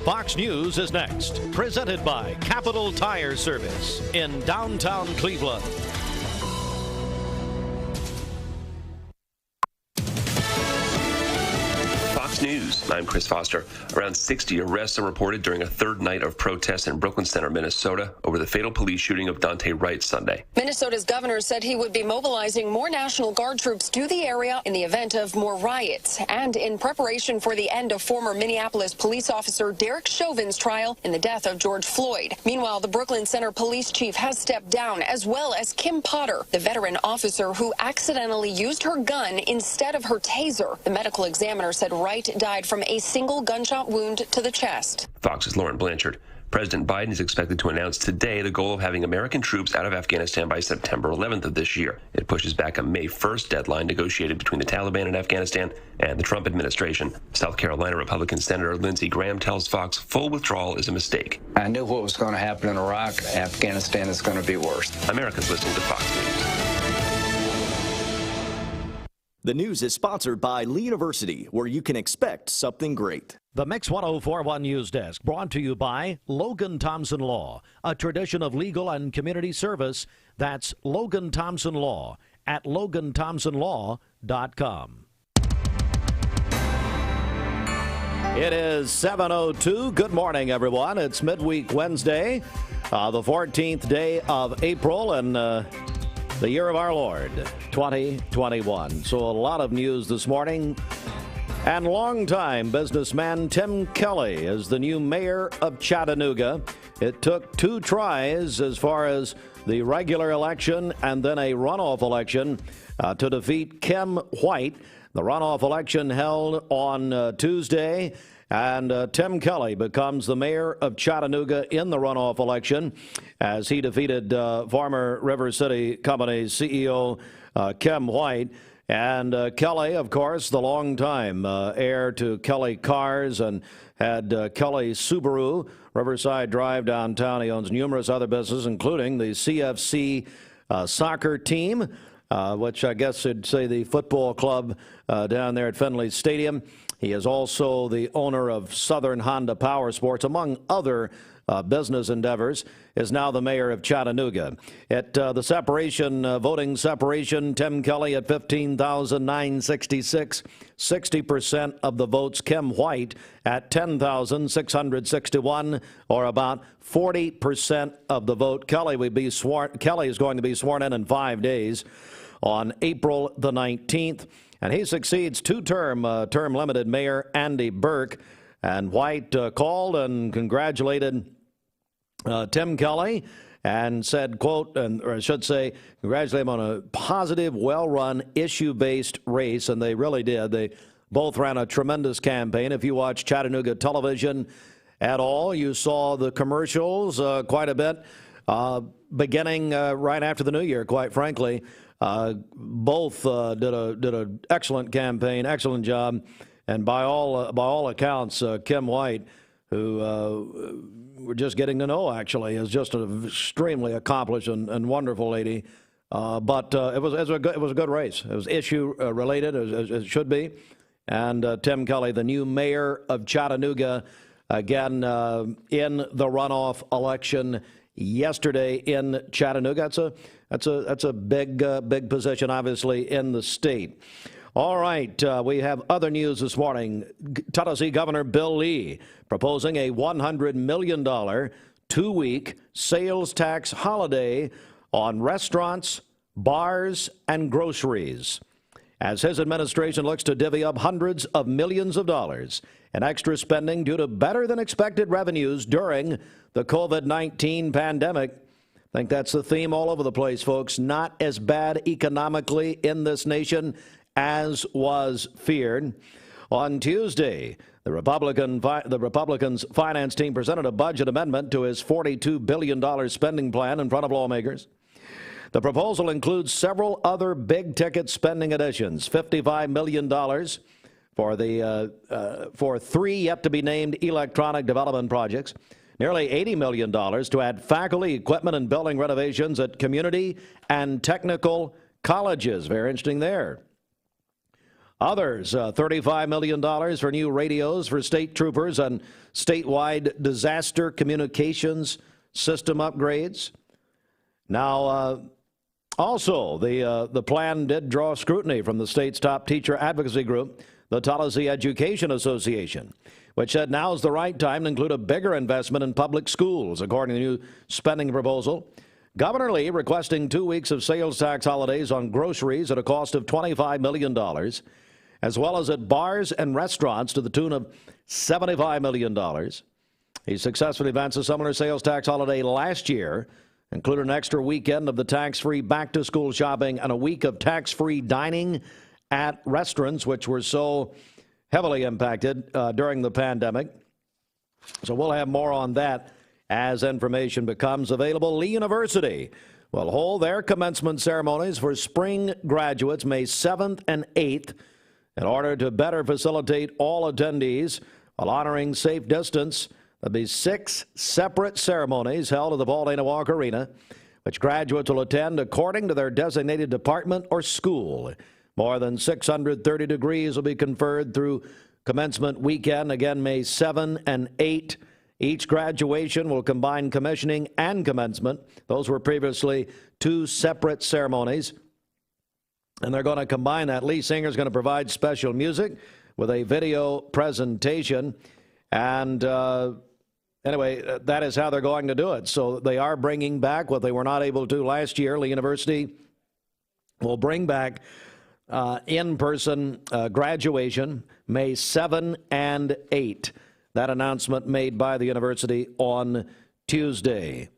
Fox News is next. Presented by Capital Tire Service in downtown Cleveland. Fox News. I'm Chris Foster. Around 60 arrests are reported during a third night of protests in Brooklyn Center, Minnesota, over the fatal police shooting of Dante Wright Sunday. Minnesota's governor said he would be mobilizing more National Guard troops to the area in the event of more riots and in preparation for the end of former Minneapolis police officer Derek Chauvin's trial in the death of George Floyd. Meanwhile, the Brooklyn Center police chief has stepped down, as well as Kim Potter, the veteran officer who accidentally used her gun instead of her taser. The medical examiner said Wright died from a single gunshot wound to the chest. Fox's Lauren Blanchard. President Biden is expected to announce today the goal of having American troops out of Afghanistan by September 11th of this year. It pushes back a May 1st deadline negotiated between the Taliban in Afghanistan and the Trump administration. South Carolina Republican Senator Lindsey Graham tells Fox full withdrawal is a mistake. I knew what was going to happen in Iraq. Afghanistan is going to be worse. Americans listening to Fox News. The news is sponsored by Lee University, where you can expect something great. The Mix 104.1 News Desk brought to you by Logan Thompson Law, a tradition of legal and community service. That's Logan Thompson Law at LoganThompsonLaw.com. It is 7:02. Good morning, everyone. It's midweek Wednesday, the 14th day of April, and the year of our Lord, 2021. So a lot of news this morning. And longtime businessman Tim Kelly is the new mayor of Chattanooga. It took 2 tries as far as the regular election and then a runoff election to defeat Kim White. The runoff election held on Tuesday, and Tim Kelly becomes the mayor of Chattanooga in the runoff election as he defeated former River City Company's CEO Kim White. And Kelly, of course, the longtime heir to Kelly Cars and had Kelly Subaru, Riverside Drive downtown. He owns numerous other businesses, including the CFC soccer team, which I guess you'd say the football club down there at Finley Stadium. He is also the owner of Southern Honda Power Sports, among other business endeavors, is now the mayor of Chattanooga. At the separation, voting separation, Tim Kelly at 15,966, 60% of the votes. Kim White at 10,661, or about 40% of the vote. Kelly is going to be sworn in 5 days on April the 19th. And he succeeds term limited Mayor Andy Burke. And White called and congratulated Tim Kelly and said, quote, or I should say, congratulate him on a positive, well-run, issue-based race. And they really did. They both ran a tremendous campaign. If you watch Chattanooga television at all, you saw the commercials quite a bit, beginning right after the new year, quite frankly. Both did an excellent campaign, excellent job, and by all accounts, Kim White, who we're just getting to know, actually, is just an extremely accomplished and wonderful lady. But it was a good race. It was issue related, as it should be. And Tim Kelly, the new mayor of Chattanooga, again in the runoff election yesterday in Chattanooga. That's a big position, obviously, in the state. All right, we have other news this morning. Tennessee Governor Bill Lee proposing a $100 million 2-week sales tax holiday on restaurants, bars, and groceries, as his administration looks to divvy up hundreds of millions of dollars in extra spending due to better than expected revenues during the COVID-19 pandemic. I think that's the theme all over the place, folks. Not as bad economically in this nation as was feared. On Tuesday, the Republicans' finance team presented a budget amendment to his $42 billion spending plan in front of lawmakers. The proposal includes several other big-ticket spending additions, $55 million for 3 yet-to-be-named electronic development projects, nearly $80 million to add faculty, equipment, and building renovations at community and technical colleges. Very interesting there. Others, $35 million for new radios for state troopers and statewide disaster communications system upgrades. Now, also, the plan did draw scrutiny from the state's top teacher advocacy group, the Tallahassee Education Association, which said now is the right time to include a bigger investment in public schools, according to the new spending proposal. Governor Lee requesting 2 weeks of sales tax holidays on groceries at a cost of $25 million, as well as at bars and restaurants to the tune of $75 million. He successfully advanced a similar sales tax holiday last year, included an extra weekend of the tax-free back-to-school shopping and a week of tax-free dining at restaurants, which were so heavily impacted during the pandemic. So we'll have more on that as information becomes available. Lee University will hold their commencement ceremonies for spring graduates May 7th and 8th in order to better facilitate all attendees while honoring safe distance. There'll be 6 separate ceremonies held at the Paul Dana Walker Arena, which graduates will attend according to their designated department or school. More than 630 degrees will be conferred through commencement weekend, again May 7 and 8. Each graduation will combine commissioning and commencement. Those were previously 2 separate ceremonies, and they're going to combine that. Lee Singer's going to provide special music with a video presentation, and anyway, that is how they're going to do it. So they are bringing back what they were not able to do last year. Lee University will bring back in-person graduation May 7 and 8. That announcement made by the university on Tuesday.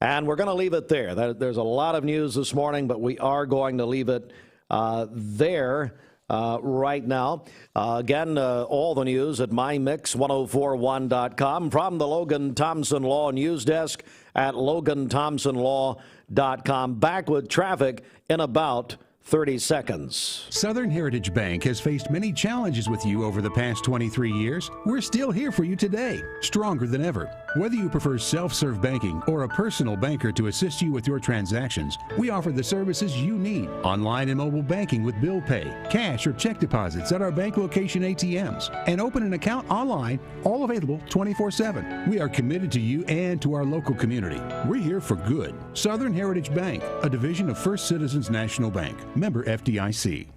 And we're going to leave it there. There's a lot of news this morning, but we are going to leave it there right now. Again, all the news at mymix1041.com from the Logan Thompson Law News Desk at loganthompsonlaw.com. Back with traffic in about 30 seconds. Southern Heritage Bank has faced many challenges with you over the past 23 years. We're still here for you today, stronger than ever. Whether you prefer self-serve banking or a personal banker to assist you with your transactions, we offer the services you need. Online and mobile banking with bill pay, cash or check deposits at our bank location ATMs, and open an account online, all available 24/7. We are committed to you and to our local community. We're here for good. Southern Heritage Bank, a division of First Citizens National Bank. Member FDIC.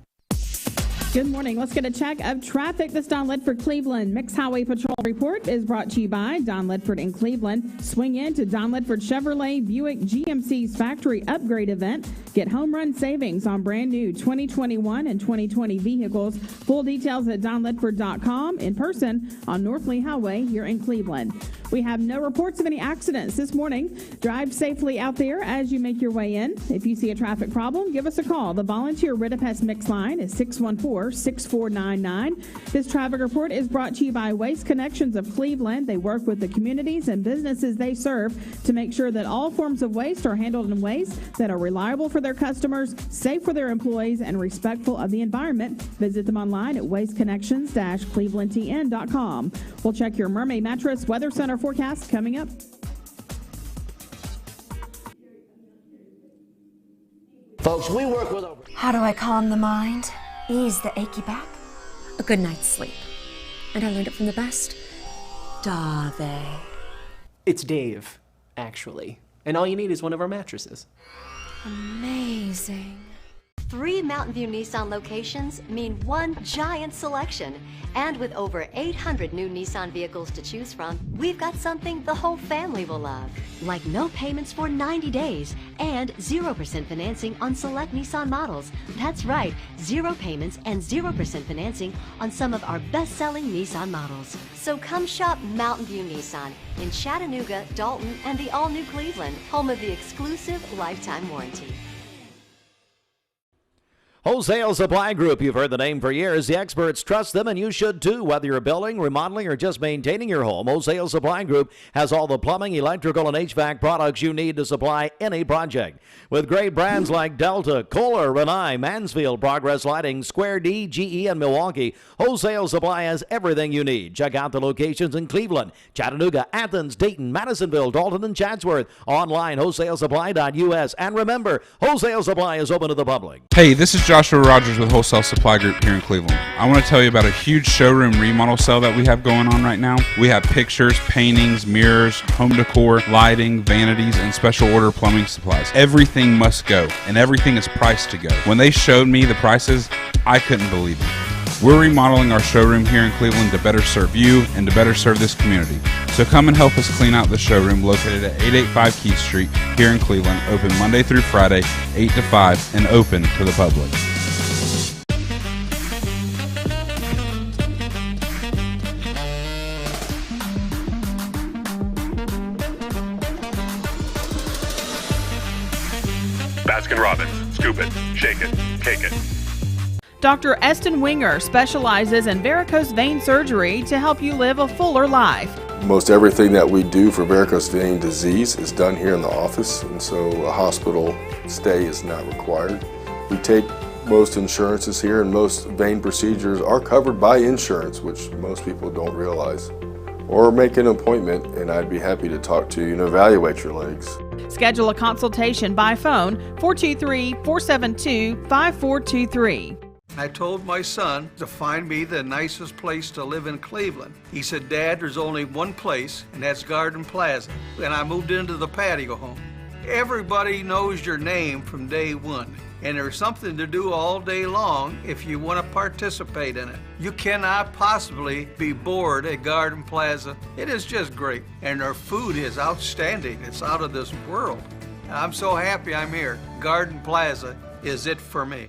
Good morning. Let's get a check of traffic. This Don Ledford Cleveland Mixed Highway Patrol report is brought to you by Don Ledford in Cleveland. Swing in to Don Ledford Chevrolet Buick GMC's factory upgrade event. Get home run savings on brand new 2021 and 2020 vehicles. Full details at donledford.com. In person on North Lee Highway here in Cleveland. We have no reports of any accidents this morning. Drive safely out there as you make your way in. If you see a traffic problem, give us a call. The volunteer Ridipest Mix line is 614-6499. This traffic report is brought to you by Waste Connections of Cleveland. They work with the communities and businesses they serve to make sure that all forms of waste are handled in ways that are reliable for their customers, safe for their employees, and respectful of the environment. Visit them online at wasteconnections-clevelandtn.com. We'll check your Mermaid Mattress Weather Center forecast coming up. Folks, we work with over... How do I calm the mind? Ease the achy back? A good night's sleep. And I learned it from the best. Dave. It's Dave, actually. And all you need is one of our mattresses. Amazing. 3 Mountain View Nissan locations mean one giant selection. And with over 800 new Nissan vehicles to choose from, we've got something the whole family will love. Like no payments for 90 days and 0% financing on select Nissan models. That's right, 0 payments and 0% financing on some of our best-selling Nissan models. So come shop Mountain View Nissan in Chattanooga, Dalton, and the all-new Cleveland, home of the exclusive lifetime warranty. Wholesale Supply Group, you've heard the name for years. The experts trust them, and you should too. Whether you're building, remodeling, or just maintaining your home, Wholesale Supply Group has all the plumbing, electrical, and HVAC products you need to supply any project. With great brands like Delta, Kohler, Rinnai, Mansfield, Progress Lighting, Square D, GE, and Milwaukee, Wholesale Supply has everything you need. Check out the locations in Cleveland, Chattanooga, Athens, Dayton, Madisonville, Dalton, and Chatsworth. Online, wholesalesupply.us. And remember, Wholesale Supply is open to the public. Hey, this is Joshua Rogers with Wholesale Supply Group here in Cleveland. I want to tell you about a huge showroom remodel sale that we have going on right now. We have pictures, paintings, mirrors, home decor, lighting, vanities, and special order plumbing supplies. Everything must go, and everything is priced to go. When they showed me the prices, I couldn't believe it. We're remodeling our showroom here in Cleveland to better serve you and to better serve this community. So come and help us clean out the showroom located at 885 Keith Street here in Cleveland, open Monday through Friday, 8 to 5, and open to the public. Baskin-Robbins, scoop it, shake it, cake it. Dr. Eston Winger specializes in varicose vein surgery to help you live a fuller life. Most everything that we do for varicose vein disease is done here in the office, and so a hospital stay is not required. We take most insurances here, and most vein procedures are covered by insurance, which most people don't realize. Or make an appointment, and I'd be happy to talk to you and evaluate your legs. Schedule a consultation by phone 423-472-5423. I told my son to find me the nicest place to live in Cleveland. He said, Dad, there's only one place, and that's Garden Plaza. And I moved into the patio home. Everybody knows your name from day one, and there's something to do all day long if you want to participate in it. You cannot possibly be bored at Garden Plaza. It is just great, and their food is outstanding. It's out of this world. And I'm so happy I'm here. Garden Plaza is it for me.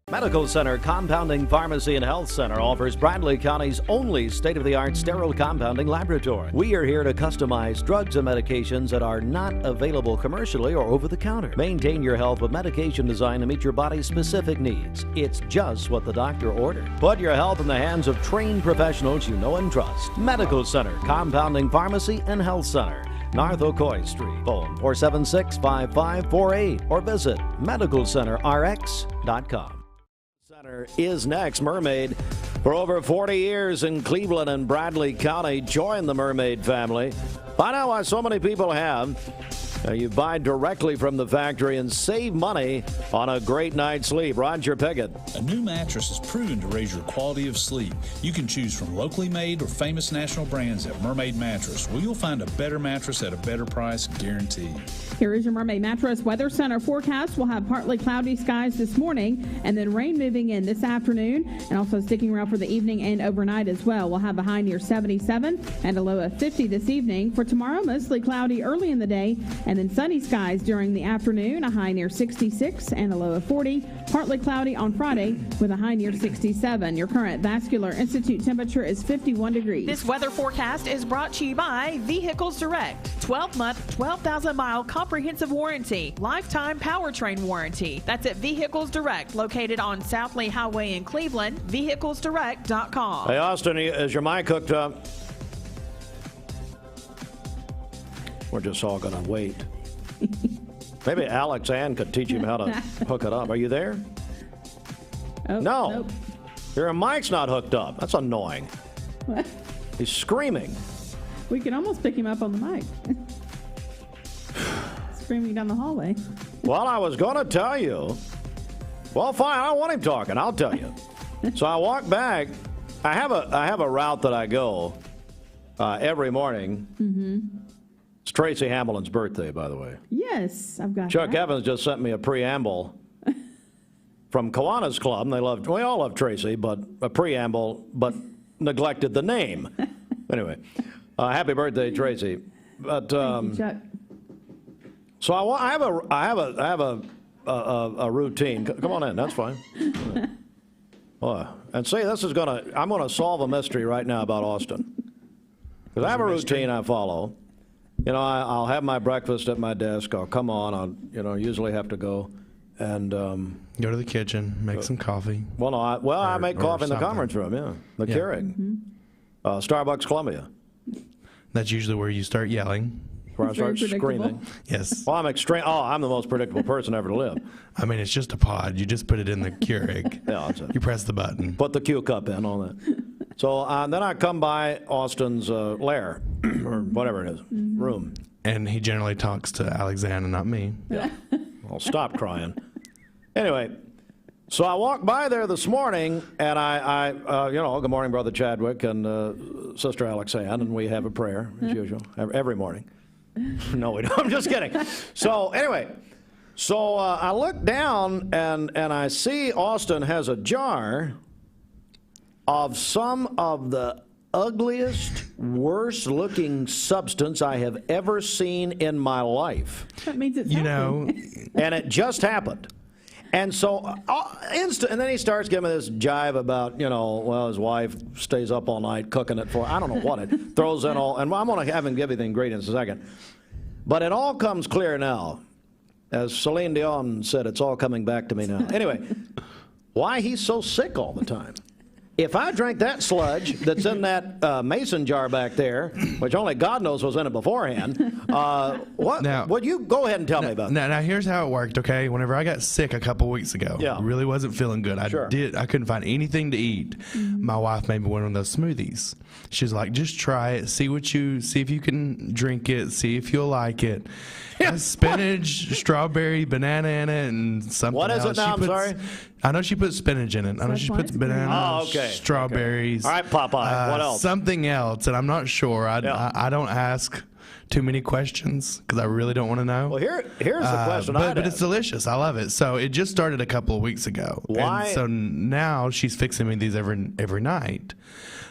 Medical Center Compounding Pharmacy and Health Center offers Bradley County's only state-of-the-art sterile compounding laboratory. We are here to customize drugs and medications that are not available commercially or over the counter. Maintain your health with medication designed to meet your body's specific needs. It's just what the doctor ordered. Put your health in the hands of trained professionals you know and trust. Medical Center Compounding Pharmacy and Health Center, North Ocoee Street. Phone 476-5548 or visit medicalcenterrx.com. Is next. Mermaid for over 40 years in Cleveland and Bradley County. Join the Mermaid family. Find out why so many people have. You buy directly from the factory and save money on a great night's sleep. Roger Piggott. A new mattress is proven to raise your quality of sleep. You can choose from locally made or famous national brands at Mermaid Mattress, where you'll find a better mattress at a better price, guaranteed. Here is your Mermaid Mattress Weather Center forecast. We'll have partly cloudy skies this morning and then rain moving in this afternoon and also sticking around for the evening and overnight as well. We'll have a high near 77 and a low of 50 this evening. For tomorrow, mostly cloudy early in the day and then sunny skies during the afternoon, a high near 66 and a low of 40. Partly cloudy on Friday with a high near 67. Your current Vascular Institute temperature is 51 degrees. This weather forecast is brought to you by Vehicles Direct. 12-month, 12,000-mile comprehensive warranty, lifetime powertrain warranty. That's at Vehicles Direct, located on South Lee Highway in Cleveland, vehiclesdirect.com. Hey, Austin, is your mic hooked up? We're just all going to wait. Maybe Alex Ann could teach him how to hook it up. Are you there? Oh, no. Nope. Your mic's not hooked up. That's annoying. What? He's screaming. We can almost pick him up on the mic. Screaming down the hallway. Well, I was going to tell you. Well, fine. I don't want him talking. I'll tell you. So I walk back. I have a route that I go every morning. Mm-hmm. It's Tracy Hamlin's birthday, by the way. Yes, I've got Chuck that. Evans just sent me a preamble from Kiwanis Club. We all love Tracy, but a preamble, but neglected the name. Anyway, happy birthday, Tracy. But Thank you, Chuck. so I have a routine. Come on in. That's fine. And see, I'm gonna solve a mystery right now about Austin. Because I have a routine I follow. You know, I'll have my breakfast at my desk. I'll come on. I'll usually have to go and go to the kitchen, make some coffee. Well, no, I make coffee in the conference room. Yeah, the Keurig, Starbucks Columbia. That's usually where you start yelling. Where I start screaming. Yes. Well, I'm the most predictable person ever to live. I mean, it's just a pod. You just put it in the Keurig. Yeah, that's it. You press the button. Put the Q cup in, all that. So then I come by Austin's lair, or whatever it is, room. And he generally talks to Alexander, not me. Yeah. Well, stop crying. Anyway, So I walked by there this morning, and I good morning, Brother Chadwick and Sister Alexanne, and we have a prayer, as usual, every morning. No, we don't. I'm just kidding. So anyway, I look down, and I see Austin has a jar of some of the ugliest, worst-looking substance I have ever seen in my life. That means it's healthy. And it just happened. And so, and then he starts giving me this jive about, his wife stays up all night cooking it for, I don't know what it throws in all, and I'm going to have him give you the ingredients in a second. But it all comes clear now. As Celine Dion said, it's all coming back to me now. Anyway, why he's so sick all the time. If I drank that sludge that's in that mason jar back there, which only God knows was in it beforehand, would you go ahead and tell me about that? Now, here's how it worked, okay? Whenever I got sick a couple weeks ago, really wasn't feeling good. I couldn't find anything to eat. My wife made me one of those smoothies. She was like, just try it, see if you can drink it, see if you'll like it. Spinach, strawberry, banana in it, and something What is else. it now? I'm sorry? I know she puts spinach in it. I know she puts banana, strawberries. All right, Popeye. What else? Something else, and I'm not sure. I don't ask too many questions because I really don't want to know. Well, here's the question but it's delicious. I love it. So it just started a couple of weeks ago. Why? And so now she's fixing me these every night.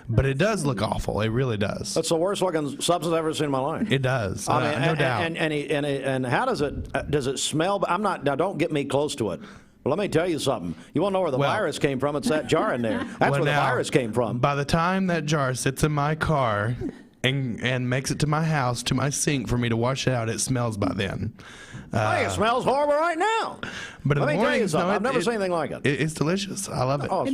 But it does look awful. It really does. That's the worst looking substance I've ever seen in my life. It does. I mean, no doubt. And how does it smell? Now don't get me close to it. Well, let me tell you something. You want to know where the virus came from? It's that jar in there. That's where the virus came from. By the time that jar sits in my car and makes it to my house, to my sink for me to wash it out, it smells by then. I think it smells horrible right now. But let me tell you something. I've never seen anything like it. It's delicious. I love it. Oh,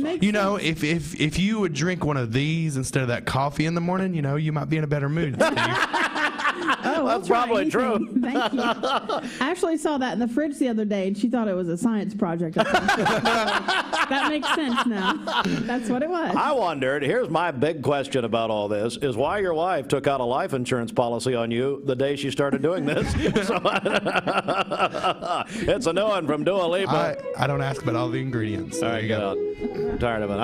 if you would drink one of these instead of that coffee in the morning, you might be in a better mood, Steve. That's probably true. Thank you. I actually saw that in the fridge the other day, and she thought it was a science project. That makes sense now. That's what it was. I wondered, here's my big question about all this, is why your wife took out a life insurance policy on you the day she started doing this. It's a new one from Dua Lipa. I don't ask about all the ingredients. All right, get out. I'm tired of it.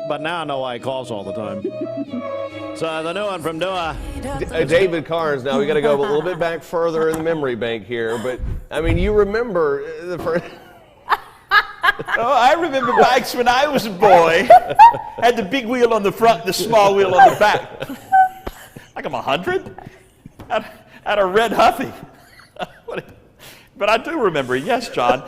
But now I know why he calls all the time. So the new one from Dua. David Carnes. Now we got to go a little bit back further in the memory bank here, but I mean, you remember the first. Oh, I remember bikes when I was a boy. Had the big wheel on the front and the small wheel on the back. Like I'm 100? Had a red Huffy. But I do remember, yes, John.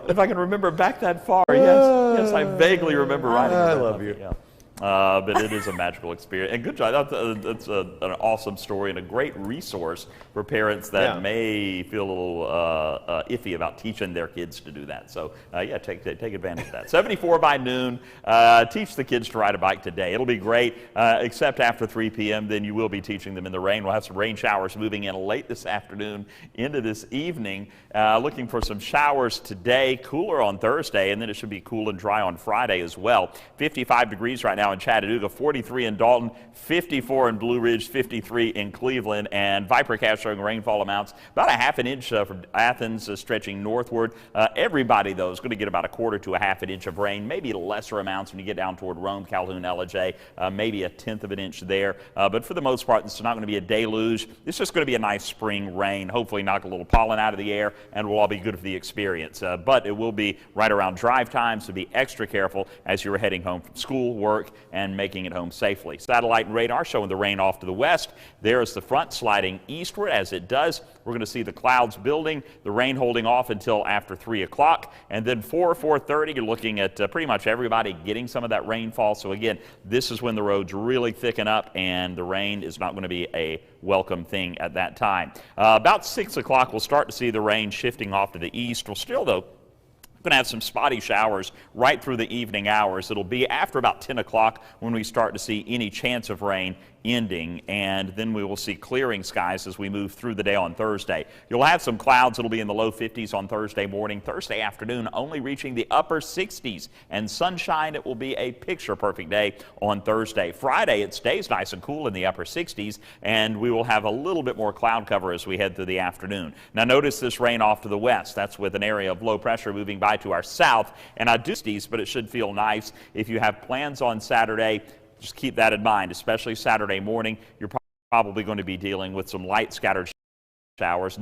If I can remember back that far, yes, I vaguely remember riding. I love you. Yeah. But it is a magical experience. And good job. That's an awesome story and a great resource for parents that may feel a little iffy about teaching their kids to do that. So, take advantage of that. 74 by noon. Teach the kids to ride a bike today. It'll be great, except after 3 p.m. Then you will be teaching them in the rain. We'll have some rain showers moving in late this afternoon into this evening. Looking for some showers today, cooler on Thursday, and then it should be cool and dry on Friday as well. 55 degrees right now in Chattanooga, 43 in Dalton, 54 in Blue Ridge, 53 in Cleveland, and ViperCast showing rainfall amounts about a half an inch from Athens stretching northward. Everybody, though, is going to get about a quarter to a half an inch of rain, maybe lesser amounts when you get down toward Rome, Calhoun, LJ, maybe a tenth of an inch there. But for the most part, this is not going to be a deluge. It's just going to be a nice spring rain, hopefully knock a little pollen out of the air, and will all be good for the experience. But it will be right around drive time, so be extra careful as you're heading home from school, work, and making it home safely. Satellite and radar showing the rain off to the west. There is the front sliding eastward. As it does, we're going to see the clouds building, the rain holding off until after 3 o'clock, and then 4:30, you're looking at pretty much everybody getting some of that rainfall. So again, this is when the roads really thicken up, and the rain is not going to be a welcome thing at that time. About 6 o'clock, we'll start to see the rain shifting off to the east. We'll still, though, going to have some spotty showers right through the evening hours. It'll be after about 10 o'clock when we start to see any chance of rain ending, and then we will see clearing skies as we move through the day on Thursday. You'll have some clouds. It'll be in the low 50s on Thursday morning. Thursday afternoon only reaching the upper 60s, and sunshine. It will be a picture-perfect day on Thursday. Friday, it stays nice and cool in the upper 60s, and we will have a little bit more cloud cover as we head through the afternoon. Now notice this rain off to the west. That's with an area of low pressure moving by to our south, and I do see, but it should feel nice. If you have plans on Saturday, just keep that in mind, especially Saturday morning. You're probably going to be dealing with some light scattered showers.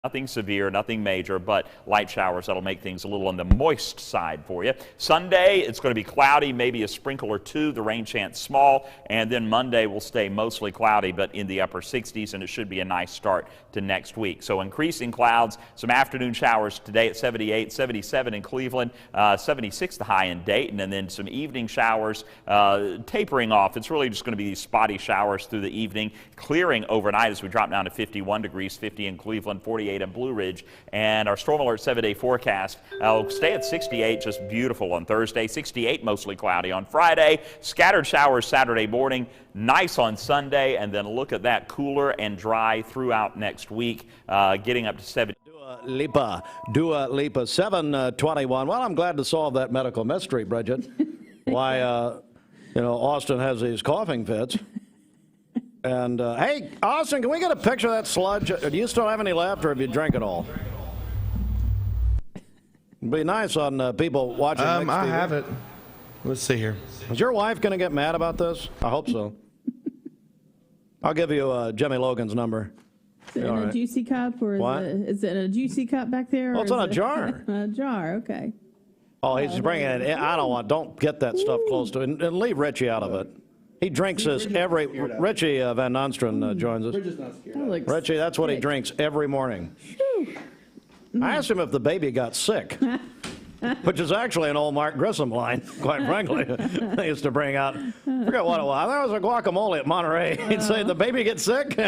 Nothing severe, nothing major, but light showers that'll make things a little on the moist side for you. Sunday, it's going to be cloudy, maybe a sprinkle or two, the rain chance small, and then Monday will stay mostly cloudy, but in the upper 60s, and it should be a nice start to next week. So increasing clouds, some afternoon showers today at 78, 77 in Cleveland, 76 the high in Dayton, and then some evening showers tapering off. It's really just going to be these spotty showers through the evening, clearing overnight as we drop down to 51 degrees, 50 in Cleveland, 48 in Blue Ridge, and our Storm Alert 7-day forecast will stay at 68, just beautiful on Thursday, 68 mostly cloudy on Friday, scattered showers Saturday morning, nice on Sunday, and then look at that, cooler and dry throughout next week, getting up to 70. Dua Lipa, 7:21. Well, I'm glad to solve that medical mystery, Bridget. Why, Austin has these coughing fits. And, hey, Austin, can we get a picture of that sludge? Do you still have any left, or have you drank it all? It'd be nice on people watching mixed I TV. have it. Let's see here. Is your wife going to get mad about this? I hope so. I'll give you Jimmy Logan's number. Is it in a juicy cup, or is it in a juicy cup back there? Well, it's in a jar. A jar, okay. Oh, he's bringing it in. Don't get that stuff close to it. And leave Richie out of it. He drinks this every. Richie Van Nonstrom joins us. Richie, that's what he drinks every morning. I asked him if the baby got sick, which is actually an old Mark Grissom line, quite frankly. They used to bring out, I forget what it was. That was a guacamole at Monterey. He'd say, the baby get sick? All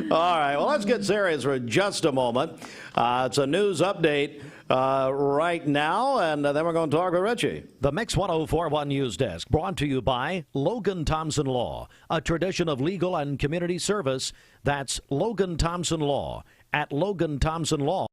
right, well, let's get serious for just a moment. It's a news update right now, and then we're going to talk with Richie. The Mix 104.1 News Desk, brought to you by Logan Thompson Law, a tradition of legal and community service. That's Logan Thompson Law at LoganThompsonLaw.com.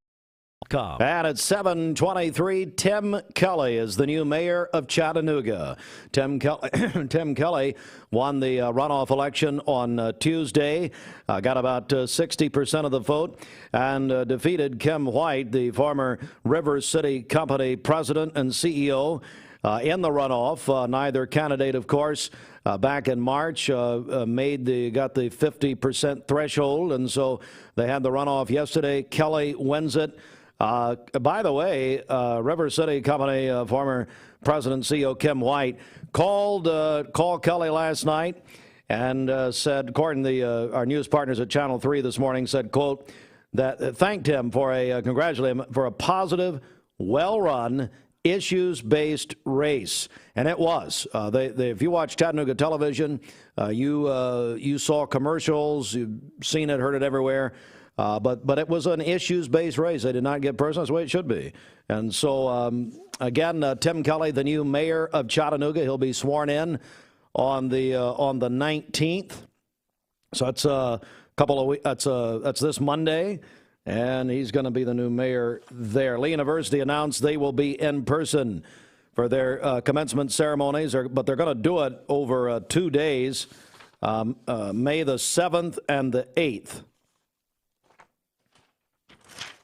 And at 7:23, Tim Kelly is the new mayor of Chattanooga. Tim Kelly won the runoff election on Tuesday, got about 60% of the vote, and defeated Kim White, the former River City Company president and CEO, in the runoff. Neither candidate, of course, back in March got the 50% threshold, and so they had the runoff yesterday. Kelly wins it. By the way, River City Company former president CEO Kim White called Kelly last night and said, according to our news partners at Channel 3 this morning, said, quote, that thanked him for congratulated him for a positive, well-run, issues-based race. And it was. If you watch Chattanooga television, you saw commercials, you've seen it, heard it everywhere. But it was an issues-based race. They did not get personal. That's the way it should be. And so, again, Tim Kelly, the new mayor of Chattanooga, he'll be sworn in on the 19th. So that's a couple of weeks. That's this Monday, and he's going to be the new mayor there. Lee University announced they will be in person for their commencement ceremonies, but they're going to do it over 2 days, May the 7th and the 8th.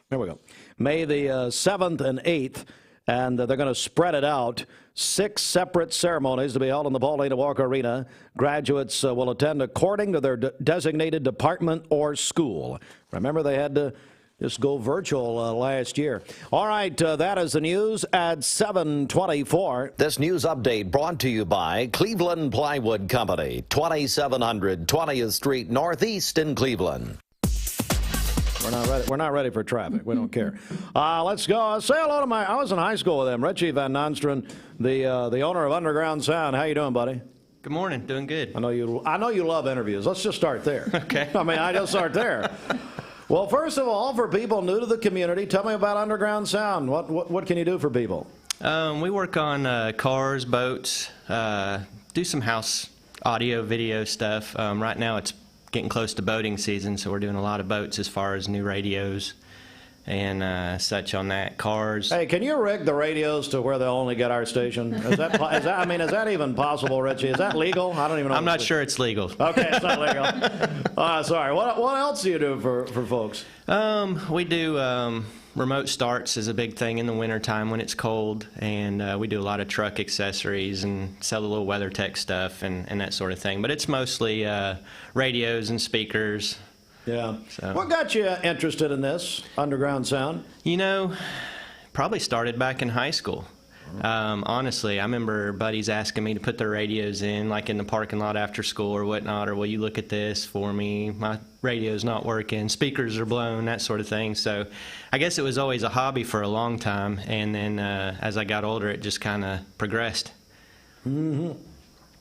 There we go. May the 7th and 8th, and they're going to spread it out. 6 separate ceremonies to be held in the Paulina Walker Arena. Graduates will attend according to their designated department or school. Remember, they had to just go virtual last year. All right, that is the news at 7:24. This news update brought to you by Cleveland Plywood Company, 2700 20th Street Northeast in Cleveland. We're not ready for traffic. We don't care. Let's go. Say hello to I was in high school with him, Richie Van Nonstrom, the owner of Underground Sound. How you doing, buddy? Good morning. Doing good. I know you love interviews. Let's just start there. Okay. I just start there. Well, first of all, for people new to the community, tell me about Underground Sound. What can you do for people? We work on cars, boats, do some house audio, video stuff. Right now it's getting close to boating season, so we're doing a lot of boats as far as new radios and such on that. Cars. Hey, can you rig the radios to where they'll only get our station? Is that even possible, Richie? Is that legal? I don't even know. I'm not sure it's legal. Okay, it's not legal. Sorry. What else do you do for folks? We do remote starts is a big thing in the wintertime when it's cold, and we do a lot of truck accessories and sell a little weather tech stuff and that sort of thing. But it's mostly radios and speakers. Yeah. So. What got you interested in this underground sound? You know, probably started back in high school. Honestly, I remember buddies asking me to put their radios in, like in the parking lot after school or whatnot, or will you look at this for me? My radio's not working, speakers are blown, that sort of thing. So I guess it was always a hobby for a long time, and then as I got older, it just kind of progressed. Mm-hmm.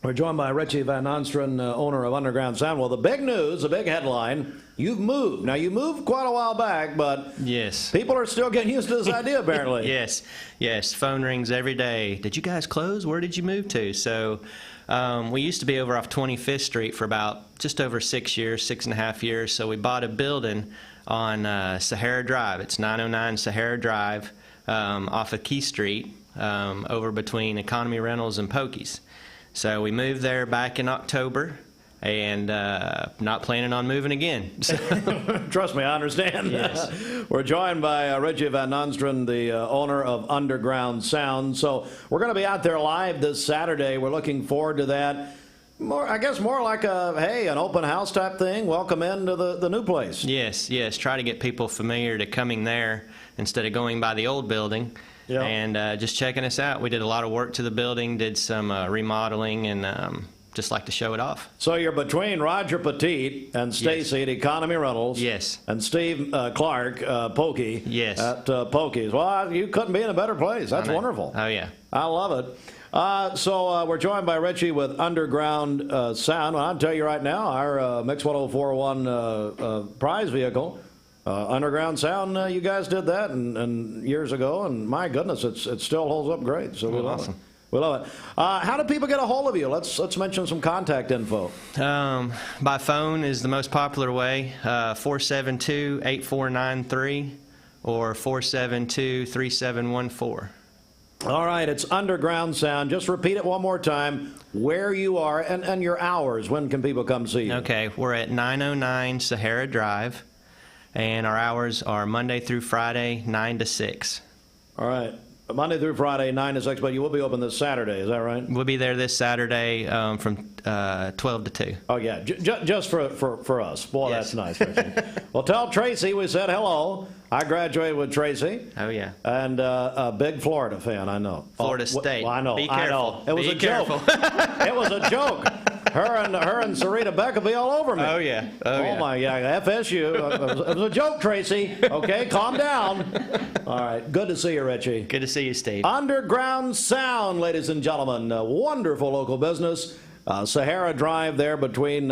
We're joined by Richie Van Onstren, owner of Underground Sound. Well, the big news, the big headline, you've moved. Now, you moved quite a while back, but yes, people are still getting used to this idea, apparently. Yes. Phone rings every day. Did you guys close? Where did you move to? So we used to be over off 25th Street for about just over 6 years, 6.5 years. So we bought a building on Sahara Drive. It's 909 Sahara Drive off of Key Street over between Economy Rentals and Pokey's. So we moved there back in October, and not planning on moving again. So. Trust me, I understand. Yes. We're joined by Richie Van Onstren, the owner of Underground Sound. So we're going to be out there live this Saturday. We're looking forward to that. More like an open house type thing. Welcome into the new place. Yes. Try to get people familiar to coming there instead of going by the old building. Yep. And just checking us out. We did a lot of work to the building, did some remodeling, and just like to show it off. So you're between Roger Petit and Stacy at Economy Rentals. Yes. And Steve Clark, Pokey. Yes. At Pokey's. Well, you couldn't be in a better place. That's wonderful. Oh, yeah. I love it. So we're joined by Richie with Underground Sound. Well, I'll tell you right now, our Mix 1041 prize vehicle, Underground Sound, you guys did that and years ago, and my goodness, it still holds up great. So we love it. We love it. How do people get a hold of you? Let's mention some contact info. By phone is the most popular way, 472-8493 or 472-3714. All right, it's Underground Sound. Just repeat it one more time, where you are and your hours. When can people come see you? Okay, we're at 909 Sahara Drive. And our hours are Monday through Friday, 9 to 6. All right. Monday through Friday, 9 to 6, but you will be open this Saturday, is that right? We'll be there this Saturday from 12 to 2. Oh, yeah, just for us. Boy, yes. That's nice, Richie. Well, tell Tracy we said hello. I graduated with Tracy. Oh, yeah. And a big Florida fan, I know. Florida State. Well, I know. Be careful. It was a joke. It was a joke. Her and Sarita Beck will be all over me. Oh, yeah. My, yeah, FSU. It was a joke, Tracy. Okay, calm down. All right, good to see you, Richie. Good to see you, Steve. Underground Sound, ladies and gentlemen. A wonderful local business. Sahara Drive there between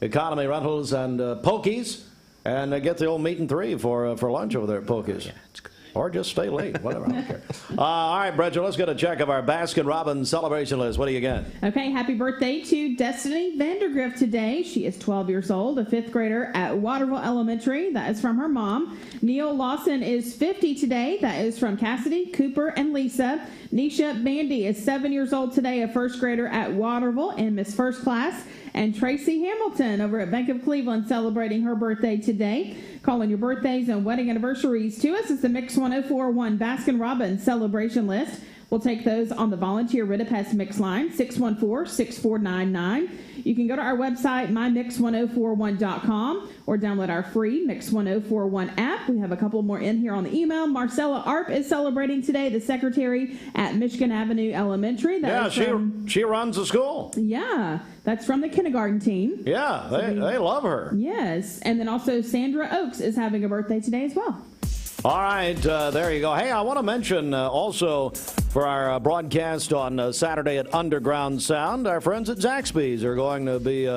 Economy Rentals and Pokey's. And get the old meat and three for lunch over there at Pokey's. Yeah, it's good. Or just stay late, whatever, I don't care. All right, Bridget, let's get a check of our Baskin-Robbins celebration list. What do you get? Okay, happy birthday to Destiny Vandergrift today. She is 12 years old, a 5th grader at Waterville Elementary. That is from her mom. Neil Lawson is 50 today. That is from Cassidy, Cooper, and Lisa. Nisha Bandy is 7 years old today, a 1st grader at Waterville in Miss First Class. And Tracy Hamilton over at Bank of Cleveland celebrating her birthday today. Calling your birthdays and wedding anniversaries to us. It's the Mix 1041 Baskin-Robbins celebration list. We'll take those on the volunteer Ritapest Mix line, 614-6499. You can go to our website, mymix1041.com, or download our free Mix 1041 app. We have a couple more in here on the email. Marcella Arp is celebrating today, the secretary at Michigan Avenue Elementary. She runs the school. Yeah, that's from the kindergarten team. Yeah, they love her. Yes, and then also Sandra Oakes is having a birthday today as well. All right, there you go. Hey, I want to mention also for our broadcast on Saturday at Underground Sound, our friends at Zaxby's are going to be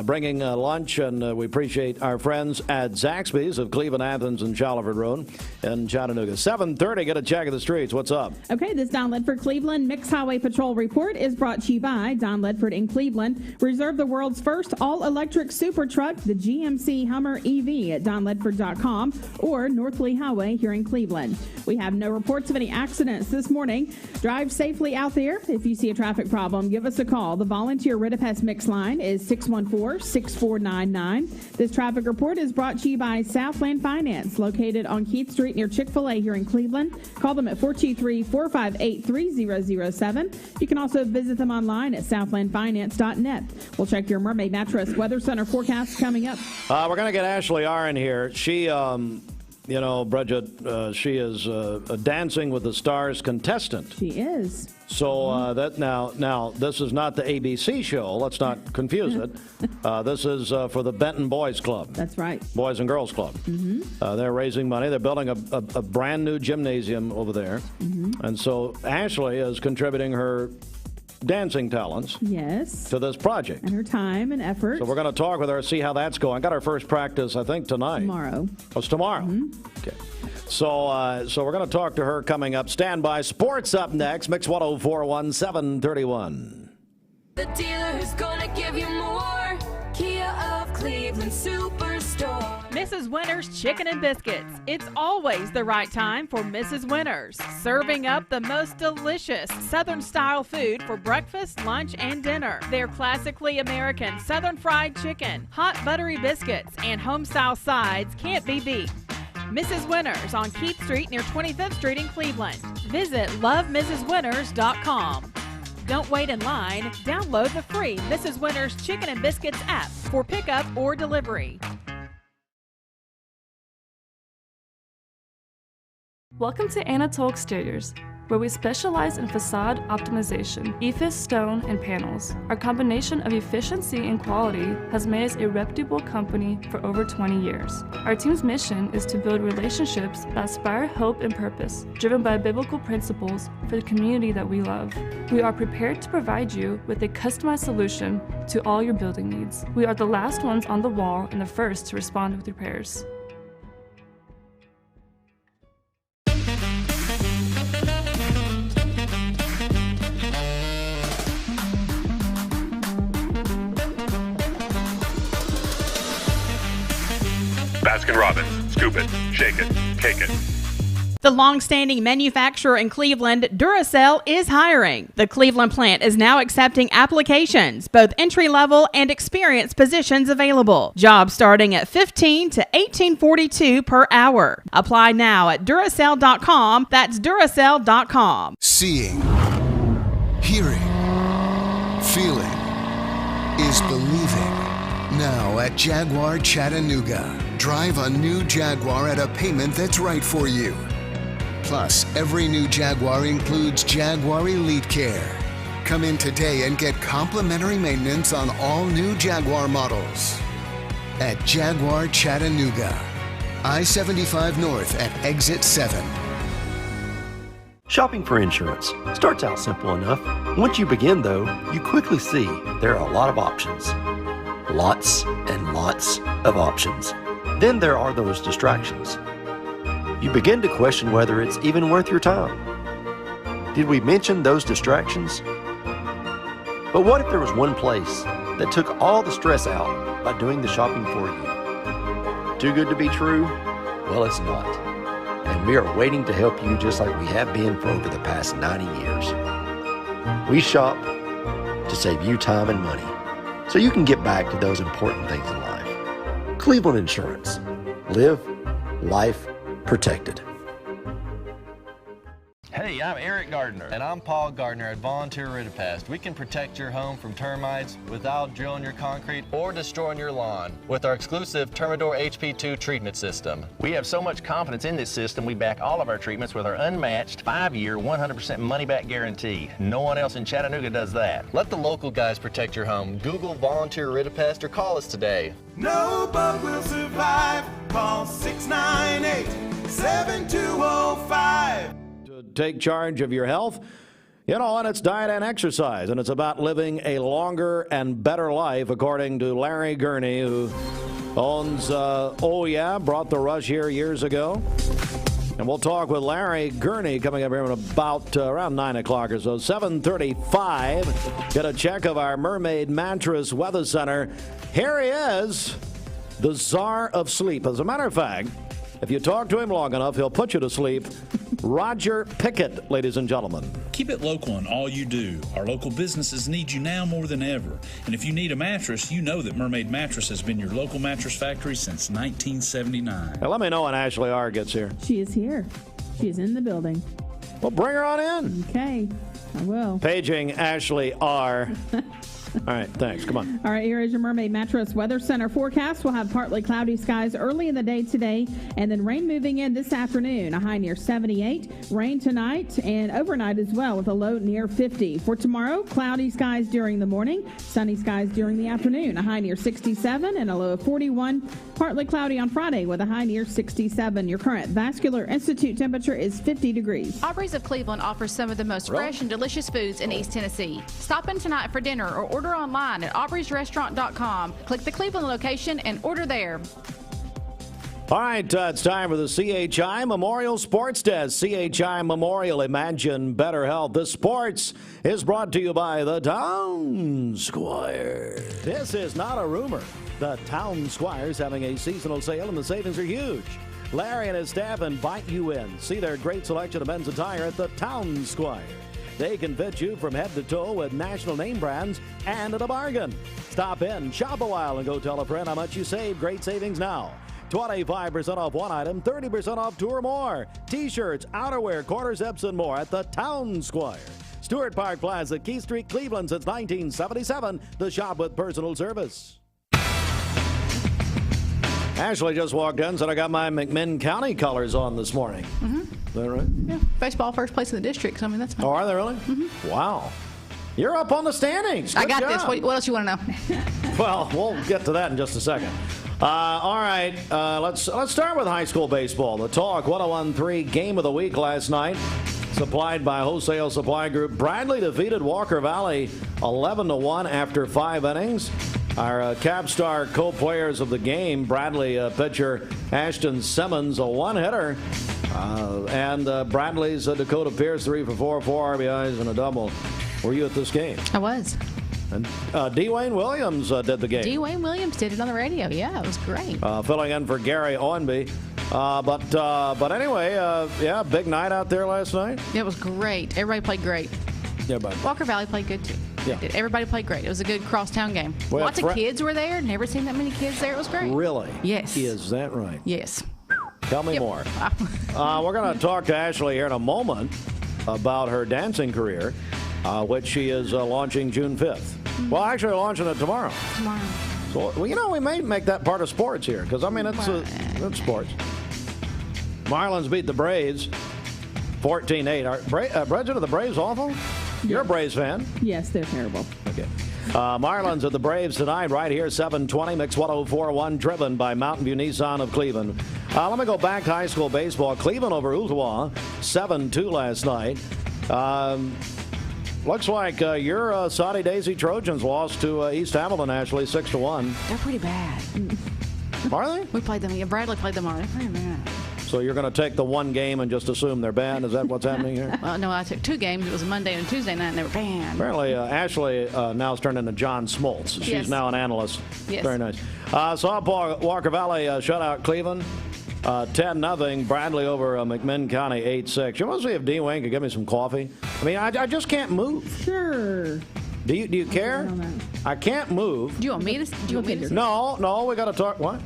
bringing lunch, and we appreciate our friends at Zaxby's of Cleveland, Athens, and Chalford Road in Chattanooga. 7:30, get a check of the streets. What's up? Okay, this Don Ledford Cleveland Mixed Highway Patrol report is brought to you by Don Ledford in Cleveland. Reserve the world's first all-electric super truck, the GMC Hummer EV, at donledford.com or North Lee Highway here in Cleveland. We have no reports of any accidents this morning. Drive safely out there. If you see a traffic problem, give us a call. The volunteer Ridipest Mix line is 614-6499. This traffic report is brought to you by Southland Finance, located on Keith Street near Chick-fil-A here in Cleveland. Call them at 423-458-3007. You can also visit them online at southlandfinance.net. We'll check your Mermaid Mattress Weather Center forecast coming up. We're going to get Ashley Arn here. She, Bridget, she is a Dancing with the Stars contestant. She is. So now this is not the ABC show. Let's not confuse it. This is for the Benton Boys Club. That's right. Boys and Girls Club. Mm-hmm. They're raising money. They're building a brand new gymnasium over there. Mm-hmm. And so Ashley is contributing her dancing talents to this project. And her time and effort. So we're going to talk with her, see how that's going. Got our first practice, I think, tonight. Tomorrow. Oh, it's tomorrow. Mm-hmm. Okay. So we're going to talk to her coming up. Stand by. Sports up next. Mix 104.1, 731. The dealer who's going to give you more. Kia of Cleveland Superstore. Mrs. Winter's Chicken and Biscuits. It's always the right time for Mrs. Winter's. Serving up the most delicious Southern-style food for breakfast, lunch, and dinner. Their classically American Southern fried chicken, hot buttery biscuits, and home-style sides can't be beat. Mrs. Winters on Keith Street near 25th Street in Cleveland. Visit lovemrswinters.com. Don't wait in line. Download the free Mrs. Winters Chicken and Biscuits app for pickup or delivery. Welcome to Anatole Exteriors, where we specialize in facade optimization, EIFS stone, and panels. Our combination of efficiency and quality has made us a reputable company for over 20 years. Our team's mission is to build relationships that inspire hope and purpose, driven by biblical principles for the community that we love. We are prepared to provide you with a customized solution to all your building needs. We are the last ones on the wall and the first to respond with repairs. Baskin-Robbins. Scoop it, shake it, cake it. The long-standing manufacturer in Cleveland, Duracell, is hiring. The Cleveland plant is now accepting applications, both entry-level and experienced positions available. Jobs starting at $15 to $18.42 per hour. Apply now at Duracell.com. That's Duracell.com. Seeing, hearing, feeling is believing. Now at Jaguar Chattanooga. Drive a new Jaguar at a payment that's right for you. Plus, every new Jaguar includes Jaguar Elite Care. Come in today and get complimentary maintenance on all new Jaguar models. At Jaguar Chattanooga. I-75 North at Exit 7. Shopping for insurance starts out simple enough. Once you begin, though, you quickly see there are a lot of options. Lots and lots of options. Then there are those distractions. You begin to question whether it's even worth your time. Did we mention those distractions? But what if there was one place that took all the stress out by doing the shopping for you? Too good to be true? Well, it's not. And we are waiting to help you just like we have been for over the past 90 years. We shop to save you time and money, so you can get back to those important things in life. Cleveland Insurance. Live life protected. Hey, I'm Eric Gardner. And I'm Paul Gardner at Volunteer Ridipest. We can protect your home from termites without drilling your concrete or destroying your lawn with our exclusive Termador HP2 treatment system. We have so much confidence in this system, we back all of our treatments with our unmatched 5-year, 100% money-back guarantee. No one else in Chattanooga does that. Let the local guys protect your home. Google Volunteer Ridipest or call us today. No bug will survive. Call 698-7205. Take charge of your health. You know, and it's diet and exercise, and it's about living a longer and better life, according to Larry Gurney, who owns Brought the Rush here years ago. And we'll talk with Larry Gurney coming up here in about around 9 o'clock or so. 7:35. Get a check of our Mermaid Mattress Weather Center. Here he is, the czar of sleep. As a matter of fact, if you talk to him long enough, he'll put you to sleep. Roger Pickett, ladies and gentlemen. Keep it local in all you do. Our local businesses need you now more than ever. And if you need a mattress, you know that Mermaid Mattress has been your local mattress factory since 1979. Now, let me know when Ashley R. gets here. She is here. She is in the building. Well, bring her on in. Okay, I will. Paging Ashley R. All right, thanks. Come on. All right, here is your Mermaid Mattress Weather Center forecast. We'll have partly cloudy skies early in the day today, and then rain moving in this afternoon. A high near 78. Rain tonight and overnight as well, with a low near 50. For tomorrow, cloudy skies during the morning, sunny skies during the afternoon. A high near 67 and a low of 41. Partly cloudy on Friday with a high near 67. Your current Vascular Institute temperature is 50 degrees. Aubrey's of Cleveland offers some of the most fresh and delicious foods in East Tennessee. Stop in tonight for dinner or order online at aubreysrestaurant.com. Click the Cleveland location and order there. All right, it's time for the CHI Memorial Sports Desk. CHI Memorial, imagine better health. The sports is brought to you by the Town Squire. This is not a rumor. The Town Squire's having a seasonal sale, and the savings are huge. Larry and his staff invite you in. See their great selection of men's attire at the Town Squire. They can fit you from head to toe with national name brands and at a bargain. Stop in, shop a while, and go tell a friend how much you save. Great savings now. 25% off one item, 30% off two or more. T-shirts, outerwear, quarter zips, and more at the Town Squire. Stewart Park Plaza, Key Street, Cleveland since 1977. The shop with personal service. Ashley just walked in, said I got my McMinn County colors on this morning. Mm-hmm. Is that right? Yeah. Baseball first place in the district, so I mean, that's fine. Oh, are they really? Mm-hmm. Wow. You're up on the standings. Good I got job. this. What else you want to know? Well, we'll get to that in just a second. All right, let's start with high school baseball. The Talk 101.3 Game of the Week last night, supplied by Wholesale Supply Group. Bradley defeated Walker Valley 11-1 after 5 innings. Our Capstar co-players of the game, Bradley pitcher Ashton Simmons, a one-hitter, and Bradley's Dakota Pierce, 3 for 4, 4 RBIs and a double. Were you at this game? I was. And Dwayne Williams did the game. Dwayne Williams did it on the radio. Yeah, it was great. Filling in for Gary Owenby. But anyway, yeah, big night out there last night. It was great. Everybody played great. Everybody. Walker Valley played good too. Yeah. Everybody played great. It was a good crosstown game. Well, Lots of kids were there. Never seen that many kids there. It was great. Really? Yes. Is that right? Yes. Tell me more. We're going to talk to Ashley here in a moment about her dancing career, which she is launching June 5th. Mm-hmm. Well, actually launching it tomorrow. Tomorrow. So, well, you know, we may make that part of sports here, because, I mean, it's sports. Marlins beat the Braves 14-8. Bridget, are the Braves awful? You're a Braves fan. Yes, they're terrible. Okay. Marlins at the Braves tonight, right here, 7:20, Mix 104.1, driven by Mountain View Nissan of Cleveland. Let me go back to high school baseball. Cleveland over Ooltewah, 7-2 last night. Looks like your Saudi Daisy Trojans lost to East Hamilton, Ashley, 6-1. They're pretty bad. Are they? We played them. Yeah, Bradley played them all. They're pretty bad. So you're going to take the one game and just assume they're bad? Is that what's happening here? Well, no, I took 2 games. It was a Monday and a Tuesday night, and they were bad. Apparently, Ashley now has turned into John Smoltz. She's Yes. now an analyst. Yes. Very nice. Softball, Walker Valley shut out Cleveland. 10-0. Bradley over McMinn County 8-6. You want to see if D. Wayne could give me some coffee? I mean, I just can't move. Sure. Do you care? I can't move. Do you want me to? No, we got to talk. What?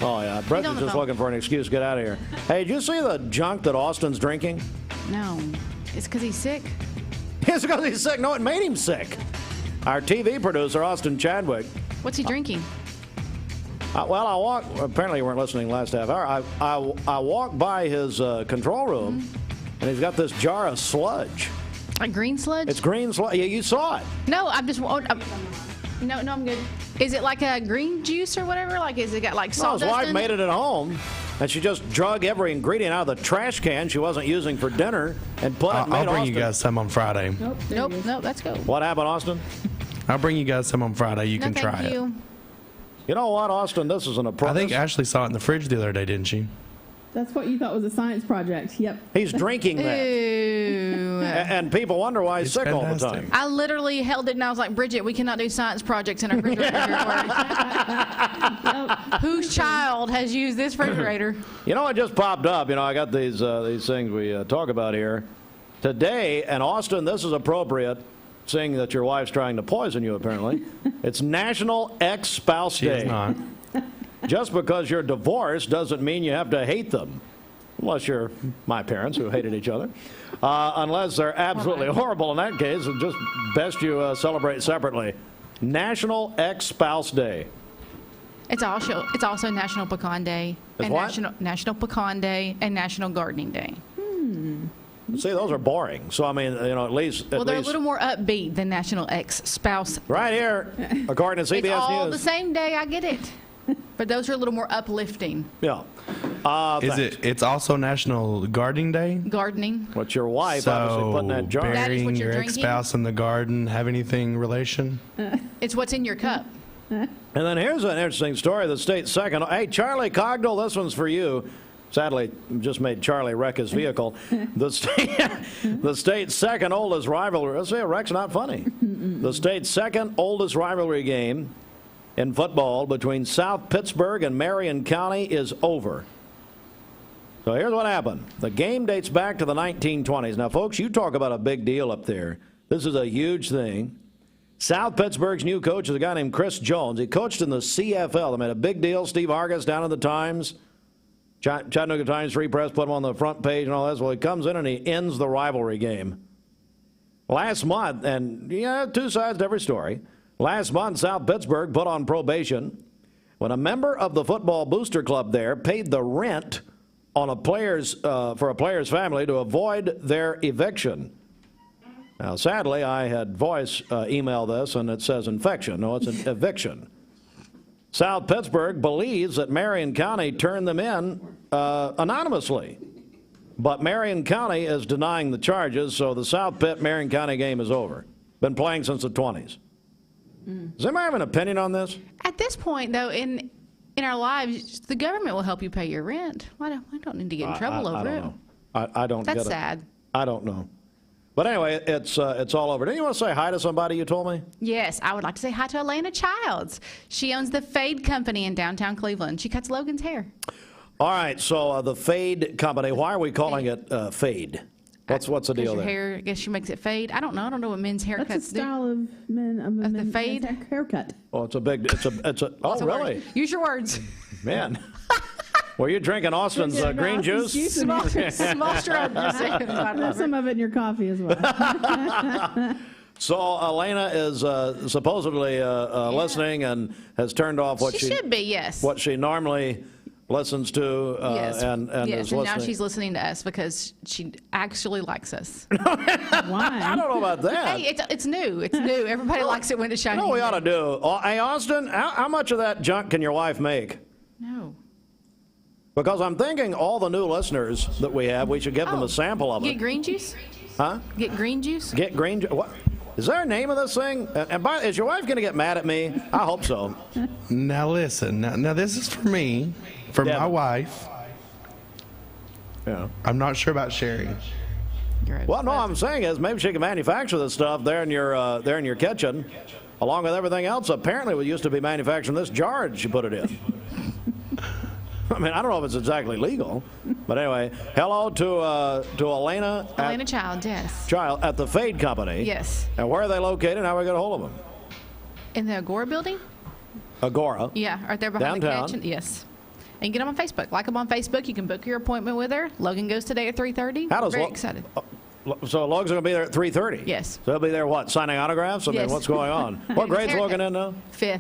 Oh, yeah. Brett's on the just phone. looking for an excuse to get out of here. Hey, did you see the junk that Austin's drinking? No. It's because he's sick. It's because he's sick. No, it made him sick. Our TV producer, Austin Chadwick. What's he drinking? Well, apparently you weren't listening last half hour. I walked by his control room, and he's got this jar of sludge. Like green sludge? It's green sludge. Yeah, you saw it. No, I'm just. No, I'm good. Is it like a green juice or whatever? Like, is it got like Well, his sawdust wife in made it? it at home, and she just drug every ingredient out of the trash can she wasn't using for dinner and put it. I'll bring you guys some on Friday. Nope. Let's go. What happened, Austin? I'll bring you guys some on Friday. You can try it. You know what, Austin? This is an approach. I think Ashley saw it in the fridge the other day, didn't she? That's what you thought was a science project. Yep. He's drinking that. Ew. And people wonder why he's sick all the time. I literally held it and I was like, Bridget, we cannot do science projects in our refrigerator. Whose child has used this refrigerator? You know, it just popped up. You know, I got these things we talk about here today. And Austin, this is appropriate, seeing that your wife's trying to poison you, apparently. It's National Ex-Spouse Day. She is not. Just because you're divorced doesn't mean you have to hate them. Unless you're my parents who hated each other. Unless they're absolutely horrible in that case, it's just best you celebrate separately. National Ex-Spouse Day. It's also National Pecan Day. It's and what? National Pecan Day and National Gardening Day. See, those are boring. So, I mean, you know, at least. Well, they're a little more upbeat than National Ex-Spouse. Right here, according to CBS It's all News. the same day, I get it. But those are a little more uplifting. Yeah. It's also National Gardening Day? Gardening. What's your wife obviously putting that jar? That is what Burying you're your drinking? ex-spouse in the garden, have anything relation? It's what's in your cup. And then here's an interesting story. The state's second. Hey, Charlie Cogdell, this one's for you. Sadly, just made Charlie wreck his vehicle. The state's second oldest rivalry. Let's say a wreck's not funny. The state's second oldest rivalry game in football between South Pittsburg and Marion County is over. So here's what happened. The game dates back to the 1920s. Now, folks, you talk about a big deal up there. This is a huge thing. South Pittsburgh's new coach is a guy named Chris Jones. He coached in the CFL. They made a big deal. Steve Argus down in the Times. Chattanooga Times Free Press put him on the front page and all that. Well, he comes in and he ends the rivalry game. Last month, and yeah, two sides to every story. Last month, South Pittsburgh put on probation when a member of the football booster club there paid the rent on a player's for a player's family to avoid their eviction. Now, sadly, I had voice email this, and it says infection. No, it's an eviction. South Pittsburgh believes that Marion County turned them in anonymously. But Marion County is denying the charges, so the South Pitt-Marion County game is over. Been playing since the 20s. Does anybody have an opinion on this? At this point, though, in our lives, the government will help you pay your rent. I don't need to get in trouble over it. I don't get it. That's sad. I don't know. But anyway, it's all over. Didn't you want to say hi to somebody you told me? Yes, I would like to say hi to Elena Childs. She owns the Fade Company in downtown Cleveland. She cuts Logan's hair. All right, so the Fade Company, why are we calling it Fade? What's the deal your there? hair, I guess she makes it fade. I don't know. I don't know what men's haircuts That's a style of the fade haircut. Oh, it's a oh, really? Use your words. Man. Were you drinking Austin's green juice? Small straw juice. There's some of it in your coffee as well. So Elena is supposedly listening and has turned off what she should be, yes. What she normally listens to yes. and yes, is and listening. now she's listening to us because she actually likes us. Why? I don't know about that. Hey, it's new. It's new. Everybody likes it when it's shiny. You know what we ought to do? Hey, Austin, how much of that junk can your wife make? No. Because I'm thinking all the new listeners that we have, we should give them a sample of it. Get green juice? Huh? Get green juice? Get green juice? What? Is there a name of this thing? And is your wife going to get mad at me? I hope so. Now listen. Now this is for me, for my wife. Yeah. I'm not sure about sharing. Well, no, I'm saying is maybe she can manufacture this stuff there in your kitchen, along with everything else. Apparently, we used to be manufacturing this jar that she put it in. I mean, I don't know if it's exactly legal, but anyway, hello to Elena. Elena Child, yes. Child at the Fade Company. Yes. And where are they located? How do we get a hold of them? In the Agora building? Agora. Yeah, right there behind Downtown. the kitchen. Yes. And you get them on Facebook. Like them on Facebook. You can book your appointment with her. Logan goes today at 3:30. How does Very excited. So Logan's going to be there at 3:30? Yes. So he'll be there, what, signing autographs? I mean, Yes. what's going on? What grade's Logan in now? 5th.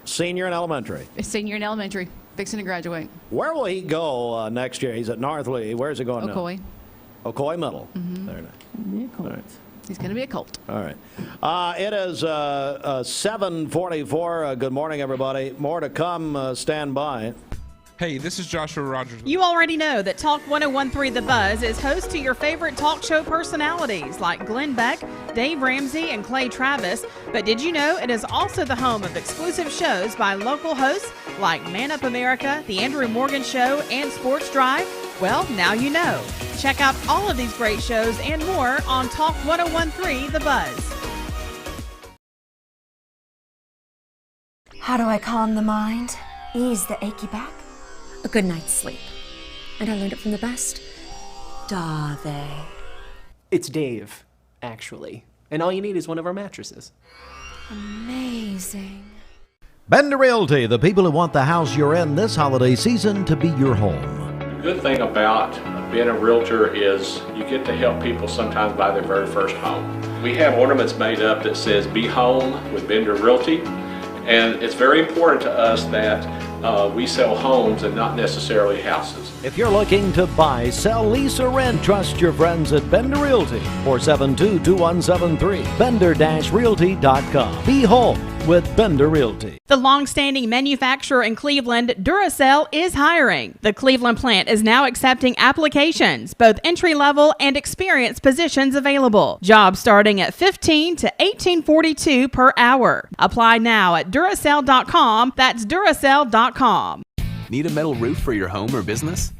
Senior in elementary. Senior in elementary. Fixing to graduate. Where will he go next year? He's at North Lee. Where's he going Ocoee. now? Ocoee Middle. Mm-hmm. Very nice. All right. He's going to be a Colt. All right. It is 7:44. Good morning, everybody. More to come. Stand by. Hey, this is Joshua Rogers. You already know that Talk 1013 The Buzz is host to your favorite talk show personalities like Glenn Beck, Dave Ramsey, and Clay Travis. But did you know it is also the home of exclusive shows by local hosts like Man Up America, The Andrew Morgan Show, and Sports Drive? Well, now you know. Check out all of these great shows and more on Talk 1013 The Buzz. How do I calm the mind? Ease the achy back? A good night's sleep. And I learned it from the best. Dave. It's Dave, actually. And all you need is one of our mattresses. Amazing. Bender Realty, the people who want the house you're in this holiday season to be your home. The good thing about being a realtor is you get to help people sometimes buy their very first home. We have ornaments made up that says "Be Home" with Bender Realty, and it's very important to us that we sell homes and not necessarily houses. If you're looking to buy, sell, lease, or rent, trust your friends at Bender Realty. 472-2173. Bender-Realty.com. Be home with Bender Realty. The long-standing manufacturer in Cleveland, Duracell, is hiring. The Cleveland plant is now accepting applications, both entry-level and experienced positions available. Jobs starting at $15 to $18.42 per hour. Apply now at Duracell.com. That's Duracell.com. Need a metal roof for your home or business?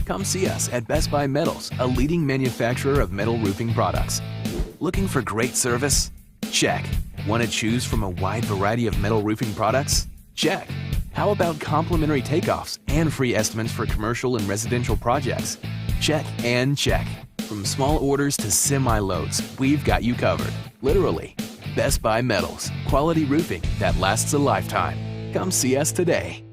Come see us at Best Buy Metals, a leading manufacturer of metal roofing products. Looking for great service? Check. Want to choose from a wide variety of metal roofing products? Check. How about complimentary takeoffs and free estimates for commercial and residential projects? Check and check. From small orders to semi-loads, we've got you covered. Literally. Best Buy Metals. Quality roofing that lasts a lifetime. Come see us today.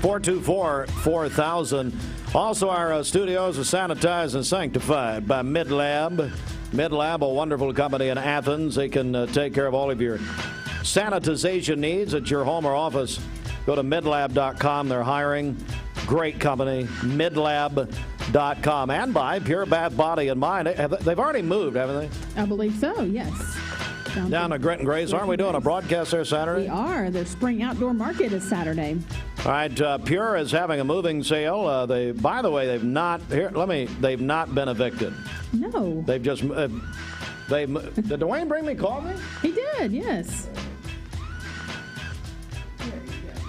$424-4000. Also, our studios are sanitized and sanctified by Midlab. Midlab, a wonderful company in Athens. They can take care of all of your sanitization needs at your home or office. Go to midlab.com. They're hiring. Great company. Midlab.com. And by Pure Bath Body and Mind. They've already moved, haven't they? I believe so, yes. Down to Grit and Grace. Aren't we doing a broadcast there Saturday? We are. Their spring outdoor market is Saturday. All right, Pure is having a moving sale. By the way, they've not been evicted. No. They've just did Dwayne bring me coffee? He did, yes. There you go.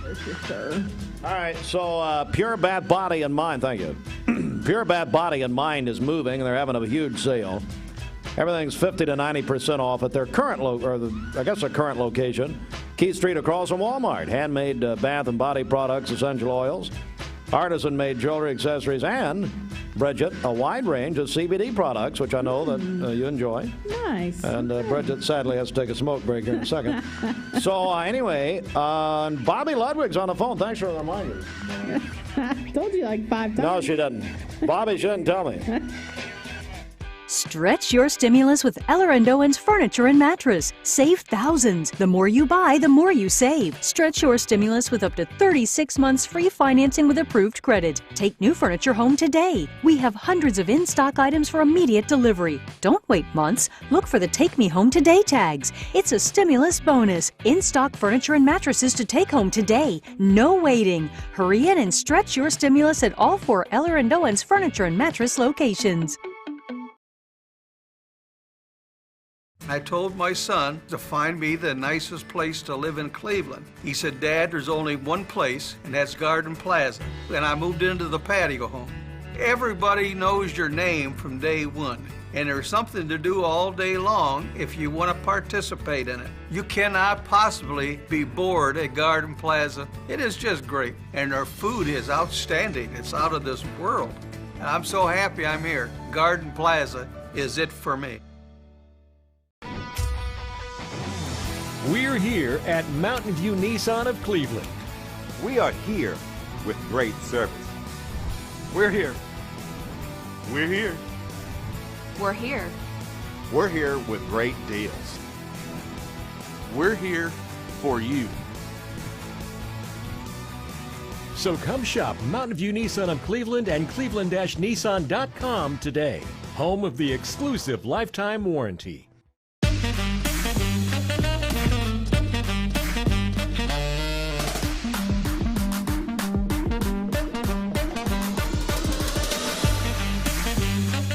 There's your sir. All right, so Pure Bath Body and Mind, thank you. Pure Bath Body and Mind is moving, and they're having a huge sale. Everything's 50 to 90% off at their current current location, Keith Street across from Walmart. Handmade bath and body products, essential oils, artisan-made jewelry, accessories, and, Bridget, a wide range of CBD products, which I know that you enjoy. Nice. And Bridget sadly has to take a smoke break here in a second. So anyway, Bobby Ludwig's on the phone. Thanks for the reminder. I told you like 5 times. No, she didn't. Bobby, she didn't tell me. Stretch your stimulus with Eller & Owens Furniture and Mattress. Save thousands. The more you buy, the more you save. Stretch your stimulus with up to 36 months free financing with approved credit. Take new furniture home today. We have hundreds of in-stock items for immediate delivery. Don't wait months. Look for the Take Me Home Today tags. It's a stimulus bonus. In-stock furniture and mattresses to take home today. No waiting. Hurry in and stretch your stimulus at all 4 Eller & Owens Furniture and Mattress locations. I told my son to find me the nicest place to live in Cleveland. He said, Dad, there's only one place, and that's Garden Plaza. And I moved into the patio home. Everybody knows your name from day one, and there's something to do all day long if you want to participate in it. You cannot possibly be bored at Garden Plaza. It is just great, and their food is outstanding. It's out of this world. And I'm so happy I'm here. Garden Plaza is it for me. We're here at Mountain View Nissan of Cleveland. We are here with great service. We're here. We're here. We're here. We're here with great deals. We're here for you. So come shop Mountain View Nissan of Cleveland and cleveland-nissan.com today. Home of the exclusive lifetime warranty.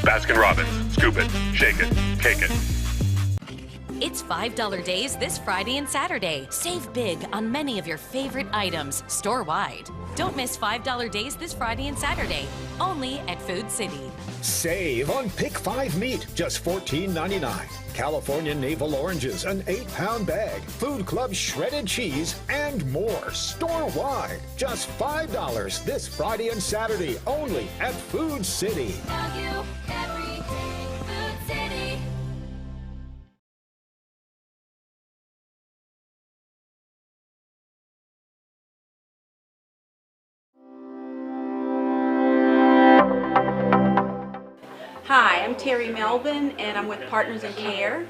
Baskin-Robbins. Scoop it, shake it, cake it. It's $5 days this Friday and Saturday. Save big on many of your favorite items, store-wide. Don't miss $5 days this Friday and Saturday, only at Food City. Save on Pick 5 meat, just $14.99. California navel oranges, an 8-pound bag. Food Club shredded cheese, and more. Store-wide, just $5 this Friday and Saturday, only at Food City. Value every day, Food City. Hi, I'm Terry Melvin, and I'm with Partners in Care.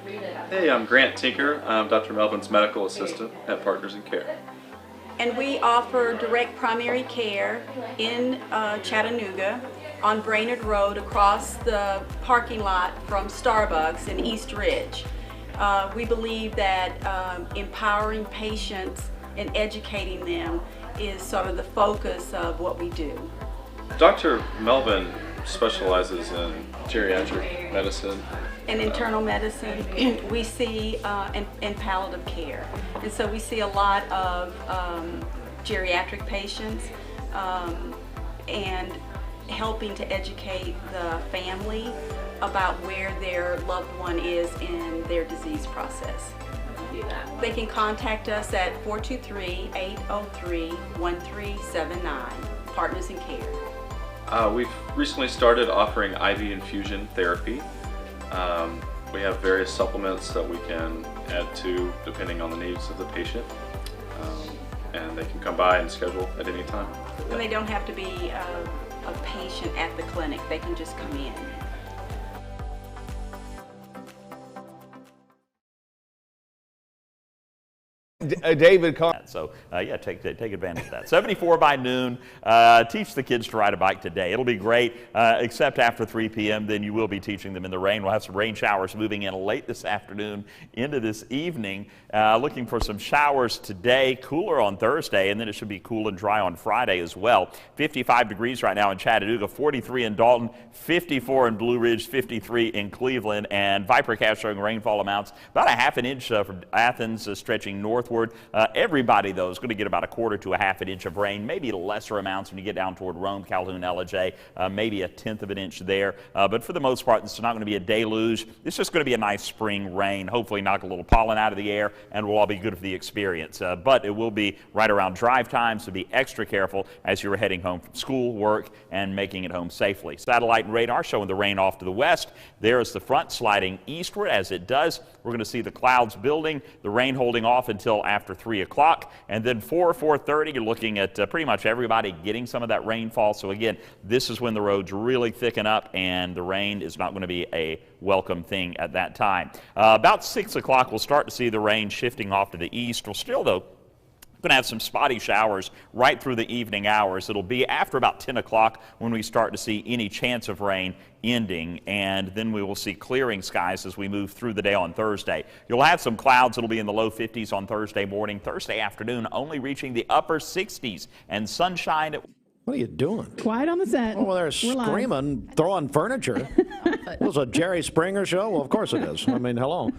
Hey, I'm Grant Tinker. I'm Dr. Melvin's medical assistant at Partners in Care. And we offer direct primary care in Chattanooga on Brainerd Road across the parking lot from Starbucks in East Ridge. We believe that empowering patients and educating them is sort of the focus of what we do. Dr. Melvin specializes in geriatric medicine and internal medicine. We see and palliative care, and so we see a lot of geriatric patients and helping to educate the family about where their loved one is in their disease process. They can contact us at 423-803-1379, Partners in Care. We've recently started offering IV infusion therapy. We have various supplements that we can add to depending on the needs of the patient. And they can come by and schedule at any time. And they don't have to be a patient at the clinic. They can just come in. David Carr. So yeah, take advantage of that. 74 by noon. Teach the kids to ride a bike today. It'll be great, except after 3 p.m. Then you will be teaching them in the rain. We'll have some rain showers moving in late this afternoon into this evening. Looking for some showers today, cooler on Thursday, and then it should be cool and dry on Friday as well. 55 degrees right now in Chattanooga, 43 in Dalton, 54 in Blue Ridge, 53 in Cleveland, and ViperCast showing rainfall amounts about a half an inch from Athens stretching northward. Everybody, though, is going to get about a quarter to a half an inch of rain, maybe lesser amounts when you get down toward Rome, Calhoun, Ellijay, maybe a tenth of an inch there. But for the most part, this is not going to be a deluge. It's just going to be a nice spring rain, hopefully knock a little pollen out of the air, and we'll all be good for the experience. But it will be right around drive time, so be extra careful as you're heading home from school, work, and making it home safely. Satellite and radar showing the rain off to the west. There is the front sliding eastward. As it does, we're going to see the clouds building, the rain holding off until after 3 o'clock, and then 4:30, you're looking at pretty much everybody getting some of that rainfall. So again, this is when the roads really thicken up, and the rain is not going to be a welcome thing at that time. About 6 o'clock, we'll start to see the rain shifting off to the east. We'll still, though, going to have some spotty showers right through the evening hours. It'll be after about 10 o'clock when we start to see any chance of rain ending, and then we will see clearing skies as we move through the day on Thursday. You'll have some clouds. It'll be in the low 50s on Thursday morning. Thursday afternoon only reaching the upper 60s, and sunshine. What are you doing? Quiet on the set. Oh, they're screaming, throwing furniture. It was a Jerry Springer show? Well, of course it is. I mean, hello.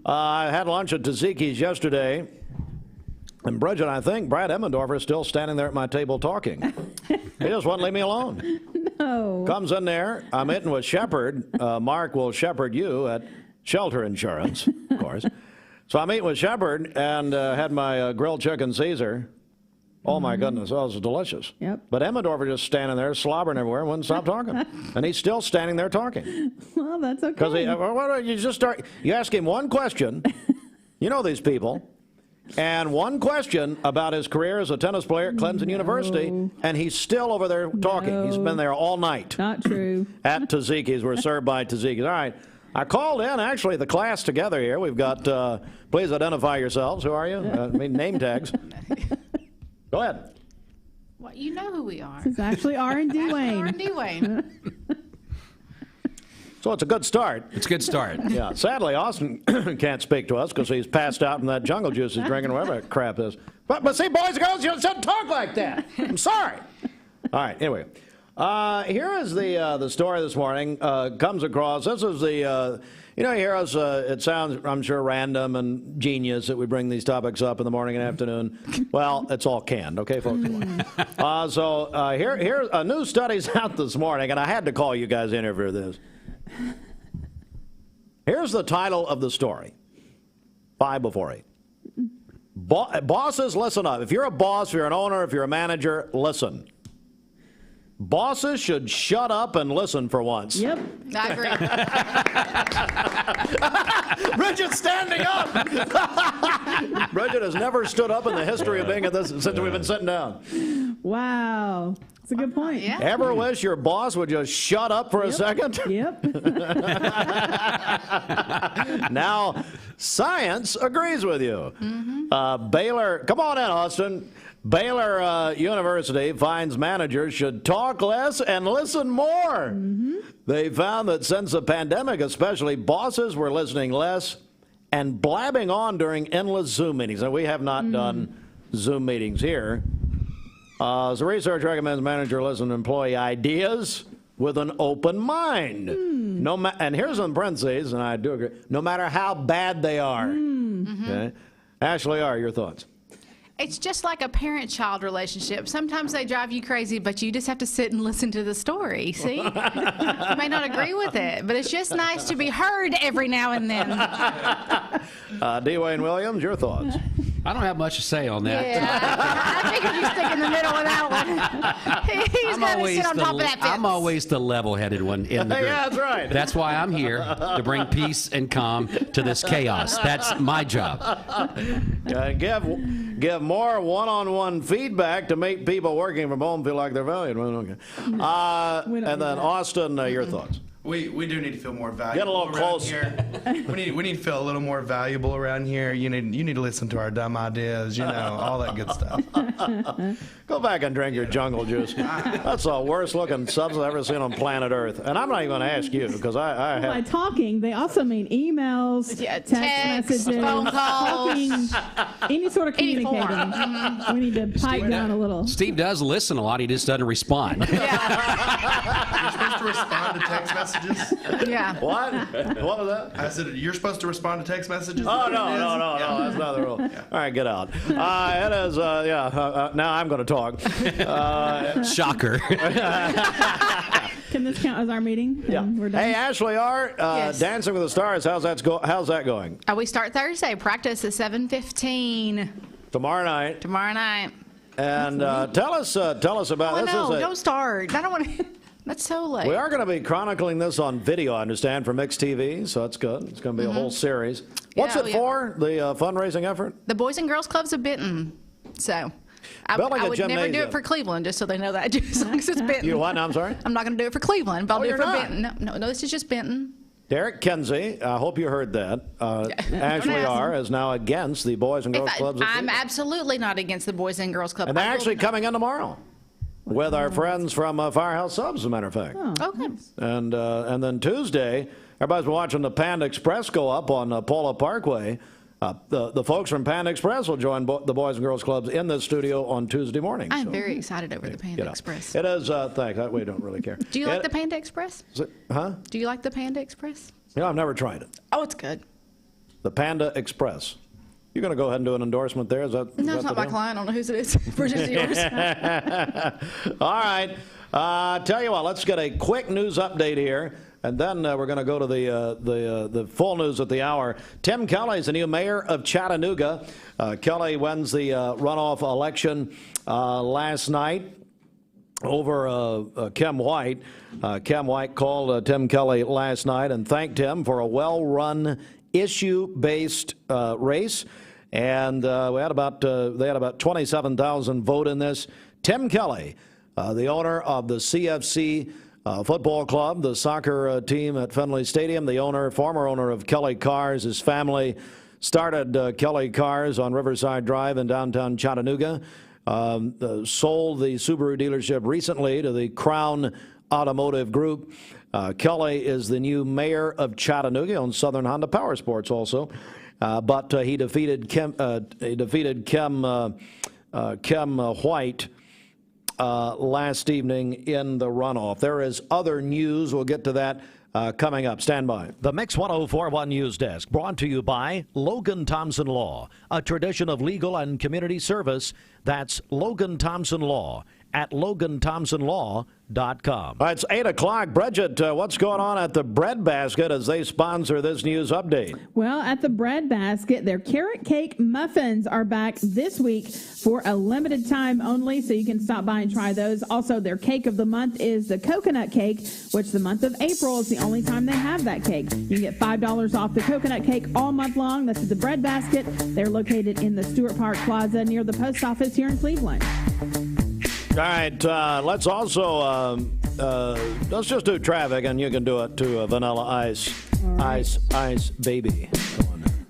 I had lunch at Taziki's yesterday. And Bridget, I think Brad Emmendorfer is still standing there at my table talking. He just won't leave me alone. No. Comes in there. I'm meeting with Shepard. Mark will shepherd you at Shelter Insurance, of course. So I meet with Shepard and had my grilled chicken Caesar. Oh, my goodness. That was delicious. Yep. But Emmendorfer just standing there, slobbering everywhere, and wouldn't stop talking. And he's still standing there talking. Well, that's okay. Because you just start, you ask him one question. You know these people. And one question about his career as a tennis player at Clemson University, and he's still over there talking. He's been there all night. Not true. At Taziki's. We're served by Taziki's. All right. I called in, actually, the class together here. We've got, please identify yourselves. Who are you? Name tags. Go ahead. Well, you know who we are. This is actually R&D Wayne. R&D Wayne. So it's a good start. It's a good start. Yeah. Sadly, Austin can't speak to us because he's passed out in that jungle juice he's drinking, whatever that crap is. But see, boys and girls, you shouldn't talk like that. I'm sorry. All right. Anyway, here is the story this morning. Comes across. This is the. You hear us. It sounds, I'm sure, random and genius that we bring these topics up in the morning and afternoon. Well, it's all canned, okay, folks. Here, a new study's out this morning, and I had to call you guys in for this. Here's the title of the story. 5 before 8. Bosses, listen up. If you're a boss, if you're an owner, if you're a manager, listen. Bosses should shut up and listen for once. Yep. I agree. Bridget's standing up. Bridget has never stood up in the history of being at this since we've been sitting down. Wow. That's a good point. Yeah. Ever wish your boss would just shut up for a second? Yep. Now, science agrees with you. Mm-hmm. Baylor, come on in, Austin. Baylor University finds managers should talk less and listen more. They found that since the pandemic, especially, bosses were listening less and blabbing on during endless Zoom meetings. And we have not done Zoom meetings here. So research recommends manager listen to employee ideas with an open mind. And here's in parentheses, and I do agree, no matter how bad they are. Okay? Ashley R., your thoughts? It's just like a parent-child relationship. Sometimes they drive you crazy, but you just have to sit and listen to the story, see? You may not agree with it, but it's just nice to be heard every now and then. D. Wayne Williams, your thoughts? I don't have much to say on that. Yeah, I figured you stick in the middle with that one. He's got to sit on top of that fence. I'm always the level-headed one in the group. Yeah, that's right. That's why I'm here, to bring peace and calm to this chaos. That's my job. Give more one-on-one feedback to make people working from home feel like they're valued. Well, okay. And then Austin, your thoughts? We do need to feel more valuable. Get a little closer. We need to feel a little more valuable around here. You need to listen to our dumb ideas, all that good stuff. Go back and drink your jungle juice. That's the worst looking substance I've ever seen on planet Earth. And I'm not even going to ask you because I have. By talking, they also mean emails, text messages, phone calls, talking, any sort of communicating. We need to pipe down a little. Steve does listen a lot. He just doesn't respond. You're supposed to respond to text messages. Yeah. What? What was that? I said you're supposed to respond to text messages. Oh, no. That's not the rule. Yeah. All right, get out. It is, now I'm going to talk. Shocker. Can this count as our meeting? Yeah. We're done? Hey, Ashley R., Yes. Dancing with the Stars, how's that going? We start Thursday. Practice at 7:15. Tomorrow night. Tomorrow night. And tell us about this. No, don't start. I don't want to. That's so late. We are going to be chronicling this on video, I understand, for Mixed TV, so that's good. It's going to be a whole series. What's it for, the fundraising effort? The Boys and Girls Clubs of Benton. So I would never do it for Cleveland, just so they know that. Just as long as it's Benton. You what now? I'm sorry? I'm not going to do it for Cleveland, but I'll do it for not? Benton. No, this is just Benton. Derek Kinsey, I hope you heard that. Ashley R. is now against the Boys and Girls Clubs of I'm absolutely not against the Boys and Girls Club. And they're actually coming in tomorrow. With our friends from Firehouse Subs, as a matter of fact. Okay. And then Tuesday, everybody's been watching the Panda Express go up on Paula Parkway. The folks from Panda Express will join the Boys and Girls Clubs in the studio on Tuesday morning. I'm very excited over the Panda Express. It is, thanks. We don't really care. Do you like the Panda Express? Huh? Do you like the Panda Express? I've never tried it. Oh, it's good. The Panda Express. You're going to go ahead and do an endorsement there? Is that? No, it's not my client. I don't know whose it is. Bridget's yours. All right. Tell you what, let's get a quick news update here, and then we're going to go to the full news at the hour. Tim Kelly is the new mayor of Chattanooga. Kelly wins the runoff election last night over Kim White. Kim White called Tim Kelly last night and thanked him for a well-run issue-based race. And they had about 27,000 vote in this. Tim Kelly, the owner of the CFC football club, the soccer team at Fenway Stadium, former owner of Kelly Cars. His family started Kelly Cars on Riverside Drive in downtown Chattanooga. Sold the Subaru dealership recently to the Crown Automotive Group. Kelly is the new mayor of Chattanooga, on Southern Honda Power Sports also. But he defeated Kim White last evening in the runoff. There is other news. We'll get to that coming up. Stand by. The Mix 104.1 News Desk, brought to you by Logan Thompson Law, a tradition of legal and community service. That's Logan Thompson Law at LoganThompsonLaw.com. All right, it's 8 o'clock. Bridget, what's going on at the Bread Basket as they sponsor this news update? Well, at the Bread Basket, their carrot cake muffins are back this week for a limited time only, so you can stop by and try those. Also, their cake of the month is the coconut cake, which the month of April is the only time they have that cake. You can get $5 off the coconut cake all month long. That's at the Bread Basket. They're located in the Stewart Park Plaza near the post office here in Cleveland. All right, let's also, let's just do traffic, and you can do it to Vanilla Ice. Right. Ice, baby.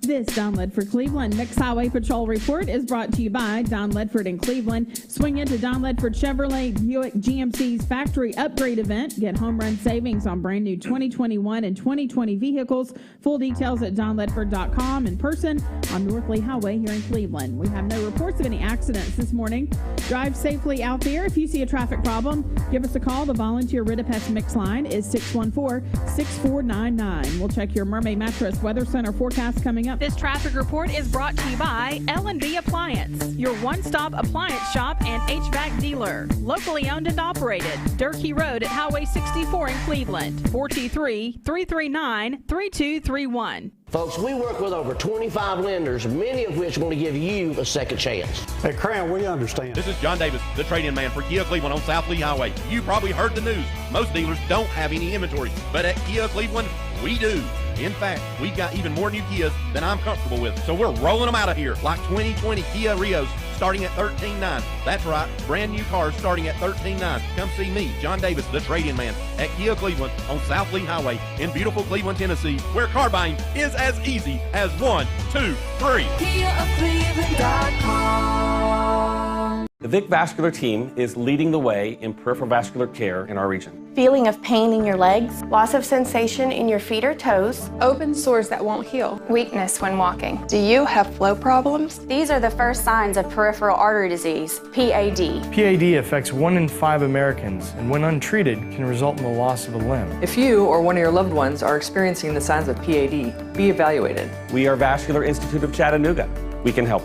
This Don Ledford Cleveland Mixed Highway Patrol report is brought to you by Don Ledford in Cleveland. Swing into Don Ledford Chevrolet Buick GMC's factory upgrade event. Get home run savings on brand new 2021 and 2020 vehicles. Full details at donledford.com. In person on North Lee Highway here in Cleveland. We have no reports of any accidents this morning. Drive safely out there. If you see a traffic problem, give us a call. The volunteer Ridipest Mix line is 614-6499. We'll check your Mermaid Mattress Weather Center forecast coming up. This traffic report is brought to you by L&B Appliance, your one-stop appliance shop and HVAC dealer. Locally owned and operated. Durkee Road at Highway 64 in Cleveland. 423-339-3231. Folks, we work with over 25 lenders, many of which want to give you a second chance. Hey, Crown, we understand. This is John Davis, the trade-in man for Kia Cleveland on South Lee Highway. You probably heard the news. Most dealers don't have any inventory, but at Kia Cleveland, we do. In fact, we've got even more new Kias than I'm comfortable with, so we're rolling them out of here, like 2020 Kia Rios starting at $13,900. That's right, brand new cars starting at $13,900. Come see me, John Davis, the trade-in man, at Kia Cleveland on South Lee Highway in beautiful Cleveland, Tennessee, where car buying is as easy as 1, 2, 3. KiaofCleveland.com. The Vic Vascular team is leading the way in peripheral vascular care in our region. Feeling of pain in your legs, loss of sensation in your feet or toes, open sores that won't heal, weakness when walking. Do you have flow problems? These are the first signs of peripheral artery disease, PAD. PAD affects 1 in 5 Americans, and when untreated, can result in the loss of a limb. If you or one of your loved ones are experiencing the signs of PAD, be evaluated. We are Vascular Institute of Chattanooga. We can help.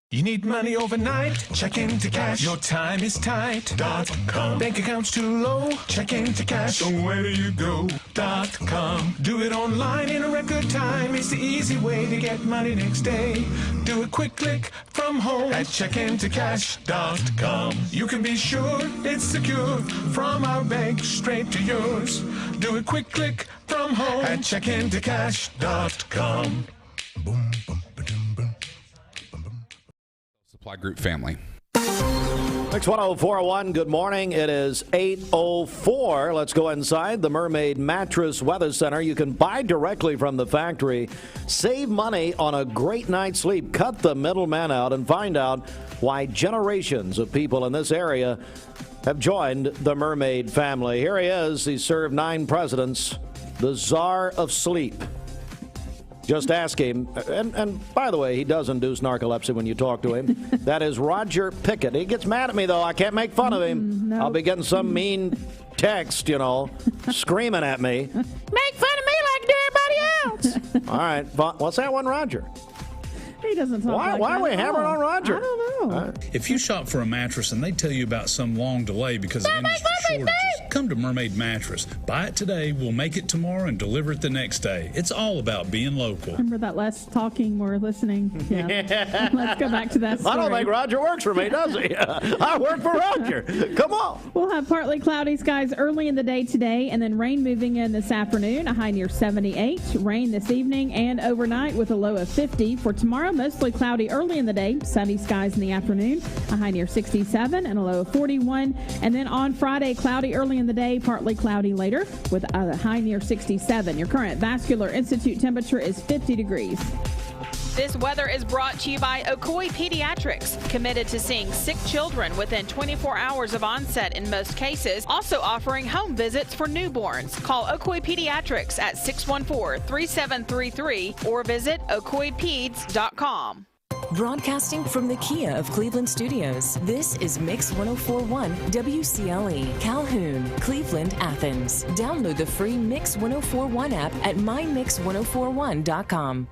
You need money overnight? Check into cash. Your time is tight. .com. Bank accounts too low? Check into cash. So where do you go? .com. Do it online in a record time. It's the easy way to get money next day. Do a quick click from home at checkintocash.com. You can be sure it's secure from our bank straight to yours. Do a quick click from home at checkintocash.com. Boom, boom. Supply Group family. Mix 104.1, good morning. It is 8:04. Let's go inside the Mermaid Mattress Weather Center. You can buy directly from the factory. Save money on a great night's sleep. Cut the middleman out and find out why generations of people in this area have joined the Mermaid family. Here he is. He served 9 presidents, the Czar of Sleep. Just ask him. And by the way, he does induce narcolepsy when you talk to him. That is Roger Pickett. He gets mad at me, though. I can't make fun of him. No. I'll be getting some mean text, screaming at me. Make fun of me like you do everybody else. All right. What's that one, Roger? He doesn't talk like Why that are we at hammering all. on Roger? I don't know. If you shop for a mattress and they tell you about some long delay because of industry shortages, come to Mermaid Mattress. Buy it today, we'll make it tomorrow, and deliver it the next day. It's all about being local. Remember that less talking, more listening? Yeah. Let's go back to that story. I don't think Roger works for me, does he? I work for Roger. Come on. We'll have partly cloudy skies early in the day today and then rain moving in this afternoon, a high near 78. Rain this evening and overnight with a low of 50. For tomorrow, mostly cloudy early in the day, sunny skies in the afternoon, a high near 67 and a low of 41. And then on Friday, cloudy early in the day, partly cloudy later with a high near 67. Your current Vascular Institute temperature is 50 degrees. This weather is brought to you by Ocoee Pediatrics, committed to seeing sick children within 24 hours of onset in most cases, also offering home visits for newborns. Call Ocoee Pediatrics at 614-3733 or visit ocoeepeds.com. Broadcasting from the Kia of Cleveland Studios, this is Mix 1041 WCLE, Calhoun, Cleveland, Athens. Download the free Mix 1041 app at mymix1041.com.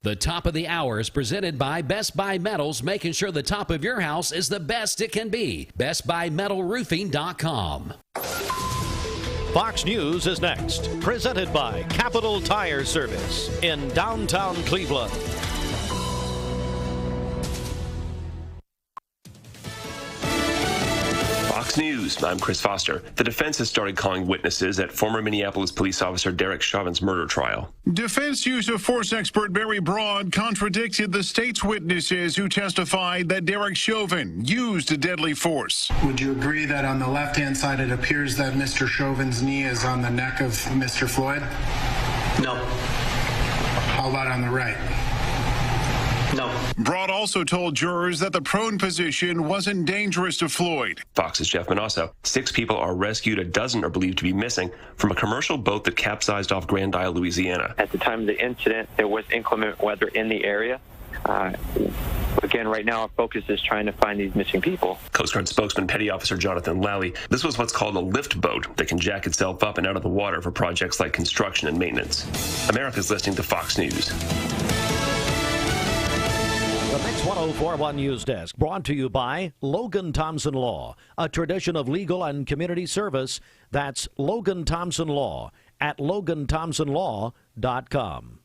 The top of the hour is presented by Best Buy Metals, making sure the top of your house is the best it can be. BestBuyMetalRoofing.com. Fox News is next, presented by Capital Tire Service in downtown Cleveland. Fox News, I'm Chris Foster. The defense has started calling witnesses at former Minneapolis police officer Derek Chauvin's murder trial. Defense use of force expert Barry Broad contradicted the state's witnesses who testified that Derek Chauvin used deadly force. Would you agree that on the left-hand side it appears that Mr. Chauvin's knee is on the neck of Mr. Floyd? No. How about on the right? No. Broad also told jurors that the prone position wasn't dangerous to Floyd. Fox's Jeff Manasso. 6 people are rescued. A dozen are believed to be missing from a commercial boat that capsized off Grand Isle, Louisiana. At the time of the incident, there was inclement weather in the area. Again, right now our focus is trying to find these missing people. Coast Guard spokesman Petty Officer Jonathan Lally. This was what's called a lift boat that can jack itself up and out of the water for projects like construction and maintenance. America's listening to Fox News. The Mix 1041 News Desk, brought to you by Logan Thompson Law, a tradition of legal and community service. That's Logan Thompson Law at LoganThompsonLaw.com.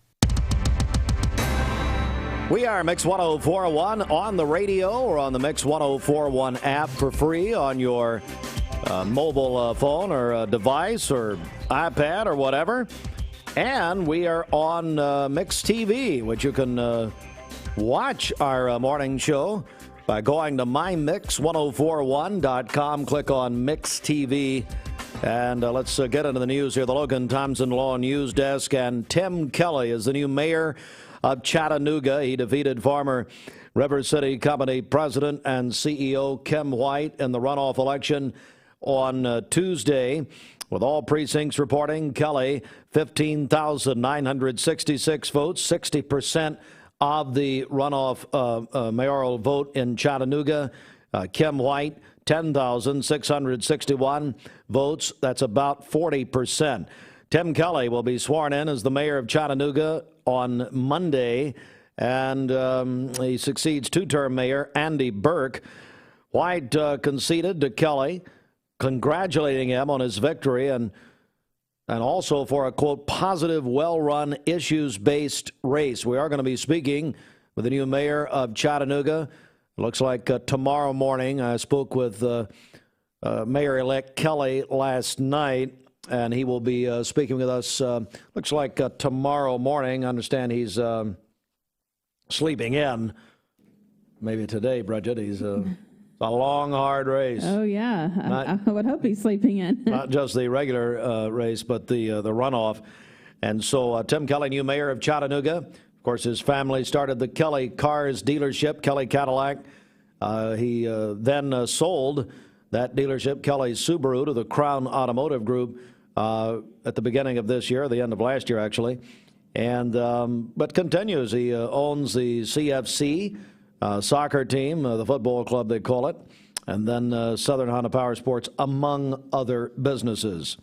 We are Mix 1041 on the radio or on the Mix 1041 app for free on your mobile phone or device or iPad or whatever. And we are on Mix TV, which you can watch our morning show by going to mymix1041.com. Click on Mix TV. And let's get into the news here. The Logan Thompson Law News Desk. And Tim Kelly is the new mayor of Chattanooga. He defeated former River City Company president and CEO Kim White in the runoff election on Tuesday. With all precincts reporting, Kelly, 15,966 votes, 60% of the runoff mayoral vote in Chattanooga. Kim White, 10,661 votes. That's about 40%. Tim Kelly will be sworn in as the mayor of Chattanooga on Monday, and he succeeds two-term mayor Andy Burke. White conceded to Kelly, congratulating him on his victory and also for a, quote, positive, well-run, issues-based race. We are going to be speaking with the new mayor of Chattanooga. It looks like tomorrow morning. I spoke with Mayor-elect Kelly last night, and he will be speaking with us, looks like tomorrow morning. I understand he's sleeping in. Maybe today, Bridget. He's a long, hard race. Oh, yeah. I would hope he's sleeping in. Not just the regular race, but the runoff. And so Tim Kelly, new mayor of Chattanooga. Of course, his family started the Kelly Cars dealership, Kelly Cadillac. He then sold that dealership, Kelly Subaru, to the Crown Automotive Group at the beginning of this year, the end of last year, actually. And but continues. He owns the CFC soccer team, the football club they call it, and then Southern Honda Power Sports, among other businesses.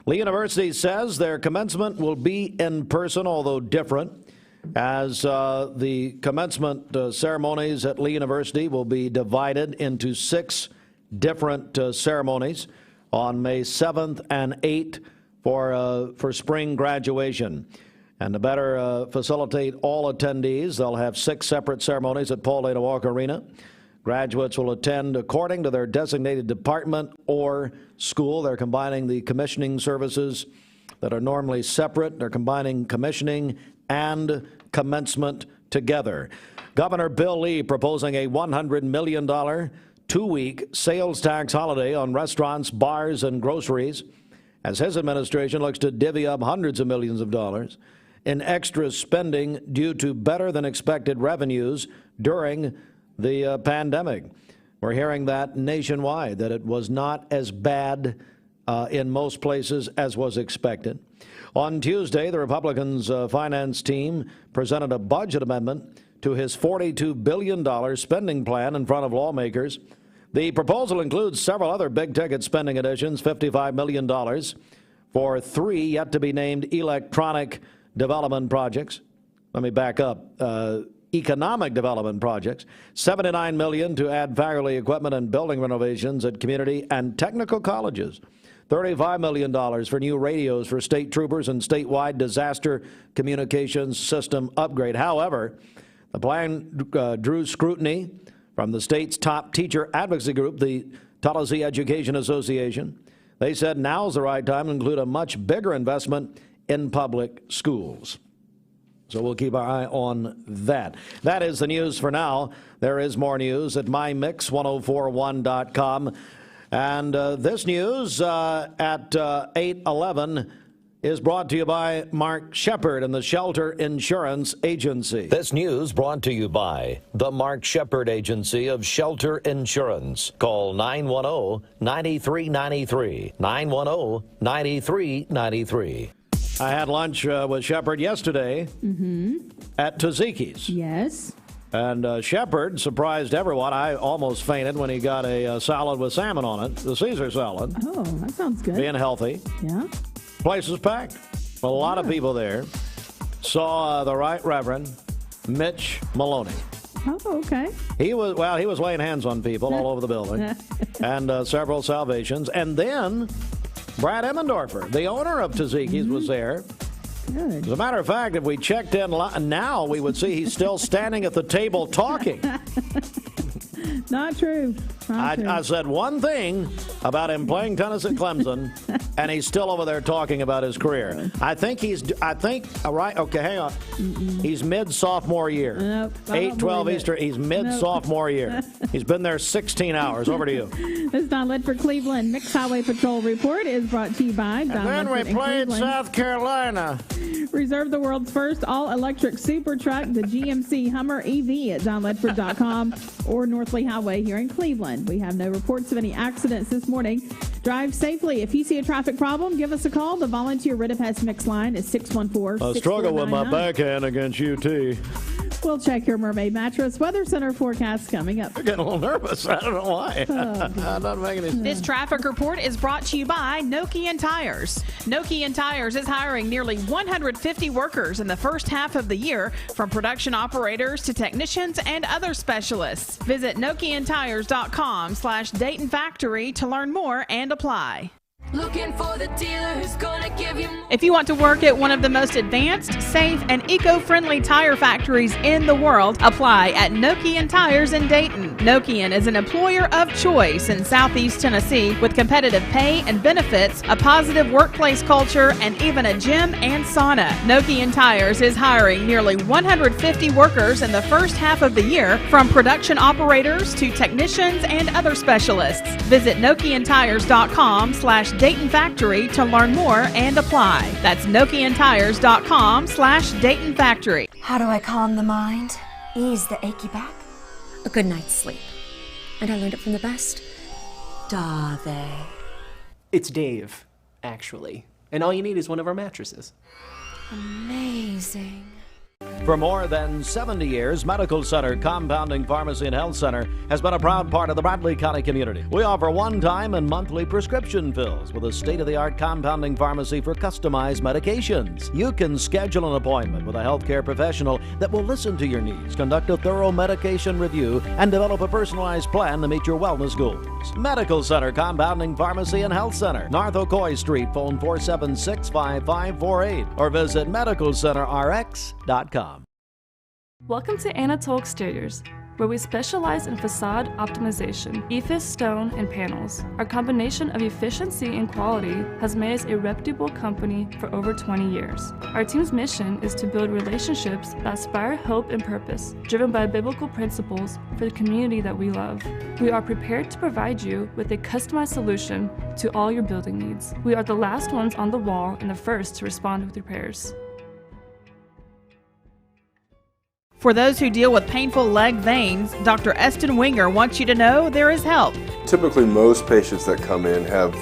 Lee University says their commencement will be in person, although different, as the commencement ceremonies at Lee University will be divided into 6 different ceremonies on May 7th and 8th for spring graduation. And to better facilitate all attendees, they'll have 6 separate ceremonies at Paul Dana Walker Arena. Graduates will attend according to their designated department or school. They're combining the commissioning services that are normally separate. They're combining commissioning and commencement together. Governor Bill Lee proposing a $100 million 2-week sales tax holiday on restaurants, bars, and groceries, as his administration looks to divvy up hundreds of millions of dollars in extra spending due to better than expected revenues during the pandemic. We're hearing that nationwide, that it was not as bad in most places as was expected. On Tuesday, the Republicans' finance team presented a budget amendment to his $42 billion spending plan in front of lawmakers. The proposal includes several other big-ticket spending additions, $55 million for 3 yet-to-be-named electronic development projects. Let me back up. Economic development projects, $79 million to add faculty equipment and building renovations at community and technical colleges, $35 million for new radios for state troopers and statewide disaster communications system upgrade. However, the plan drew scrutiny from the state's top teacher advocacy group, the Tallahassee Education Association. They said now's the right time to include a much bigger investment in public schools. So we'll keep our eye on that. That is the news for now. There is more news at mymix1041.com. And this news at 8:11 is brought to you by Mark Shepard and the Shelter Insurance Agency. This news brought to you by the Mark Shepard Agency of Shelter Insurance. Call 910-9393. 910-9393. I had lunch with Shepard yesterday at Taziki's. Yes. And Shepard surprised everyone. I almost fainted when he got a salad with salmon on it, the Caesar salad. Oh, that sounds good. Being healthy. Yeah. Place was packed. A lot of people there. Saw the Right Reverend Mitch Maloney. Oh, okay. He was laying hands on people all over the building, and several salvations. And then Brad Emmendorfer, the owner of Taziki's, was there. Good. As a matter of fact, if we checked in now, we would see he's still standing at the table talking. Not true. I said one thing about him playing tennis at Clemson, and he's still over there talking about his career. All right, okay, hang on. He's mid-sophomore year. Nope, 8:12 Eastern, he's mid-sophomore year. He's been there 16 hours. Over to you. This Don Ledford Cleveland Mixed Highway Patrol Report is brought to you by Don And then Ledford we played Cleveland. South Carolina. Reserve the world's first all-electric super truck, the GMC Hummer EV at donledford.com or North Lee Highway here in Cleveland. We have no reports of any accidents this morning. Drive safely. If you see a traffic problem, give us a call. The volunteer Ritipest Mix line is 614-6499. I struggle with my backhand against UT. We'll check your Mermaid Mattress Weather Center forecast coming up. I'm getting a little nervous. I don't know why. Not making any sense. This traffic report is brought to you by Nokian Tires. Nokian Tires is hiring nearly 150 workers in the first half of the year, from production operators to technicians and other specialists. Visit NokianTires.com/Dayton Factory to learn more and apply. Looking for the dealer who's gonna give you. If you want to work at one of the most advanced, safe, and eco-friendly tire factories in the world, apply at Nokian Tires in Dayton. Nokian is an employer of choice in Southeast Tennessee with competitive pay and benefits, a positive workplace culture, and even a gym and sauna. Nokian Tires is hiring nearly 150 workers in the first half of the year, from production operators to technicians and other specialists. Visit NokianTires.com/Dayton Factory to learn more and apply. That's NokianTires.com/Dayton Factory. How do I calm the mind? Ease the achy back? A good night's sleep. And I learned it from the best. Dave. It's Dave, actually. And all you need is one of our mattresses. Amazing. For more than 70 years, Medical Center Compounding Pharmacy and Health Center has been a proud part of the Bradley County community. We offer one-time and monthly prescription fills with a state-of-the-art compounding pharmacy for customized medications. You can schedule an appointment with a healthcare professional that will listen to your needs, conduct a thorough medication review, and develop a personalized plan to meet your wellness goals. Medical Center Compounding Pharmacy and Health Center, North Ocoee Street, phone 476-5548, or visit medicalcenterrx.com. Welcome to Anatole Exteriors, where we specialize in facade optimization, EIFS stone, and panels. Our combination of efficiency and quality has made us a reputable company for over 20 years. Our team's mission is to build relationships that inspire hope and purpose, driven by biblical principles for the community that we love. We are prepared to provide you with a customized solution to all your building needs. We are the last ones on the wall and the first to respond with repairs. For those who deal with painful leg veins, Dr. Eston Winger wants you to know there is help. Typically, most patients that come in have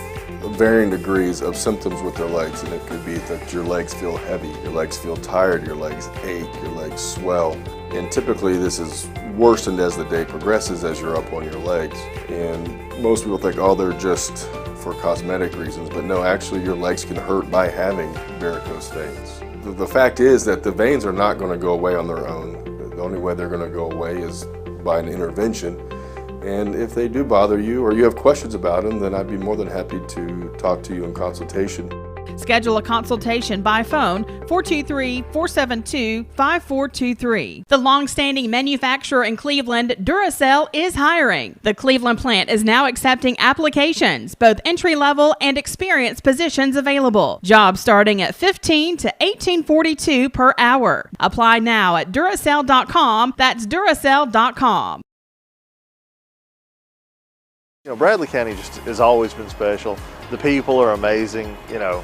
varying degrees of symptoms with their legs, and it could be that your legs feel heavy, your legs feel tired, your legs ache, your legs swell. And typically this is worsened as the day progresses as you're up on your legs. And most people think, oh, they're just for cosmetic reasons, but no, actually your legs can hurt by having varicose veins. The fact is that the veins are not going to go away on their own. The only way they're going to go away is by an intervention. And if they do bother you or you have questions about them, then I'd be more than happy to talk to you in consultation. Schedule a consultation by phone 423-472-5423. The long-standing manufacturer in Cleveland, Duracell, is hiring. The Cleveland plant is now accepting applications, both entry-level and experienced positions available. Jobs starting at $15 to $18.42 per hour. Apply now at Duracell.com. That's Duracell.com. You know, Bradley County just has always been special. The people are amazing. You know,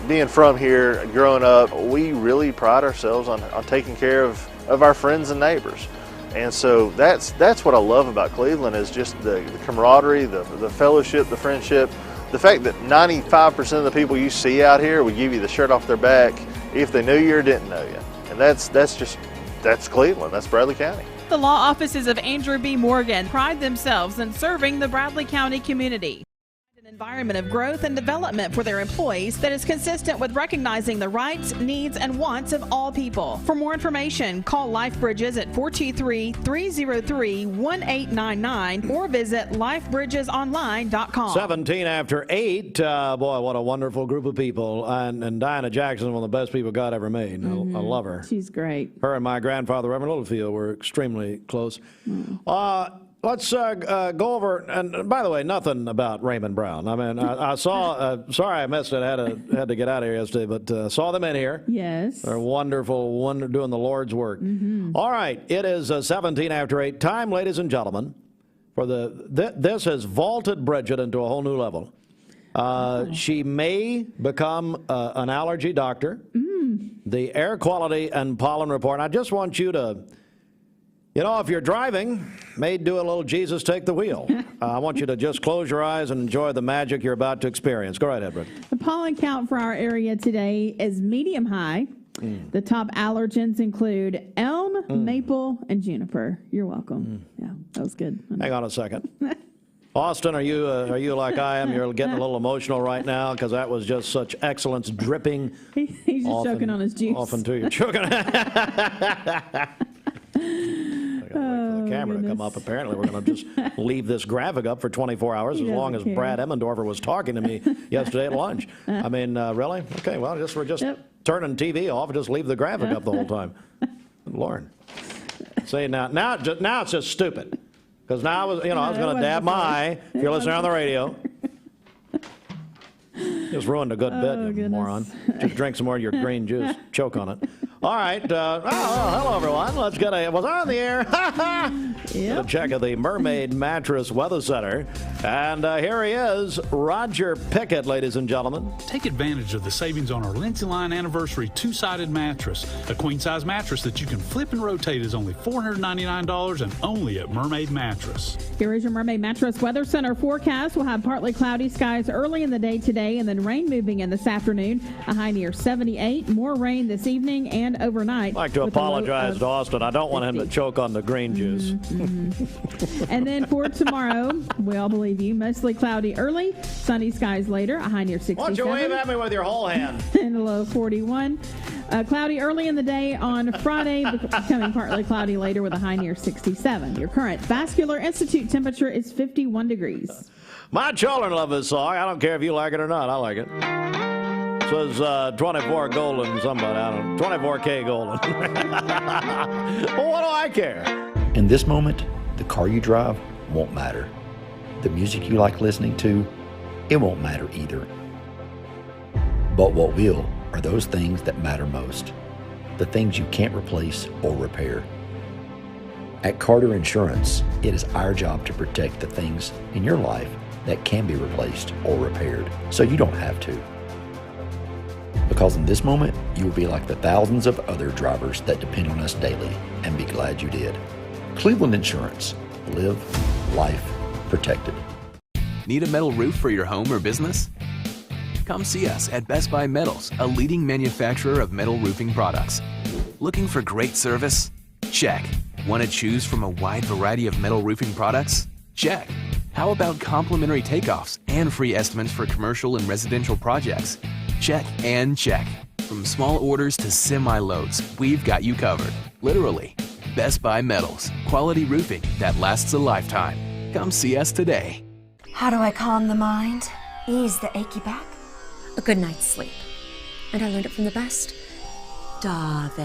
being from here, growing up, we really pride ourselves on taking care of our friends and neighbors. And so that's what I love about Cleveland, is just the camaraderie, the fellowship, the friendship. The fact that 95% of the people you see out here would give you the shirt off their back if they knew you or didn't know you. And that's Cleveland, that's Bradley County. The law offices of Andrew B. Morgan pride themselves in serving the Bradley County community. An environment of growth and development for their employees that is consistent with recognizing the rights, needs, and wants of all people. For more information, call Life Bridges at 423-303-1899 or visit lifebridgesonline.com. 17 after 8. Boy, what a wonderful group of people. And Diana Jackson, one of the best people God ever made. I love her. She's great. Her and my grandfather, Reverend Littlefield, were extremely close. Let's go over, and by the way, nothing about Raymond Brown. I mean, I saw, sorry I missed it, I had to get out of here yesterday, but saw them in here. Yes. They're wonderful, doing the Lord's work. All right, it is 17 after 8. Time, ladies and gentlemen, for this has vaulted Bridget into a whole new level. She may become an allergy doctor. The air quality and pollen report. I just want you to, you know, if you're driving, may do a little Jesus take the wheel. I want you to just close your eyes and enjoy the magic you're about to experience. Go right ahead, Brett. The pollen count for our area today is medium high. The top allergens include elm, maple, and juniper. You're welcome. Yeah, that was good. Hang on a second. Austin, are you like I am? You're getting a little emotional right now because that was just such excellence dripping. He's just choking on his juice. Often too. You're choking. For the camera to come up. Apparently, we're going to just leave this graphic up for 24 hours as long as Brad Emmendorfer was talking to me yesterday at lunch. I mean, really? Okay, well, we're just turning TV off and just leave the graphic up the whole time. Lord. See, now it's just stupid. Because now I was going to dab my eye. If you're listening on the radio. Just ruined a good bit, you moron. Just drink some more of your green juice. Choke on it. All right. Hello, everyone. Let's get was I on the air? A check of the Mermaid Mattress Weather Center. And here he is, Roger Pickett, ladies and gentlemen. Take advantage of the savings on our Lindsay Line Anniversary two-sided mattress. A queen-size mattress that you can flip and rotate is only $499 and only at Mermaid Mattress. Here is your Mermaid Mattress Weather Center forecast. We'll have partly cloudy skies early in the day today and then rain moving in this afternoon. A high near 78. More rain this evening and and overnight. I'd like to apologize to Austin. I don't want him to choke on the green juice. And then for tomorrow, we all believe you, mostly cloudy early, sunny skies later, a high near 67. Why don't you wave at me with your whole hand? And a low 41. Cloudy early in the day on Friday, becoming partly cloudy later with a high near 67. Your current Vascular Institute temperature is 51 degrees. My children love this song. I don't care if you like it or not. I like it. It says 24 golden somebody. I don't know. 24K golden. Well, what do I care? In this moment, the car you drive won't matter. The music you like listening to, it won't matter either. But what will are those things that matter most. The things you can't replace or repair. At Carter Insurance, it is our job to protect the things in your life that can be replaced or repaired, so you don't have to. Because in this moment, you will be like the thousands of other drivers that depend on us daily, and be glad you did. Cleveland Insurance. Live life protected. Need a metal roof for your home or business? Come see us at Best Buy Metals, a leading manufacturer of metal roofing products. Looking for great service? Check. Want to choose from a wide variety of metal roofing products? Check. How about complimentary takeoffs and free estimates for commercial and residential projects? Check and check. From small orders to semi-loads, we've got you covered. Literally. Best Buy Metals. Quality roofing that lasts a lifetime. Come see us today. How do I calm the mind? Ease the achy back? A good night's sleep. And I learned it from the best. Dave.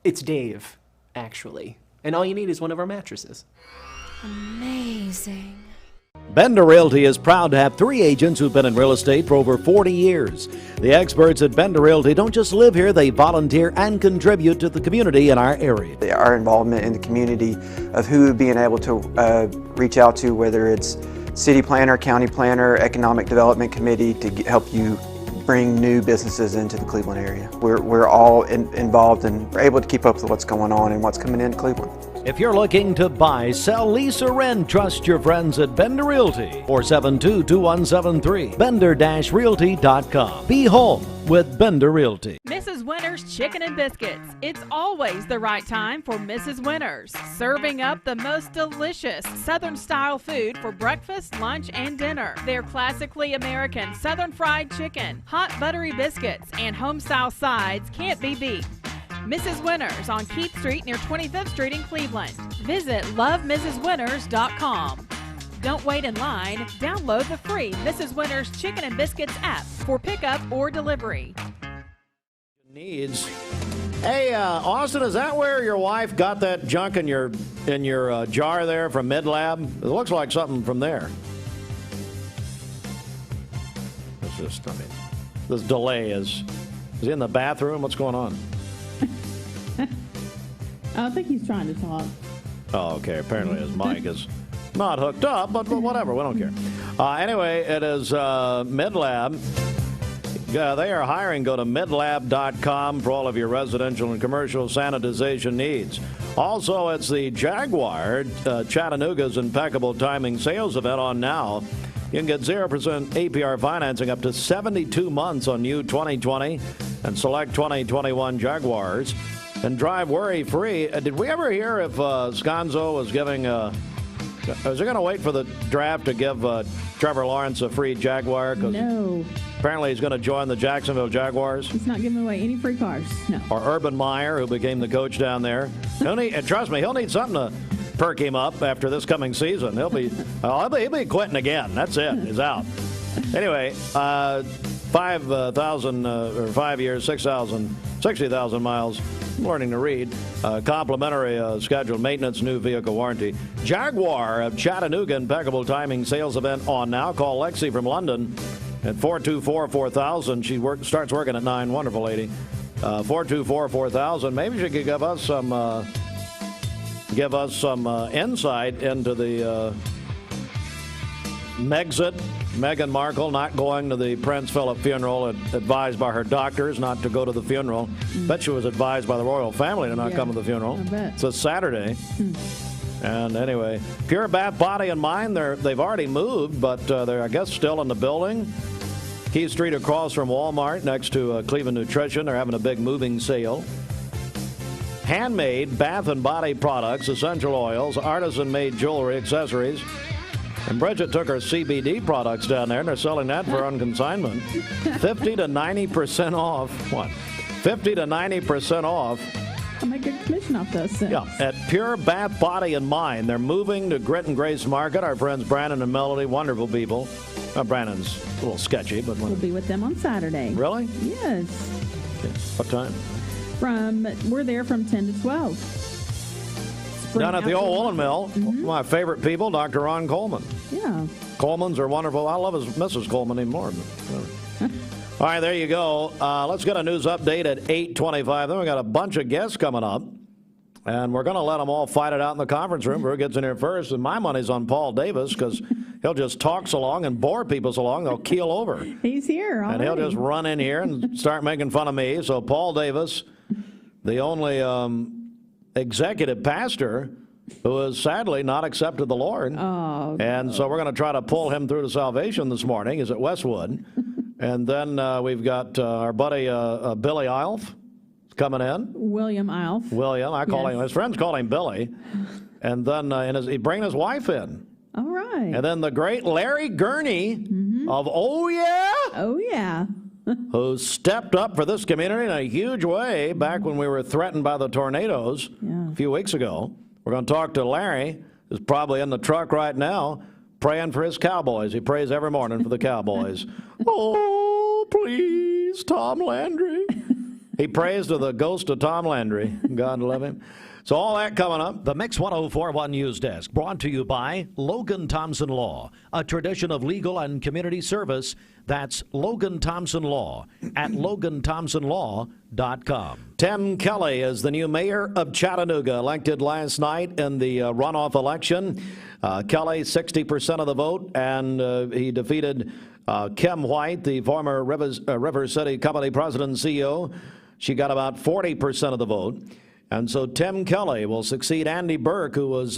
It's Dave, actually. And all you need is one of our mattresses. Amazing. Bender Realty is proud to have 3 agents who've been in real estate for over 40 years. The experts at Bender Realty don't just live here, they volunteer and contribute to the community in our area. Our involvement in the community of who being able to reach out to, whether it's city planner, county planner, economic development committee, to help you bring new businesses into the Cleveland area. We're all involved and we're able to keep up with what's going on and what's coming into Cleveland. If you're looking to buy, sell, lease, or rent, trust your friends at Bender Realty. 472-2173. Bender-Realty.com. Be home with Bender Realty. Mrs. Winter's Chicken and Biscuits. It's always the right time for Mrs. Winter's. Serving up the most delicious Southern-style food for breakfast, lunch, and dinner. Their classically American Southern fried chicken, hot buttery biscuits, and home-style sides can't be beat. Mrs. Winters on Keith Street near 25th Street in Cleveland. Visit lovemrswinters.com. Don't wait in line. Download the free Mrs. Winters Chicken and Biscuits app for pickup or delivery. Needs. Hey, Austin, is that where your wife got that junk in your jar there from MidLab? It looks like something from there. It's just, this delay is he in the bathroom? What's going on? I think he's trying to talk. Oh, okay. Apparently his mic is not hooked up, but whatever. We don't care. Anyway, it is MidLab. They are hiring. Go to midlab.com for all of your residential and commercial sanitization needs. Also, it's the Jaguar Chattanooga's impeccable timing sales event on now. You can get 0% APR financing up to 72 months on new 2020 and select 2021 Jaguars. And drive worry-free. Did we ever hear if Sconzo was giving was he going to wait for the draft to give Trevor Lawrence a free Jaguar? No. Apparently he's going to join the Jacksonville Jaguars. He's not giving away any free cars. No. Or Urban Meyer, who became the coach down there. Trust me, he'll need something to perk him up after this coming season. He'll be quitting again. That's it. He's out. Anyway, 5,000 or 5 years, 60,000 miles. Learning to read. Complimentary scheduled maintenance, new vehicle warranty. Jaguar of Chattanooga impeccable timing sales event on now. Call Lexi from London at 424-4000. She starts working at 9. Wonderful lady. 424-4000. Maybe she could give us some insight into the Meghan Markle not going to the Prince Philip funeral, advised by her doctors not to go to the funeral. Bet she was advised by the royal family to not come to the funeral. It's a Saturday. And anyway, Pure Bath Body and Mind, they've already moved, but they're, I guess, still in the building. Key Street across from Walmart next to Cleveland Nutrition. They're having a big moving sale. Handmade bath and body products, essential oils, artisan-made jewelry, accessories. And Bridget took her CBD products down there, and they're selling that for on consignment. 50 to 90% off. What? 50 to 90% off. I'll make a commission off those things. Yeah, at Pure Bath, Body, and Mind. They're moving to Grit and Grace Market. Our friends Brandon and Melody, wonderful people. Brandon's a little sketchy, but... We'll be with them on Saturday. Really? Yes. Okay. What time? We're there from 10 to 12. Down at the old woolen mill. My favorite people, Dr. Ron Coleman. Yeah. Colemans are wonderful. I love Mrs. Coleman even more. All right, there you go. Let's get a news update at 8:25. Then we got a bunch of guests coming up, and we're going to let them all fight it out in the conference room. Who gets in here first? And my money's on Paul Davis because he'll just talk so long and bore people so long they'll keel over. He's here already. And he'll just run in here and start making fun of me. So Paul Davis, the only executive pastor who has sadly not accepted the Lord. Oh, and so we're going to try to pull him through to salvation this morning. He's at Westwood. And then we've got our buddy Billy Eilf coming in. William Eilf. William. I call him, his friends call him Billy. And then he bring his wife in. All right. And then the great Larry Gurney of Oh Yeah. Oh Yeah. Who stepped up for this community in a huge way back when we were threatened by the tornadoes a few weeks ago. We're going to talk to Larry, who's probably in the truck right now, praying for his Cowboys. He prays every morning for the Cowboys. Oh, please, Tom Landry. He prays to the ghost of Tom Landry. God love him. So all that coming up. The Mix 1041 News Desk, brought to you by Logan Thompson Law, a tradition of legal and community service. That's Logan Thompson Law at LoganThompsonLaw.com. Tim Kelly is the new mayor of Chattanooga, elected last night in the runoff election. Kelly, 60% of the vote, and he defeated Kim White, the former River City Company president and CEO. She got about 40% of the vote. And so Tim Kelly will succeed Andy Burke, who was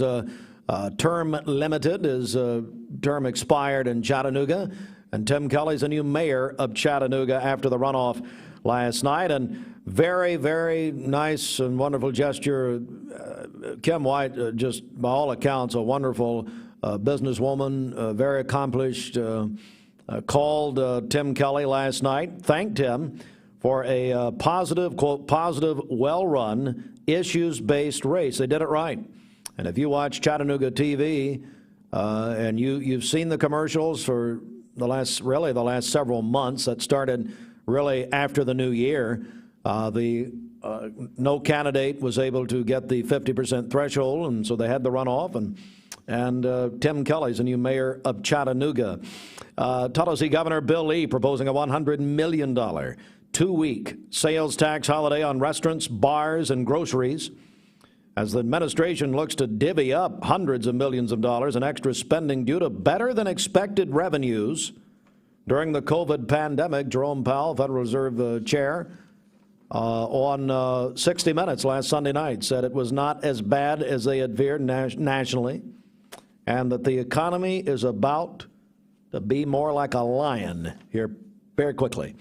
term limited. His term expired in Chattanooga. And Tim Kelly's a new mayor of Chattanooga after the runoff last night. And very, very nice and wonderful gesture. Kim White, just by all accounts, a wonderful businesswoman, very accomplished, called Tim Kelly last night, thanked him for a positive, quote, positive, well-run, issues-based race. They did it right. And if you watch Chattanooga TV and you've seen the commercials for the last several months that started really after the new year, no candidate was able to get the 50% threshold, and so they had the runoff. And Tim Kelly's the new mayor of Chattanooga. Tennessee Governor Bill Lee proposing a $100 million 2-week sales tax holiday on restaurants, bars, and groceries as the administration looks to divvy up hundreds of millions of dollars in extra spending due to better than expected revenues during the COVID pandemic. Jerome Powell, Federal Reserve chair, on 60 Minutes last Sunday night said it was not as bad as they had feared nationally, and that the economy is about to be more like a lion here very quickly,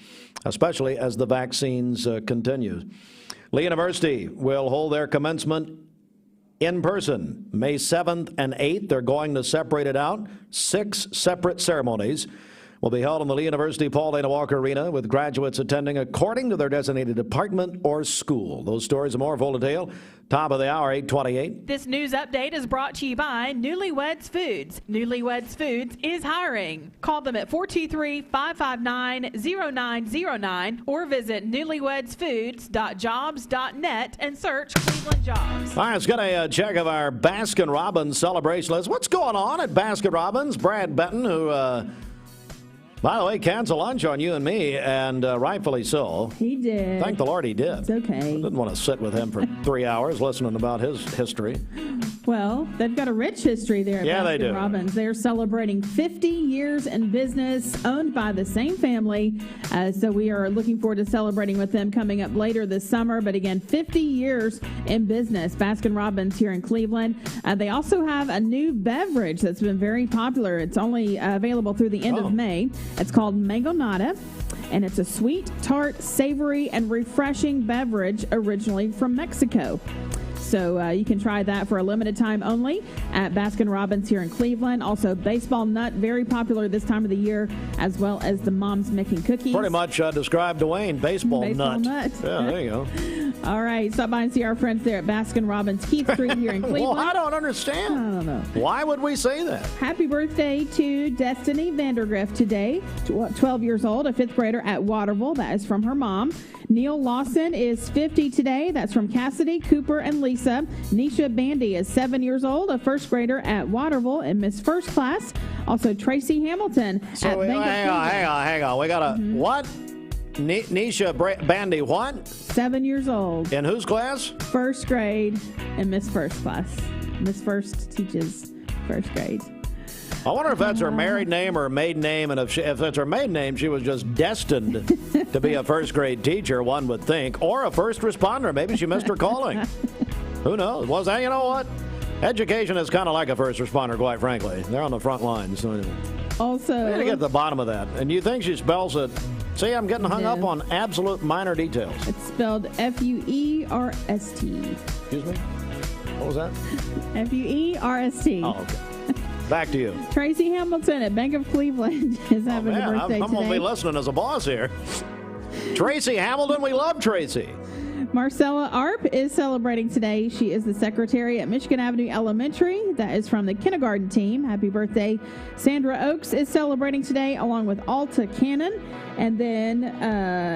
especially as the vaccines continue. Lee University will hold their commencement in person May 7th and 8th. They're going to separate it out. 6 separate ceremonies will be held in the Lee University Paul Dana Walker Arena, with graduates attending according to their designated department or school. Those stories and more full detail. Top of the hour, 8:28. This news update is brought to you by Newlyweds Foods. Newlyweds Foods is hiring. Call them at 423-559-0909 or visit newlywedsfoods.jobs.net and search Cleveland Jobs. All right, let's get a check of our Baskin-Robbins celebration list. What's going on at Baskin-Robbins? Brad Benton, who by the way, canceled lunch on you and me, and rightfully so. He did. Thank the Lord he did. It's okay. I didn't want to sit with him for 3 hours listening about his history. Well, they've got a rich history there at Baskin-Robbins. They're celebrating 50 years in business, owned by the same family. So we are looking forward to celebrating with them coming up later this summer. But again, 50 years in business, Baskin-Robbins here in Cleveland. They also have a new beverage that's been very popular. It's only available through the end of May. It's called Mangonada, and it's a sweet, tart, savory, and refreshing beverage originally from Mexico. So you can try that for a limited time only at Baskin-Robbins here in Cleveland. Also, Baseball Nut, very popular this time of the year, as well as the Mom's Making Cookies. Pretty much described Dwayne, Baseball Nut. Yeah, there you go. All right, stop by and see our friends there at Baskin-Robbins, Keith Street here in Cleveland. Well, I don't understand. I don't know. Why would we say that? Happy birthday to Destiny Vandergrift today, 12 years old, a 5th grader at Waterville. That is from her mom. Neil Lawson is 50 today. That's from Cassidy, Cooper, and Lisa. Nisha Bandy is 7 years old, a 1st grader at Waterville in Miss First Class. Also, Tracy Hamilton So hang on. We got a what? Nisha Bandy what? 7 years old. In whose class? 1st grade in Miss First Class. Miss First teaches 1st grade. I wonder if that's her married name or her maiden name, and if that's her maiden name, she was just destined to be a 1st grade teacher, one would think, or a first responder. Maybe she missed her calling. Who knows? Well, you know what? Education is kind of like a first responder, quite frankly. They're on the front lines. So anyway. Also, we got to get to the bottom of that. And you think she spells it? See, I'm getting hung up on absolute minor details. It's spelled F-U-E-R-S-T. Excuse me? What was that? F-U-E-R-S-T. Oh, okay. Back to you. Tracy Hamilton at Bank of Cleveland is having a birthday today. I'm going to be listening as a boss here. Tracy Hamilton, we love Tracy. Marcella Arp is celebrating today. She is the secretary at Michigan Avenue Elementary. That is from the kindergarten team. Happy birthday. Sandra Oakes is celebrating today, along with Alta Cannon. And then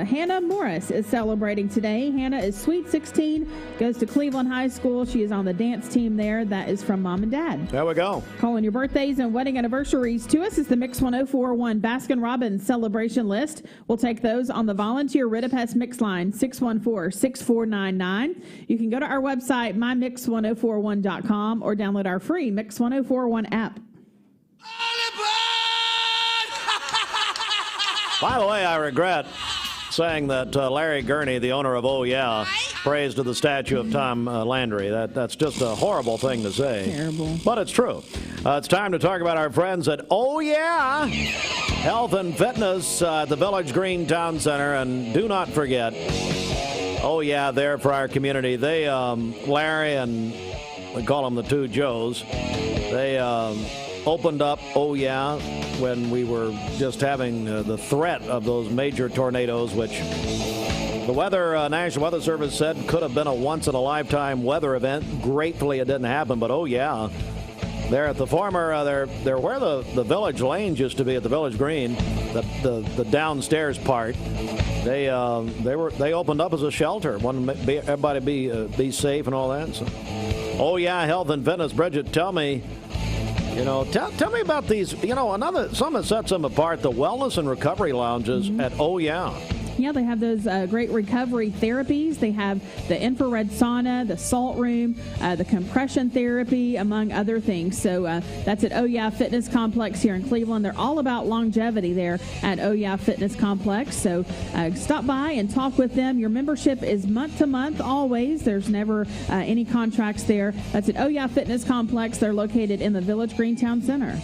Hannah Morris is celebrating today. Hannah is sweet 16, goes to Cleveland High School. She is on the dance team there. That is from Mom and Dad. There we go. Calling your birthdays and wedding anniversaries to us is the Mix 1041 Baskin-Robbins celebration list. We'll take those on the volunteer Ritapest Mix line, 614-6499. You can go to our website, mymix1041.com, or download our free Mix 1041 app. By the way, I regret saying that Larry Gurney, the owner of Oh Yeah, prays to the statue of Tom Landry. That's just a horrible thing to say. Terrible. But it's true. It's time to talk about our friends at Oh Yeah Health and Fitness at the Village Green Town Center. And do not forget, Oh Yeah, there for our community. They, Larry and we call them the two Joes, they opened up Oh Yeah when we were just having the threat of those major tornadoes, which the National Weather Service said could have been a once-in-a-lifetime weather event. Gratefully, it didn't happen, but Oh Yeah, they're at the former, they're where the Village Lanes used to be at the Village Green, the downstairs part. They opened up as a shelter, wanted everybody be safe and all that. So, Oh Yeah Health and Fitness. Bridget, tell me. Tell me about these, something that sets them apart, the wellness and recovery lounges at Oh Yeah. Yeah, they have those great recovery therapies. They have the infrared sauna, the salt room, the compression therapy, among other things. So that's at Oh Yeah Fitness Complex here in Cleveland. They're all about longevity there at Oh Yeah Fitness Complex. So stop by and talk with them. Your membership is month to month always. There's never any contracts there. That's at Oh Yeah Fitness Complex. They're located in the Village Green Town Center.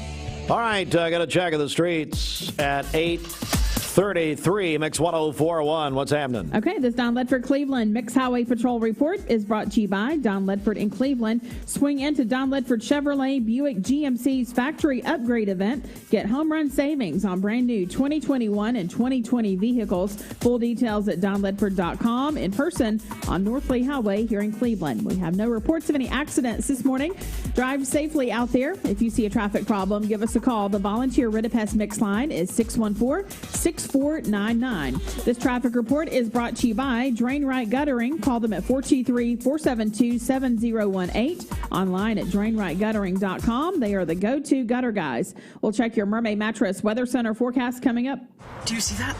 All right, I got a check of the streets at 8:33, Mix 1041. What's happening? Okay, this Don Ledford Cleveland Mix Highway Patrol report is brought to you by Don Ledford in Cleveland. Swing into Don Ledford Chevrolet Buick GMC's factory upgrade event. Get home run savings on brand new 2021 and 2020 vehicles. Full details at donledford.com. In person on North Lee Highway here in Cleveland. We have no reports of any accidents this morning. Drive safely out there. If you see a traffic problem, give us a call. The volunteer Ritapest Mix line is 614-6499. This traffic report is brought to you by Drain Right Guttering. Call them at 423-472-7018. Online at drainrightguttering.com. They are the go-to gutter guys. We'll check your Mermaid Mattress Weather Center forecast coming up. Do you see that?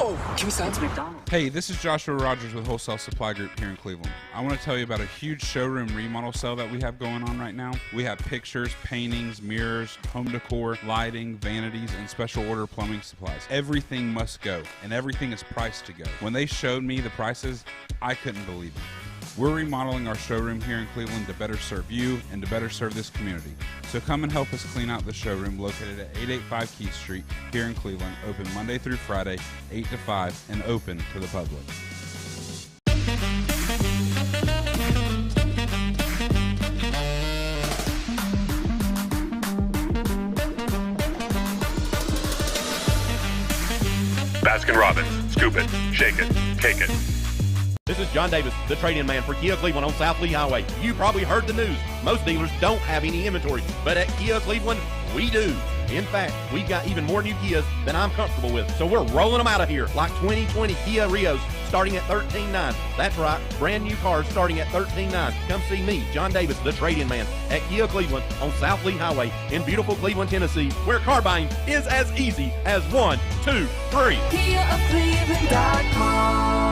Oh, can we sign to McDonald's? Hey, this is Joshua Rogers with Wholesale Supply Group here in Cleveland. I want to tell you about a huge showroom remodel sale that we have going on right now. We have pictures, paintings, mirrors, home decor, lighting, vanities, and special order plumbing supplies. Everything must go, and everything is priced to go. When they showed me the prices, I couldn't believe it. We're remodeling our showroom here in Cleveland to better serve you and to better serve this community. So come and help us clean out the showroom located at 885 Keith Street here in Cleveland, open Monday through Friday, 8 to 5, and open to the public. Baskin-Robbins. Scoop it, shake it, cake it. This is John Davis, the trade-in man for Kia Cleveland on South Lee Highway. You probably heard the news. Most dealers don't have any inventory, but at Kia Cleveland, we do. In fact, we've got even more new Kias than I'm comfortable with, so we're rolling them out of here, like 2020 Kia Rios starting at $13,900. That's right, brand new cars starting at $13,900. Come see me, John Davis, the trade-in man, at Kia Cleveland on South Lee Highway in beautiful Cleveland, Tennessee, where car buying is as easy as 1, 2, 3. KiaofCleveland.com.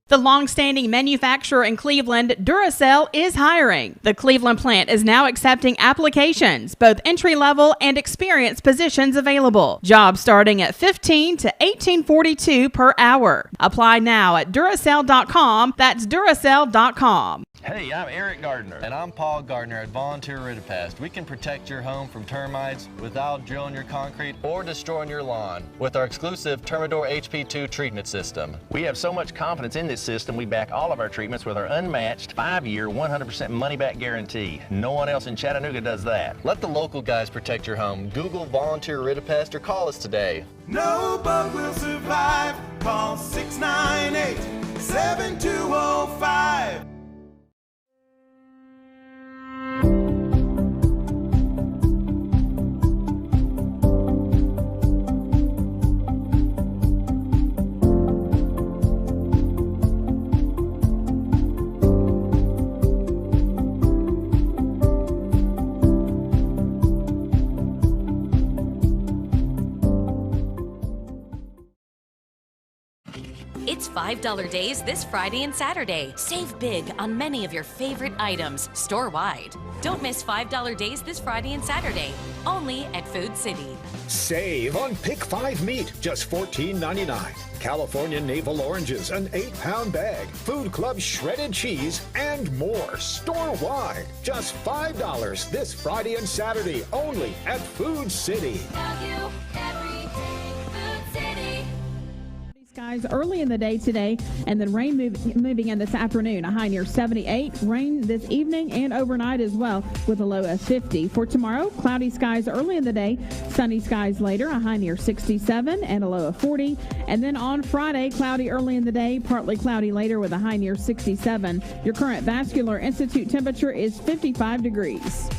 The long-standing manufacturer in Cleveland, Duracell, is hiring. The Cleveland plant is now accepting applications, both entry-level and experienced positions available. Jobs starting at $15 to $18.42 per hour. Apply now at Duracell.com. That's Duracell.com. Hey, I'm Eric Gardner. And I'm Paul Gardner at Volunteer Ritapast. We can protect your home from termites without drilling your concrete or destroying your lawn with our exclusive Termador HP2 treatment system. We have so much confidence in this system, we back all of our treatments with our unmatched 5-year, 100% money-back guarantee. No one else in Chattanooga does that. Let the local guys protect your home. Google Volunteer Ritapast or call us today. No bug will survive. Call 698-7205. It's $5 days this Friday and Saturday. Save big on many of your favorite items, store-wide. Don't miss $5 days this Friday and Saturday, only at Food City. Save on Pick 5 meat, just $14.99. California navel oranges, an 8-pound bag. Food Club shredded cheese, and more. Store-wide, just $5 this Friday and Saturday, only at Food City. Value every day, Food City. Skies early in the day today, and then rain moving in this afternoon. A high near 78. Rain this evening and overnight as well, with a low of 50. For tomorrow, cloudy skies early in the day, sunny skies later. A high near 67 and a low of 40. And then on Friday, cloudy early in the day, partly cloudy later with a high near 67. Your current Vascular Institute temperature is 55 degrees.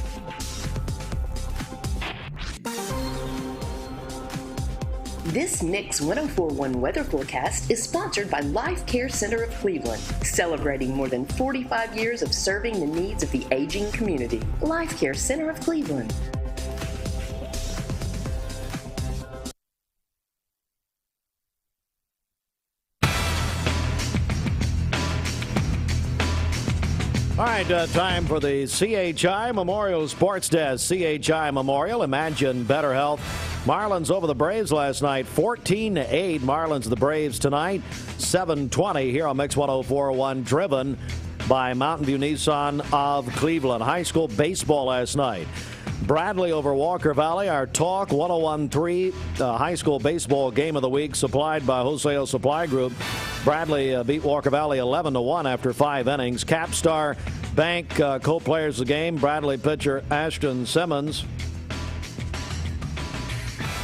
This Nix 1041 weather forecast is sponsored by Life Care Center of Cleveland, celebrating more than 45 years of serving the needs of the aging community. Life Care Center of Cleveland. All right, time for the CHI Memorial Sports Desk. CHI Memorial, imagine better health. Marlins over the Braves last night, 14-8. Marlins the Braves tonight, 7:20 here on Mix 104.1, driven by Mountain View Nissan of Cleveland. High school baseball last night. Bradley over Walker Valley. Our talk 101.3 high school baseball game of the week supplied by Wholesale Supply Group. Bradley beat Walker Valley 11-1 after 5 innings. Capstar Bank co-players of the game. Bradley pitcher Ashton Simmons.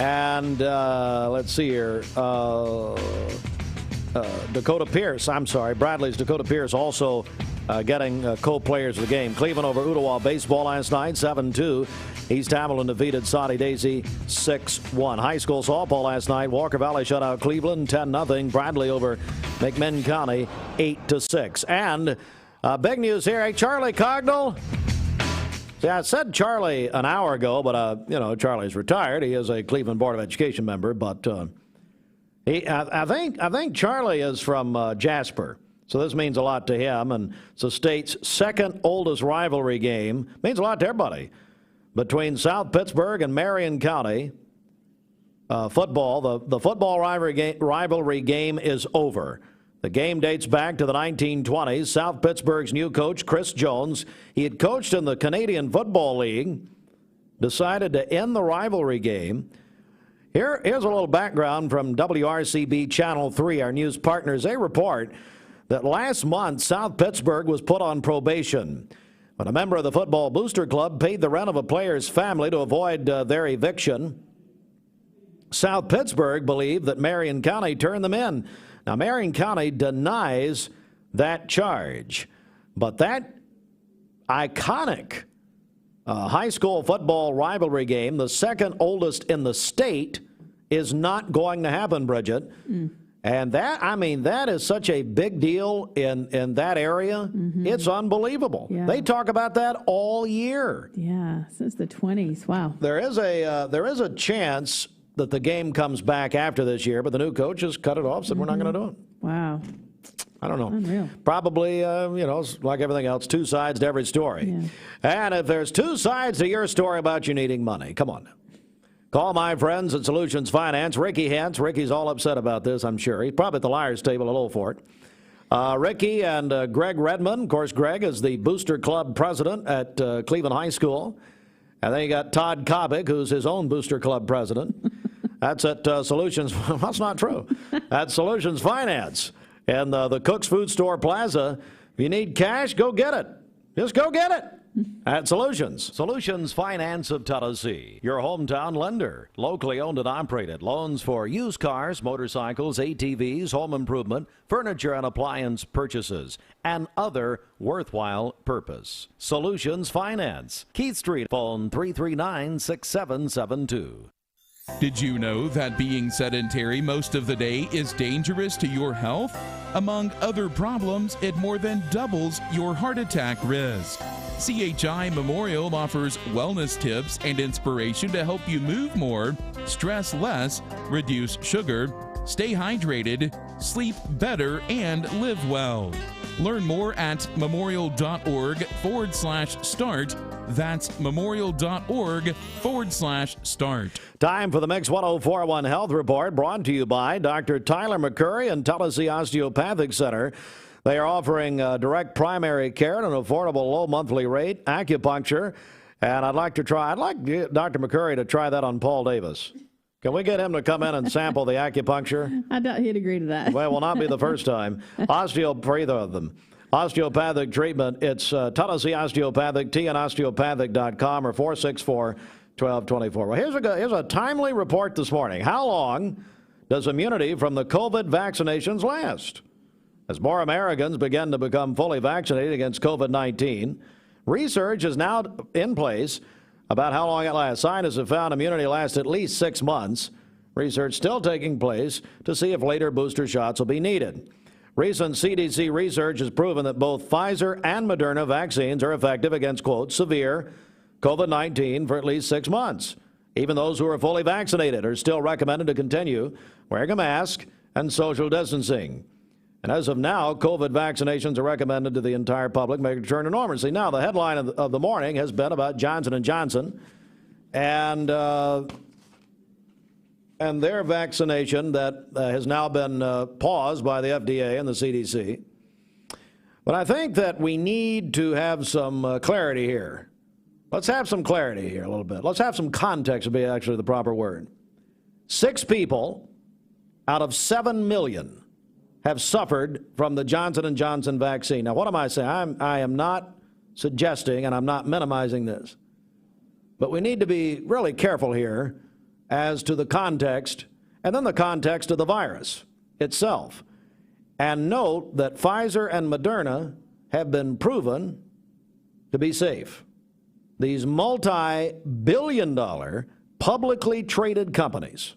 And let's see here. Dakota Pierce. I'm sorry. Bradley's Dakota Pierce also getting co-players of the game. Cleveland over Ottawa baseball last night, 7-2. East Hamilton defeated Saudi Daisy 6-1. High school softball last night. Walker Valley shut out Cleveland 10-0. Bradley over McMinn County 8-6. And big news here. Hey, Charlie Cognell. See, I said Charlie an hour ago, but Charlie's retired. He is a Cleveland Board of Education member, but I think Charlie is from Jasper. So this means a lot to him, and it's the state's second oldest rivalry game. Means a lot to everybody. Between South Pittsburgh and Marion County, football, the football rivalry game is over. The game dates back to the 1920s. South Pittsburgh's new coach, Chris Jones, he had coached in the Canadian Football League, decided to end the rivalry game. Here's a little background from WRCB Channel 3, our news partners. They report that last month, South Pittsburgh was put on probation when a member of the Football Booster Club paid the rent of a player's family to avoid their eviction. South Pittsburgh believed that Marion County turned them in. Now, Marion County denies that charge, but that iconic high school football rivalry game, the second oldest in the state, is not going to happen, Bridget. And that is such a big deal in that area. It's unbelievable. Yeah. They talk about that all year. Yeah, since the 20s. Wow. There is a chance that the game comes back after this year, but the new coach has cut it off, said we're not going to do it. Wow. I don't know. Unreal. Probably, like everything else, two sides to every story. Yeah. And if there's two sides to your story about you needing money, come on now. Call my friends at Solutions Finance. Ricky Hance. Ricky's all upset about this, I'm sure. He's probably at the Liars table a little for it. Ricky and Greg Redmond. Of course, Greg is the Booster Club president at Cleveland High School. And then you got Todd Kobick, who's his own Booster Club president. That's at Solutions. That's not true. At Solutions Finance. And the Cook's Food Store Plaza. If you need cash, go get it. Just go get it. At Solutions. Solutions Finance of Tennessee, your hometown lender. Locally owned and operated. Loans for used cars, motorcycles, ATVs, home improvement, furniture and appliance purchases, and other worthwhile purpose. Solutions Finance. Keith Street, phone 339-6772. Did you know that being sedentary most of the day is dangerous to your health? Among other problems, it more than doubles your heart attack risk. CHI Memorial offers wellness tips and inspiration to help you move more, stress less, reduce sugar, stay hydrated, sleep better, and live well. Learn more at memorial.org/start. That's memorial.org/start. Time for the Mix 1041 Health Report, brought to you by Dr. Tyler McCurry and Tennessee Osteopathic Center. They are offering direct primary care at an affordable low monthly rate, acupuncture, and I'd like Dr. McCurry to try that on Paul Davis. Can we get him to come in and sample the acupuncture? I doubt he'd agree to that. Well, it will not be the first time. Either of them. Osteopathic treatment, it's Tennessee Osteopathic, tnosteopathic.com or 464-1224. Well, here's a timely report this morning. How long does immunity from the COVID vaccinations last? As more Americans begin to become fully vaccinated against COVID-19, research is now in place about how long it lasts. Scientists have found immunity lasts at least 6 months. Research still taking place to see if later booster shots will be needed. Recent CDC research has proven that both Pfizer and Moderna vaccines are effective against, quote, severe COVID-19 for at least 6 months. Even those who are fully vaccinated are still recommended to continue wearing a mask and social distancing. And as of now, COVID vaccinations are recommended to the entire public, make a return to normalcy. Now, the headline of the morning has been about Johnson & Johnson and their vaccination that has now been paused by the FDA and the CDC. But I think that we need to have some clarity here. Let's have some clarity here a little bit. Let's have some context would be actually the proper word. 6 people out of 7 million have suffered from the Johnson & Johnson vaccine. Now, what am I saying? I am not suggesting, and I'm not minimizing this, but we need to be really careful here as to the context, and then the context of the virus itself. And note that Pfizer and Moderna have been proven to be safe. These multi-billion-dollar publicly traded companies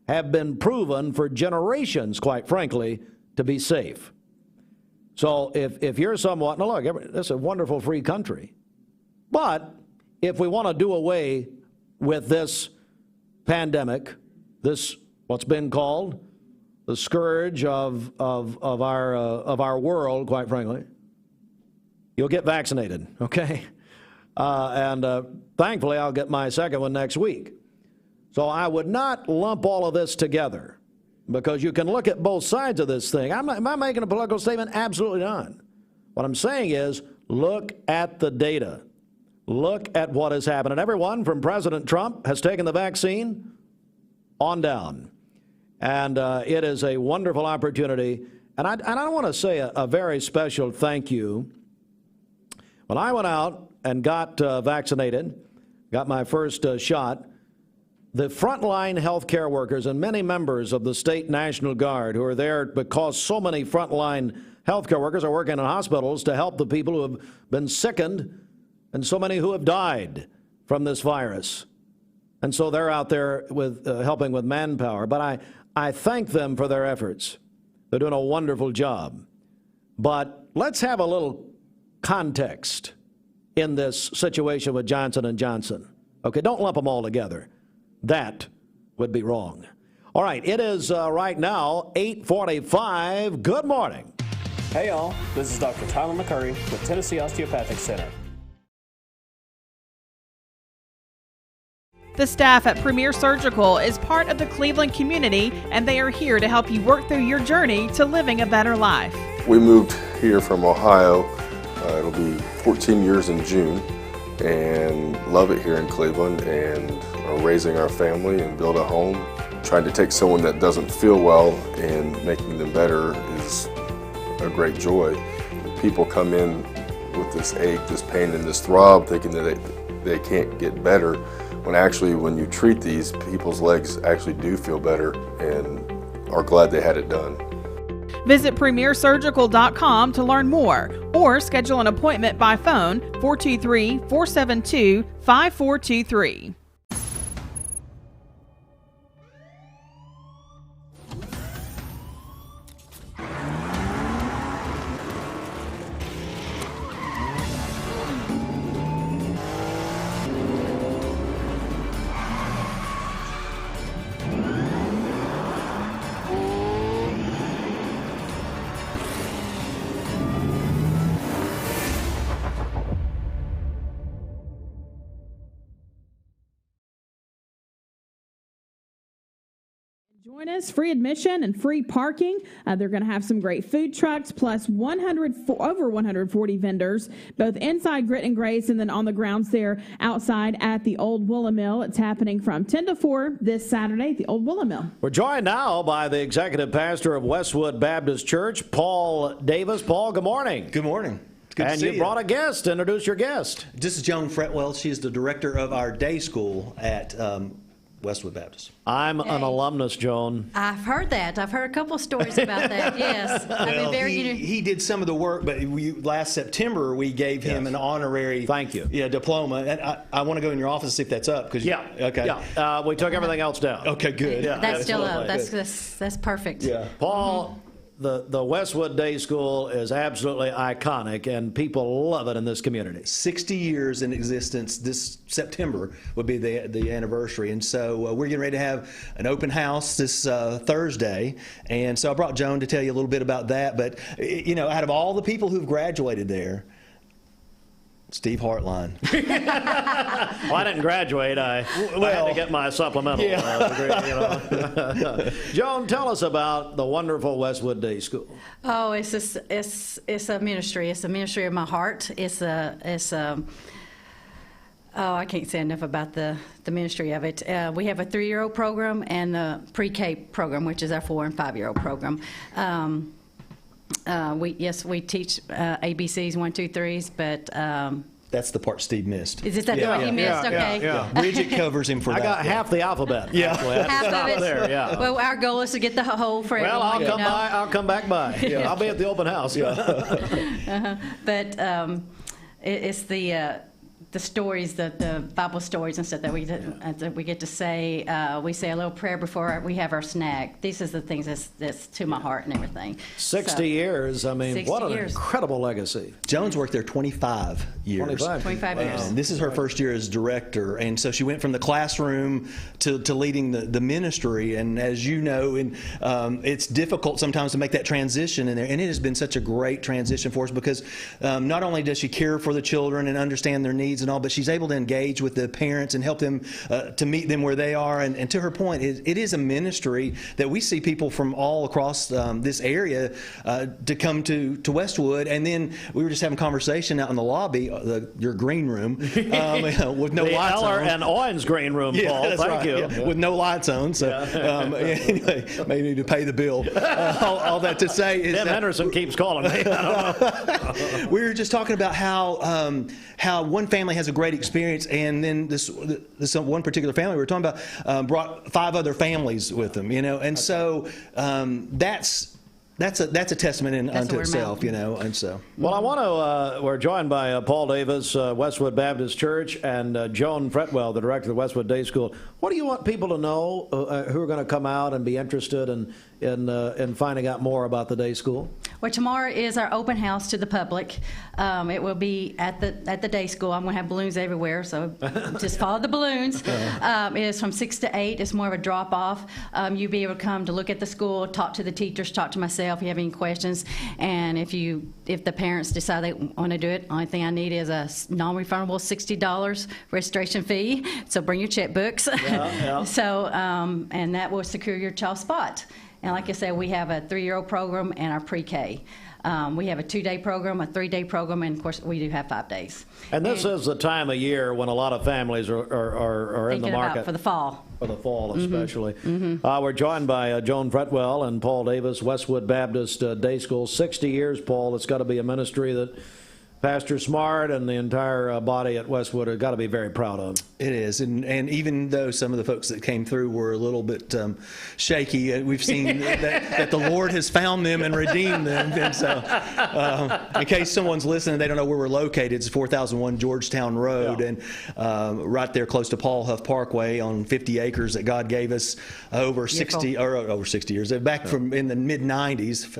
have been proven for generations, quite frankly, to be safe. So if you're somewhat, now look, this is a wonderful free country. But if we want to do away with this pandemic, this what's been called the scourge of our world, quite frankly, you'll get vaccinated, okay? Thankfully, I'll get my second one next week. So I would not lump all of this together, because you can look at both sides of this thing. Am I making a political statement? Absolutely not. What I'm saying is, look at the data. Look at what has happened. And everyone from President Trump has taken the vaccine on down. And it is a wonderful opportunity. And I want to say a very special thank you. When I went out and got vaccinated, got my first shot, the frontline healthcare workers and many members of the state National Guard who are there because so many frontline healthcare workers are working in hospitals to help the people who have been sickened and so many who have died from this virus. And so they're out there with helping with manpower. But I thank them for their efforts. They're doing a wonderful job. But let's have a little context in this situation with Johnson & Johnson. Okay, don't lump them all together. That would be wrong. All right, it is right now 8:45. Good morning. Hey, y'all. This is Dr. Tyler McCurry with Tennessee Osteopathic Center. The staff at Premier Surgical is part of the Cleveland community, and they are here to help you work through your journey to living a better life. We moved here from Ohio. It'll be 14 years in June, and love it here in Cleveland, and are raising our family and build a home. Trying to take someone that doesn't feel well and making them better is a great joy. People come in with this ache, this pain, and this throb thinking that they can't get better, when actually when you treat these, people's legs actually do feel better and are glad they had it done. Visit premiersurgical.com to learn more or schedule an appointment by phone 423-472-5423. Join us, free admission and free parking. They're going to have some great food trucks, plus over 140 vendors, both inside Grit and Grace and then on the grounds there outside at the Old Williiam Mill. It's happening from 10 to 4 this Saturday at the Old Williiam Mill. We're joined now by the executive pastor of Westwood Baptist Church, Paul Davis. Paul, good morning. Good morning. Good and to see you brought a guest. Introduce your guest. This is Joan Fretwell. She is the director of our day school at Westwood Baptist. I'm an alumnus, Joan. I've heard that. I've heard a couple of stories about that, yes. Well, he did some of the work, but last September we gave him an honorary diploma. And I want to go in your office and see if that's up. Okay. Yeah. We took everything else down. Okay, good. Yeah, that's still up. That's perfect. Yeah. Paul, the Westwood Day School is absolutely iconic, and people love it in this community. 60 years in existence. This September would be the anniversary, and so we're getting ready to have an open house this Thursday, and so I brought Joan to tell you a little bit about that. But out of all the people who've graduated there, Steve Hartline. Well, I didn't graduate. I had to get my supplemental degree. Joan, tell us about the wonderful Westwood Day School. Oh, it's a ministry. It's a ministry of my heart. I can't say enough about the ministry of it. We have a 3-year-old program and the pre-K program, which is our 4- and 5-year-old program. We teach ABCs 1, 2, 3s, but That's the part Steve missed. Is that the one he missed? Okay. Yeah. Bridget covers him for that. I got half the alphabet. Yeah. Actually. I had to Half stop of it. there. Yeah. Well, our goal is to get the whole for Well, everyone. I'll come back by. Yeah. I'll be at the open house. Yeah. But it's the stories, the Bible stories and stuff that we get to say. We say a little prayer before we have our snack. These are the things that's to my heart and everything. 60 years. I mean, 60 what an years. incredible legacy. Jones worked there 25 years. 25 years. And this is her first year as director, and so she went from the classroom to leading the ministry. And as you know, it's difficult sometimes to make that transition in there. And it has been such a great transition for us because not only does she care for the children and understand their needs and all, but she's able to engage with the parents and help them to meet them where they are. And to her point, it is a ministry that we see people from all across this area to come to Westwood. And then we were just having a conversation out in the lobby, your green room, with no the lights Keller on. and Owens green room, Yeah, Paul. that's Thank right, you. yeah, with no lights on. So anyway, may need to pay the bill. All that to say is Tim Henderson keeps calling me. I don't know. we were just talking about how one family has a great experience, and then this one particular family we were talking about brought 5 other families with them, and so that's a testament unto itself, and so. Well, I want to. We're joined by Paul Davis, Westwood Baptist Church, and Joan Fretwell, the director of the Westwood Day School. What do you want people to know who are going to come out and be interested in finding out more about the day school? Well, tomorrow is our open house to the public. It will be at the day school. I'm going to have balloons everywhere, so just follow the balloons. It is from 6 to 8. It's more of a drop-off. You'll be able to come to look at the school, talk to the teachers, talk to myself if you have any questions. And if the parents decide they want to do it, only thing I need is a non-refundable $60 registration fee. So bring your checkbooks. Yeah. So, and that will secure your child's spot. And like I said, we have a 3-year-old program and our pre-K. We have a 2-day program, a 3-day program, and of course we do have 5 days. And this is the time of year when a lot of families are in the market. About for the fall. For the fall, especially. We're joined by Joan Fretwell and Paul Davis, Westwood Baptist Day School. 60 years, Paul. It's got to be a ministry that Pastor Smart and the entire body at Westwood have got to be very proud of. It is, and even though some of the folks that came through were a little bit shaky, we've seen that the Lord has found them and redeemed them. And so, in case someone's listening, they don't know where we're located. It's 4001 Georgetown Road, and right there close to Paul Huff Parkway on 50 acres that God gave us over 60 years back from in the mid 90s,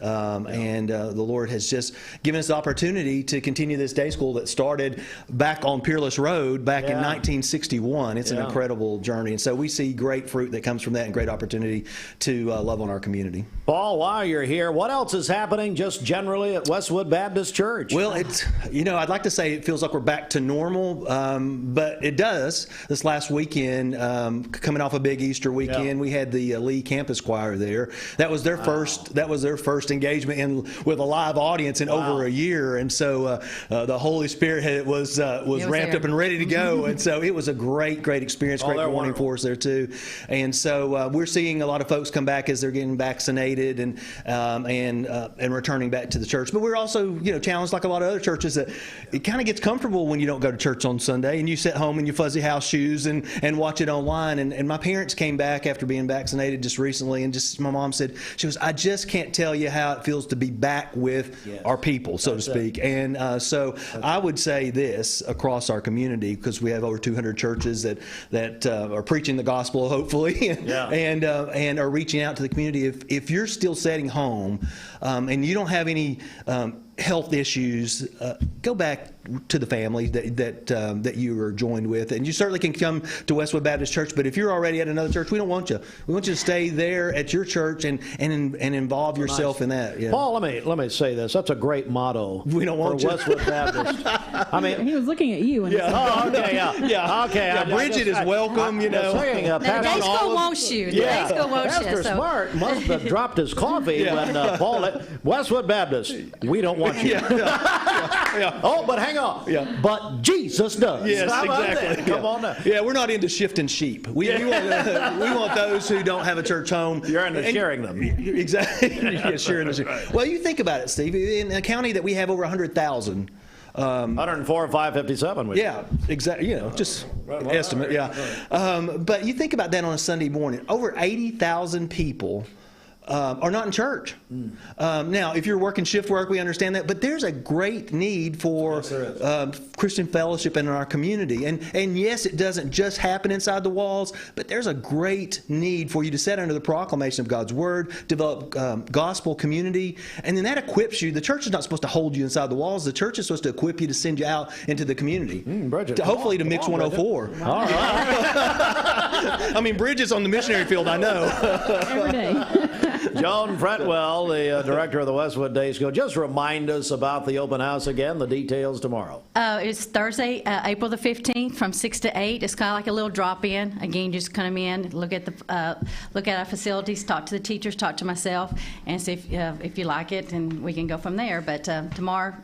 and the Lord has just given us the opportunity to continue this day school that started back on Peerless Road back in 1961. It's an incredible journey, and so we see great fruit that comes from that and great opportunity to love on our community. Paul, while you're here, what else is happening just generally at Westwood Baptist Church? Well, it's, I'd like to say it feels like we're back to normal, but it does. This last weekend, coming off a big Easter weekend, we had the Lee Campus Choir there. That was their first. That was their first engagement with a live audience in over a year, and so the Holy Spirit was ramped up and ready to go, and so it was a great experience, great morning for us there too. And so we're seeing a lot of folks come back as they're getting vaccinated and returning back to the church. But we're also challenged like a lot of other churches that it kind of gets comfortable when you don't go to church on Sunday and you sit home in your fuzzy house shoes and watch it online. And my parents came back after being vaccinated just recently, and just my mom said, she goes, I just can't tell you how it feels to be back with our people, so to speak. And so I would say this across our community, because we have over 200 churches that are preaching the gospel, hopefully, and are reaching out to the community. If you're still sitting home and you don't have any health issues, go back to the family that you are joined with, and you certainly can come to Westwood Baptist Church. But if you're already at another church, we don't want you. We want you to stay there at your church and involve yourself in that. Paul, let me say this. That's a great motto. We don't want for Westwood Baptist. I mean, he was looking at you. And Bridget is welcome. The day school wants you. The day school wants you. Pastor Smart must have dropped his coffee when Paul Westwood Baptist. We don't want you. Oh, but hang on. But Jesus does. Yes, exactly. Come on now. Yeah, we're not into shifting sheep. We want those who don't have a church home. You're into sharing them. Exactly. Sharing them. Well, you think about it, Steve. In a county that we have over 100,000 104, 557. Yeah, exactly. You know, just estimate. Yeah, but you think about that on a Sunday morning. Over 80,000 people are not in church. Now, if you're working shift work, we understand that, but there's a great need for Christian fellowship in our community. And yes, it doesn't just happen inside the walls, but there's a great need for you to sit under the proclamation of God's Word, develop gospel community, and then that equips you. The church is not supposed to hold you inside the walls. The church is supposed to equip you to send you out into the community. Bridget, Hopefully to Mix 104. All right. I mean, Bridget's on the missionary field, I know. Every day. Joan Fretwell, the director of the Westwood Day School, just remind us about the open house again, the details tomorrow. It's Thursday, April the 15th from 6 to 8. It's kind of like a little drop-in. Again, just come in, look at our facilities, talk to the teachers, talk to myself, and see if you like it, and we can go from there. But tomorrow,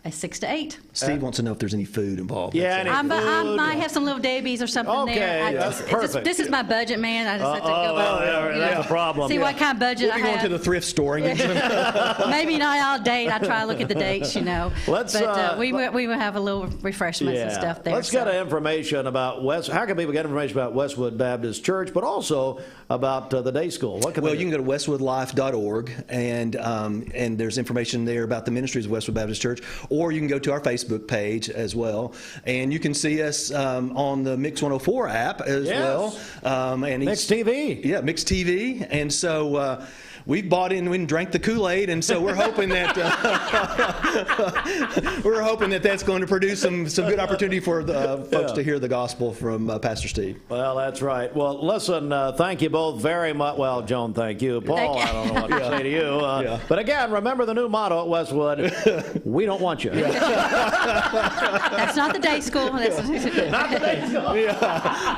at 6 to 8. Steve wants to know if there's any food involved. Yeah, I might have some little Debbie's or something there. That's perfect. This is my budget, man. I just have to go over. That's a problem. See what kind of budget we'll be I going have. to the thrift store. Maybe not all date. I try to look at the dates, we will have a little refreshments and stuff there. Let's get information about how can people get information about Westwood Baptist Church, but also about the day school? You can go to westwoodlife.org, and there's information there about the ministries of Westwood Baptist Church. Or you can go to our Facebook page as well, and you can see us on the Mix 104 app as well. And Mix TV. Yeah, Mix TV. And so we've bought in and drank the Kool-Aid, and so we're hoping that that's going to produce some good opportunity for the folks to hear the gospel from Pastor Steve. Well, that's right. Well, listen, thank you both very much. Well, Joan, thank you. Paul, I don't know what to say to you. But again, remember the new motto at Westwood: we don't want you. That's not the day school. That's not the day school.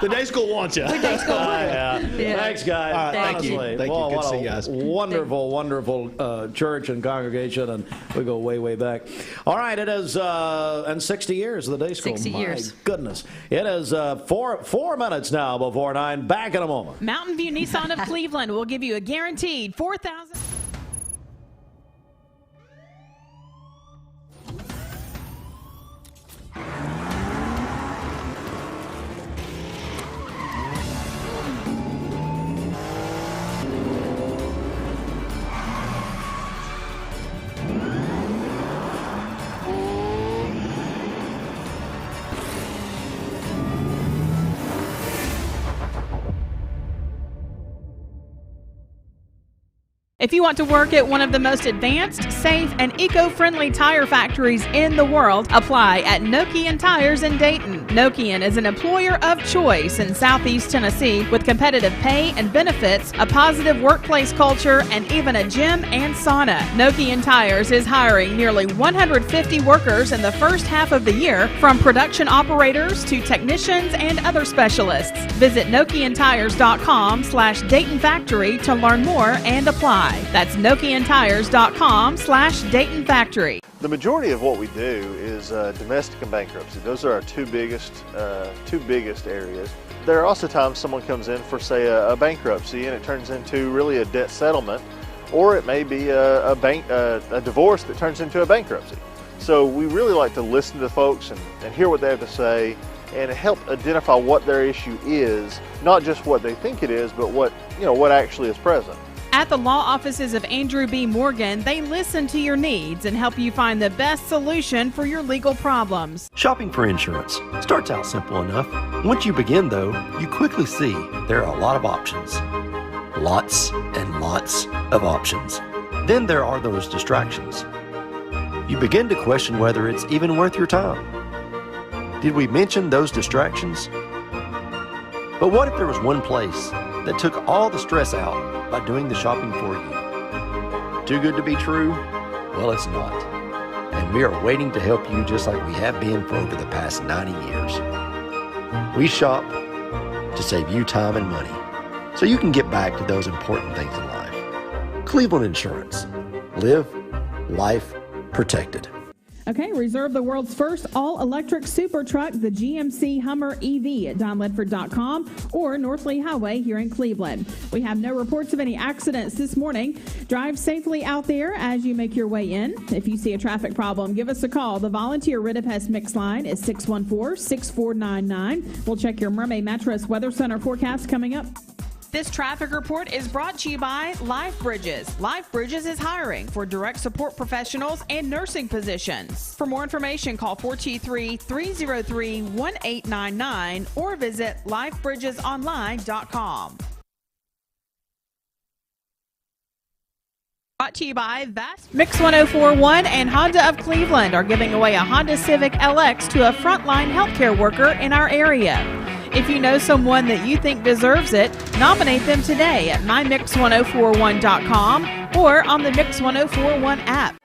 The day school wants you. The day school wants you. Thanks, guys. Thank you. Thank you. Good to see you guys. Wonderful church and congregation, and we go way, way back. All right, it is, and 60 years of the day school. 60 years. My goodness. It is 4 minutes now before 9. Back in a moment. Mountain View Nissan of Cleveland will give you a guaranteed $4,000. If you want to work at one of the most advanced, safe, and eco-friendly tire factories in the world, apply at Nokian Tires in Dayton. Nokian is an employer of choice in Southeast Tennessee with competitive pay and benefits, a positive workplace culture, and even a gym and sauna. Nokian Tires is hiring nearly 150 workers in the first half of the year, from production operators to technicians and other specialists. Visit NokianTires.com/Dayton Factory to learn more and apply. That's NokianTires.com/Dayton Factory. The majority of what we do is domestic and bankruptcy. Those are our two biggest areas. There are also times someone comes in for, say, a bankruptcy, and it turns into really a debt settlement, or it may be a divorce that turns into a bankruptcy. So we really like to listen to folks and hear what they have to say, and help identify what their issue is, not just what they think it is, but what actually is present. At the law offices of Andrew B. Morgan, they listen to your needs and help you find the best solution for your legal problems. Shopping for insurance starts out simple enough. Once you begin, though, you quickly see there are a lot of options. Lots and lots of options. Then there are those distractions. You begin to question whether it's even worth your time. Did we mention those distractions? But what if there was one place that took all the stress out by doing the shopping for you? Too good to be true? Well, it's not. And we are waiting to help you just like we have been for over the past 90 years. We shop to save you time and money so you can get back to those important things in life. Cleveland Insurance. Live life protected. Okay, reserve the world's first all-electric super truck, the GMC Hummer EV at donledford.com or North Lee Highway here in Cleveland. We have no reports of any accidents this morning. Drive safely out there as you make your way in. If you see a traffic problem, give us a call. The volunteer Ridipest Mix line is 614-6499. We'll check your Mermaid Mattress Weather Center forecast coming up. This traffic report is brought to you by Life Bridges. Life Bridges is hiring for direct support professionals and nursing positions. For more information, call 423-303-1899 or visit lifebridgesonline.com. Brought to you by Mix 1041 and Honda of Cleveland are giving away a Honda Civic LX to a frontline healthcare worker in our area. If you know someone that you think deserves it, nominate them today at mymix1041.com or on the Mix 1041 app.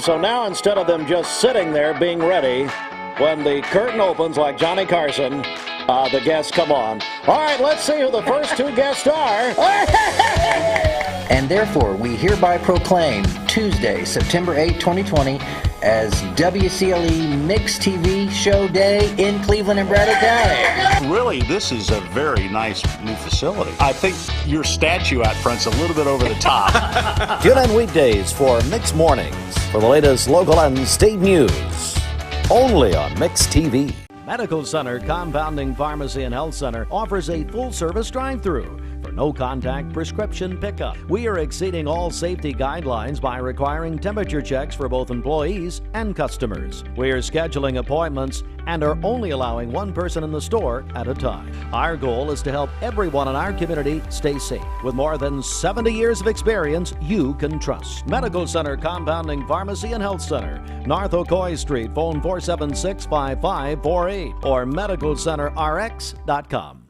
So now instead of them just sitting there being ready, when the curtain opens like Johnny Carson, the guests come on. All right, let's see who the first two guests are. And therefore, we hereby proclaim Tuesday, September 8, 2020, as WCLE Mix TV Show Day in Cleveland and Braddock County. Really, this is a very nice new facility. I think your statue out front's a little bit over the top. Tune in weekdays for Mix Mornings for the latest local and state news. Only on Mix TV. Medical Center Compounding Pharmacy and Health Center offers a full-service drive-through for no-contact prescription pickup. We are exceeding all safety guidelines by requiring temperature checks for both employees and customers. We are scheduling appointments and are only allowing one person in the store at a time. Our goal is to help everyone in our community stay safe. With more than 70 years of experience you can trust. Medical Center Compounding Pharmacy and Health Center, North Ocoee Street, phone 476-5548 or medicalcenterrx.com.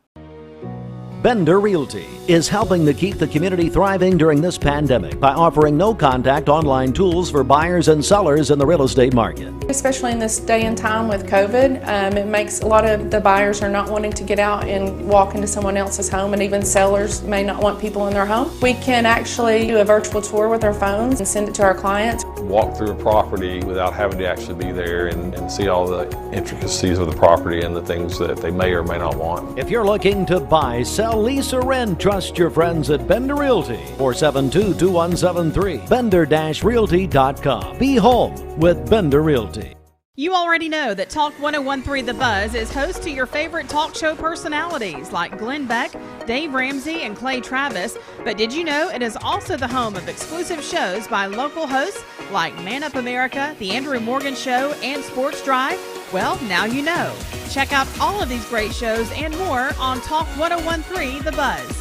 Bender Realty is helping to keep the community thriving during this pandemic by offering no-contact online tools for buyers and sellers in the real estate market. Especially in this day and time with COVID, it makes a lot of the buyers are not wanting to get out and walk into someone else's home, and even sellers may not want people in their home. We can actually do a virtual tour with our phones and send it to our clients. Walk through a property without having to actually be there and see all the intricacies of the property and the things that they may or may not want. If you're looking to buy, sell, lease, or rent, trust your friends at Bender Realty. 472-2173. Bender-Realty.com. Be home with Bender Realty. You already know that Talk 1013 The Buzz is host to your favorite talk show personalities like Glenn Beck, Dave Ramsey, and Clay Travis. But did you know it is also the home of exclusive shows by local hosts like Man Up America, The Andrew Morgan Show, and Sports Drive? Well, now you know. Check out all of these great shows and more on Talk 1013 The Buzz.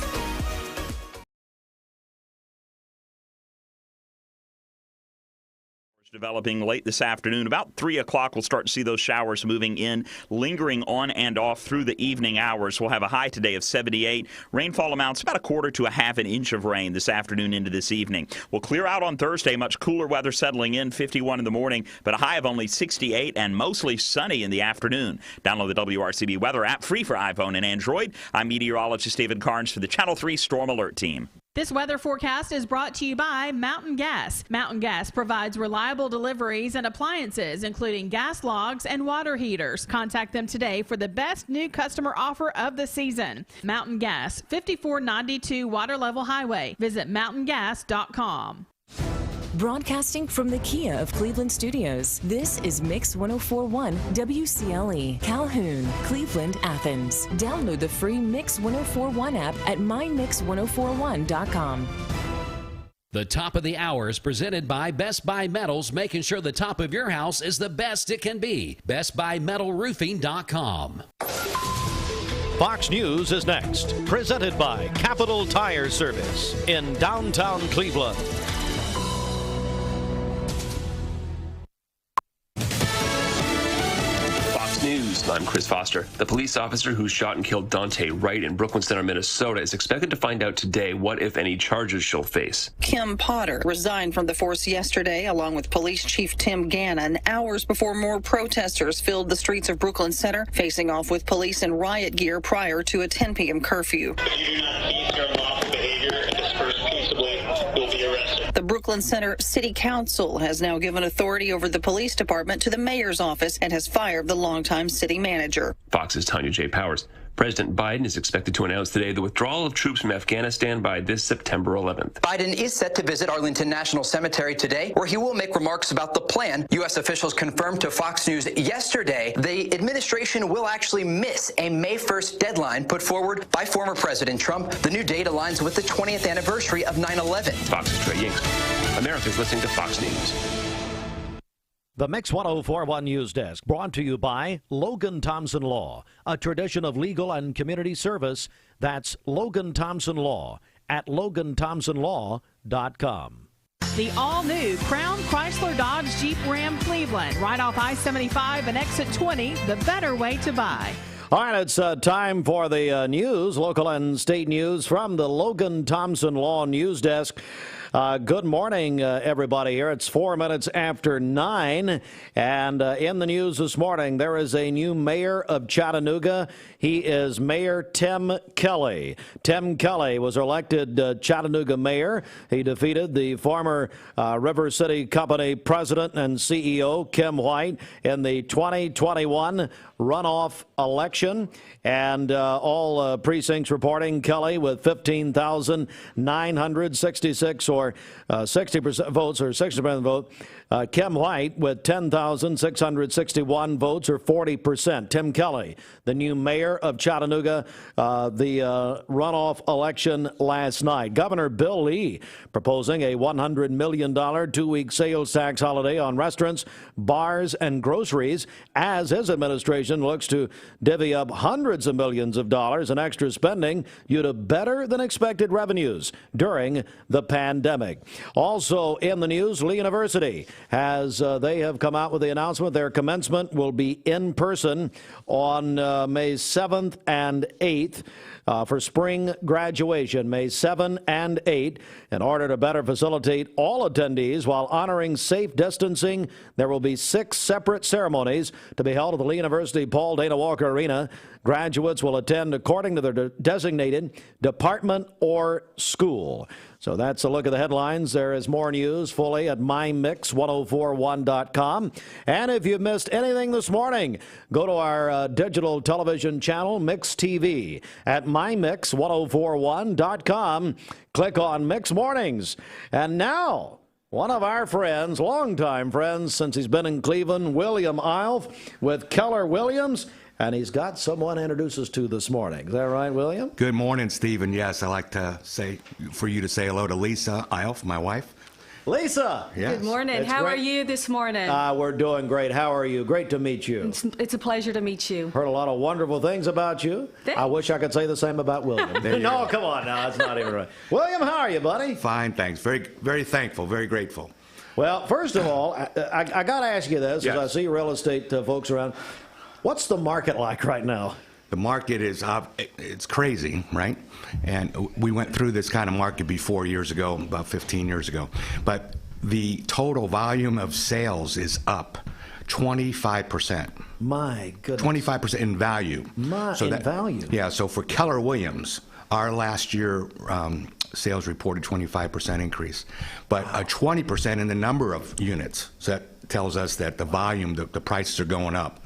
Developing late this afternoon. About 3 o'clock, we'll start to see those showers moving in, lingering on and off through the evening hours. We'll have a high today of 78. Rainfall amounts about 1/4 to 1/2 inch of rain this afternoon into this evening. We'll clear out on Thursday. Much cooler weather settling in, 51 in the morning, but a high of only 68 and mostly sunny in the afternoon. Download the WRCB weather app free for iPhone and Android. I'm meteorologist David Carnes for the Channel 3 Storm Alert Team. This weather forecast is brought to you by Mountain Gas. Mountain Gas provides reliable deliveries and appliances, including gas logs and water heaters. Contact them today for the best new customer offer of the season. Mountain Gas, 5492 Water Level Highway. Visit mountaingas.com. Broadcasting from the Kia of Cleveland Studios, this is Mix 1041 WCLE, Calhoun, Cleveland, Athens. Download the free Mix 1041 app at mymix1041.com. The top of the hour is presented by Best Buy Metals, making sure the top of your house is the best it can be. BestBuyMetalRoofing.com. Fox News is next, presented by Capital Tire Service in downtown Cleveland. News. I'm Chris Foster. The police officer who shot and killed Dante Wright in Brooklyn Center, Minnesota, is expected to find out today what, if any, charges she'll face. Kim Potter resigned from the force yesterday, along with Police Chief Tim Gannon, hours before more protesters filled the streets of Brooklyn Center, facing off with police in riot gear prior to a 10 p.m. curfew. You do not need to unlawful behavior and disperse peace. makes a move will be arrested. The Brooklyn Center City Council has now given authority over the police department to the mayor's office and has fired the longtime city manager. Fox's Tanya J. Powers. President Biden is expected to announce today the withdrawal of troops from Afghanistan by this September 11th. Biden is set to visit Arlington National Cemetery today, where he will make remarks about the plan. U.S. officials confirmed to Fox News yesterday the administration will actually miss a May 1st deadline put forward by former President Trump. The new date aligns with the 20th anniversary of 9/11. Fox's Trey Yinks. America's listening to Fox News. The Mix 1041 News Desk, brought to you by Logan Thompson Law, a tradition of legal and community service. That's Logan Thompson Law at LoganThompsonLaw.com. The all-new Crown Chrysler Dodge Jeep Ram Cleveland, right off I-75 and exit 20, the better way to buy. All right, it's time for the news, local and state news from the Logan Thompson Law News Desk. Good morning, everybody here. It's 4 minutes after 9, and in the news this morning, there is a new mayor of Chattanooga. He is Mayor Tim Kelly. Tim Kelly was elected Chattanooga mayor. He defeated the former River City Company president and CEO, Kim White, in the 2021 runoff election. And all precincts reporting Kelly with 15,966 or 60% votes, or 60% of the vote. Kim White with 10,661 votes, or 40%. Tim Kelly, the new mayor of Chattanooga, the runoff election last night. Governor Bill Lee proposing a $100 million two-week sales tax holiday on restaurants, bars, and groceries as his administration looks to divvy up hundreds of millions of dollars in extra spending due to better than expected revenues during the pandemic. Also in the news, Lee University has they have come out with the announcement their commencement will be in person on May 7th and 8th. For spring graduation, May 7 and 8. In order to better facilitate all attendees while honoring safe distancing, there will be 6 separate ceremonies to be held at the Lee University Paul Dana Walker Arena. Graduates will attend according to their designated department or school. So that's a look at the headlines. There is more news fully at mymix1041.com. And if you've missed anything this morning, go to our digital television channel, Mix TV, at mymix1041.com. Click on Mix Mornings. And now, one of our friends, longtime friends since he's been in Cleveland, Williiam Eilf with Keller Williams. And he's got someone to introduce us to this morning. Is that right, William? Good morning, Stephen. Yes, I'd like to say for you to say hello to Lisa Eilf, my wife. Lisa! Yes. Good morning. How are you this morning? We're doing great. How are you? Great to meet you. It's a pleasure to meet you. Heard a lot of wonderful things about you. Thanks. I wish I could say the same about William. No, come on now. That's not even right. William, how are you, buddy? Fine, thanks. Very, very thankful. Very grateful. Well, first of all, I got to ask you this, as I see real estate folks around. What's the market like right now? The market is it's crazy, right? And we went through this kind of market before years ago, about 15 years ago. But the total volume of sales is up 25%. My goodness. 25% in value. Value? Yeah, so for Keller Williams, our last year sales reported 25% increase, but a 20% in the number of units. So that tells us that the volume, the prices are going up.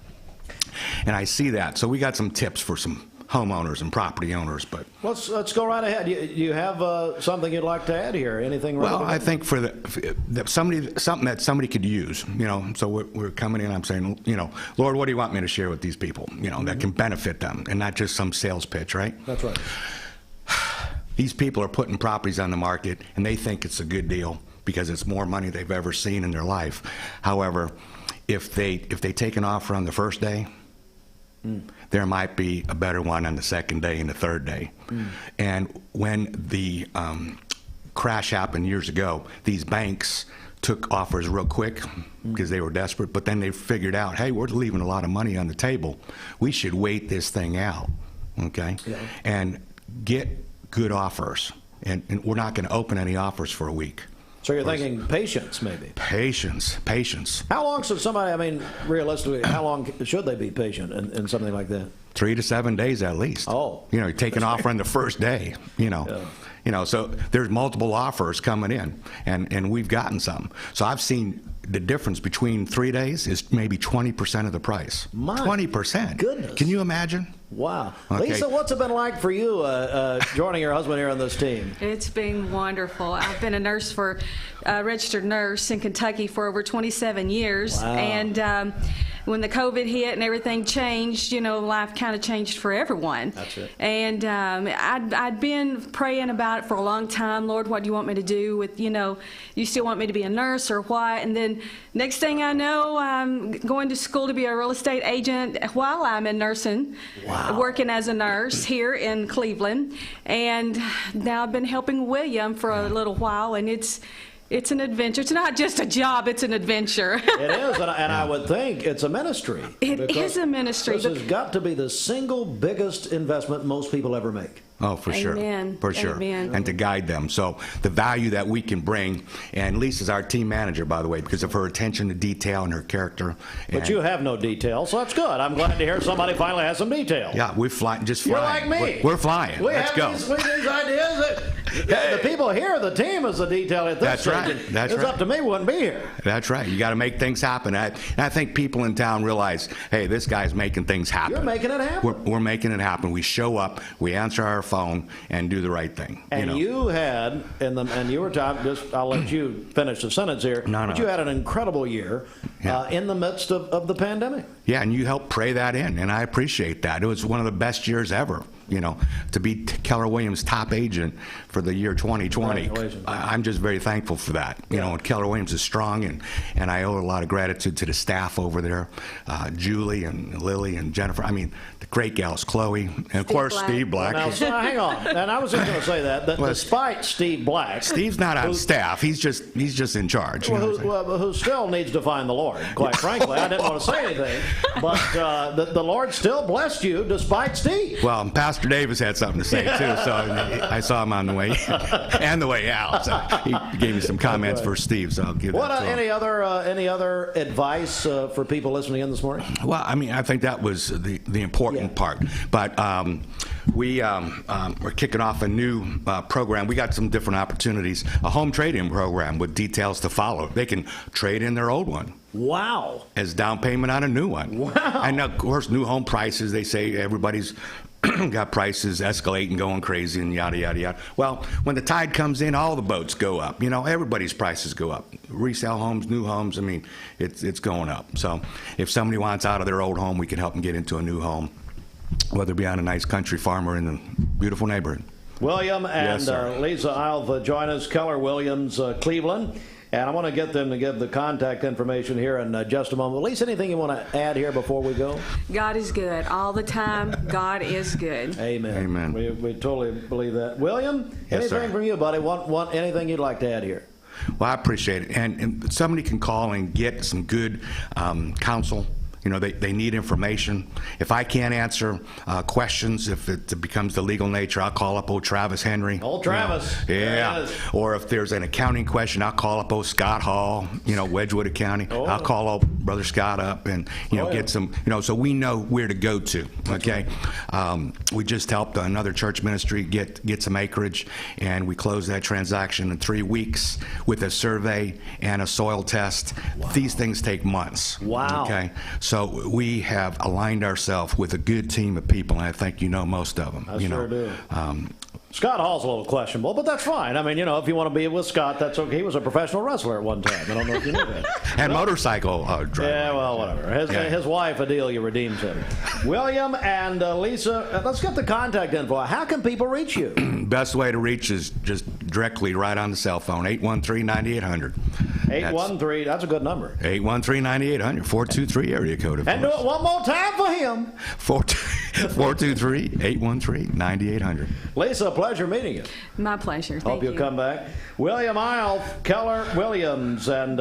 And I see that. So we got some tips for some homeowners and property owners. But let's go right ahead. You have something you'd like to add here? Anything? Well, I think for something that somebody could use. So we're coming in. I'm saying, Lord, what do you want me to share with these people? That can benefit them, and not just some sales pitch, right? That's right. These people are putting properties on the market, and they think it's a good deal because it's more money they've ever seen in their life. However, if they take an offer on the first day, there might be a better one on the second day and the third day. And when the crash happened years ago, these banks took offers real quick because they were desperate, but then they figured out, hey, we're leaving a lot of money on the table. We should wait this thing out, okay? Yeah. And get good offers. And we're not going to open any offers for a week. So you're thinking patience, maybe? Patience. How long should somebody, realistically, how long should they be patient in something like that? 3 to 7 days at least. Oh. You know, you take an offer on the first day, you know. Yeah. You know, so there's multiple offers coming in, and we've gotten some. So I've seen the difference between 3 days is maybe 20% of the price. My 20%. goodness. Can you imagine? Wow. Okay. Lisa, what's it been like for you joining your husband here on this team? It's been wonderful. I've been a nurse for registered nurse in Kentucky for over 27 years. Wow. And when the COVID hit and everything changed, you know, life kind of changed for everyone. That's it. And I'd been praying about it for a long time. Lord, what do you want me to do with, you know, you still want me to be a nurse or what? And then next thing I know, I'm going to school to be a real estate agent while I'm in nursing. Wow. Working as a nurse here in Cleveland, and now I've been helping William for a little while, and it's an adventure. It's not just a job, it's an adventure. It is, and I would think it's a ministry. It is a ministry. This has got to be the single biggest investment most people ever make. Oh, for sure. Amen. For sure. Amen. And to guide them. So the value that we can bring, and Lisa's our team manager, by the way, because of her attention to detail and her character. But you have no detail, so that's good. I'm glad to hear somebody finally has some detail. Yeah, we're flying, just You're flying. like me. We're flying. Let's go. These ideas. The people here, the team is the detail at this That's stage. right. That's it's right. up to me, wouldn't be here. That's right. You got to make things happen. And I think people in town realize, hey, this guy's making things happen. You're making it happen. We're making it happen. We show up, we answer our phone, and do the right thing. And you had, and you were talking, just I'll let you finish the sentence here, but you had an incredible year in the midst of the pandemic. Yeah, and you helped pray that in, and I appreciate that. It was one of the best years ever, you know, to be Keller Williams' top agent for the year 2020. I'm just very thankful for that. You know, and Keller Williams is strong, and I owe a lot of gratitude to the staff over there, Julie and Lily and Jennifer. I mean, the great gals, Chloe, and of course Steve Black. Now, hang on, and I was just going to say that despite Steve Black, Steve's not on staff. He's just in charge. Who still needs to find the Lord. Quite frankly, I didn't want to say anything, but the Lord still blessed you despite Steve. Well, Pastor Davis had something to say too, so I saw him on the way and the way out. So he gave me some comments for Steve, so I'll give that to him. Any other advice for people listening in this morning? Well, I mean, I think that was the important part. But we're kicking off a new program. We got some different opportunities. A home trade-in program with details to follow. They can trade in their old one. Wow. As down payment on a new one. Wow. And of course, new home prices, they say everybody's got prices escalating, going crazy, and yada, yada, yada. Well, when the tide comes in, all the boats go up. You know, everybody's prices go up. Resale homes, new homes, I mean, it's going up. So if somebody wants out of their old home, we can help them get into a new home, whether it be on a nice country farm or in a beautiful neighborhood. William and Yes, Lisa Eilf join us, Keller Williams, Cleveland. And I want to get them to give the contact information here in just a moment. Lisa, anything you want to add here before we go? God is good all the time. God is good. Amen. Amen. We totally believe that. William, Yes, anything sir. from you, buddy? Want anything you'd like to add here? Well, I appreciate it. And somebody can call and get some good counsel. You know, they need information. If I can't answer questions, if it becomes the legal nature, I'll call up old Travis Henry. Old Travis. You know, yeah. Or if there's an accounting question, I'll call up old Scott Hall, you know, Wedgwood Accounting. Oh. I'll call old Brother Scott up and, you know, get some, you know, so we know where to go to, okay? We just helped another church ministry get some acreage, and we closed that transaction in 3 weeks with a survey and a soil test. Wow. These things take months. Wow. Okay? So we have aligned ourselves with a good team of people, and I think you know most of them. I you sure know. do. Scott Hall's a little questionable, but that's fine. I mean, you know, if you want to be with Scott, that's okay. He was a professional wrestler at one time. I don't know if you knew that. And motorcycle driver. Yeah, well, whatever. His wife, Adelia, redeems him. William and Lisa, let's get the contact info. How can people reach you? Best way to reach is just directly right on the cell phone, 813-9800. 813, that's a good number. 813-9800, 423 area code, of and course. do it one more time for him. 423-813-9800. Lisa, pleasure meeting you. My pleasure. Hope Thank you'll you. come back. William Eilf, Keller Williams, and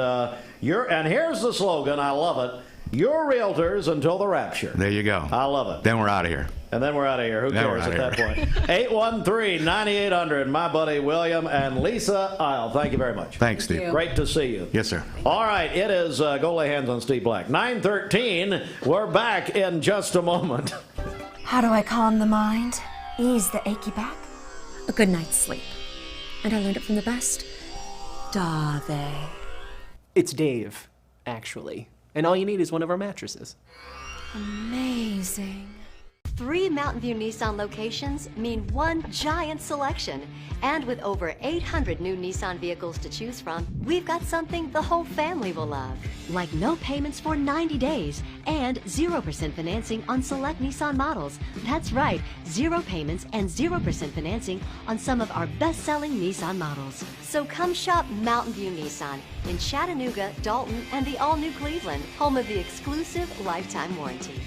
here's the slogan. I love it. Your realtors until the rapture. There you go. I love it. Then we're out of here. And then we're out of here. Who cares at that point? 813-9800. My buddy William and Lisa Eilf. Thank you very much. Thanks, Steve. Great to see you. Yes, sir. All right. It is go lay hands on Steve Black. 9:13. We're back in just a moment. How do I calm the mind, ease the achy back? A good night's sleep. And I learned it from the best. Dave. It's Dave, actually. And all you need is one of our mattresses. Amazing. 3 Mountain View Nissan locations mean one giant selection. And with over 800 new Nissan vehicles to choose from, we've got something the whole family will love. Like no payments for 90 days and 0% financing on select Nissan models. That's right, 0 payments and 0% financing on some of our best-selling Nissan models. So come shop Mountain View Nissan in Chattanooga, Dalton, and the all-new Cleveland, home of the exclusive lifetime warranty.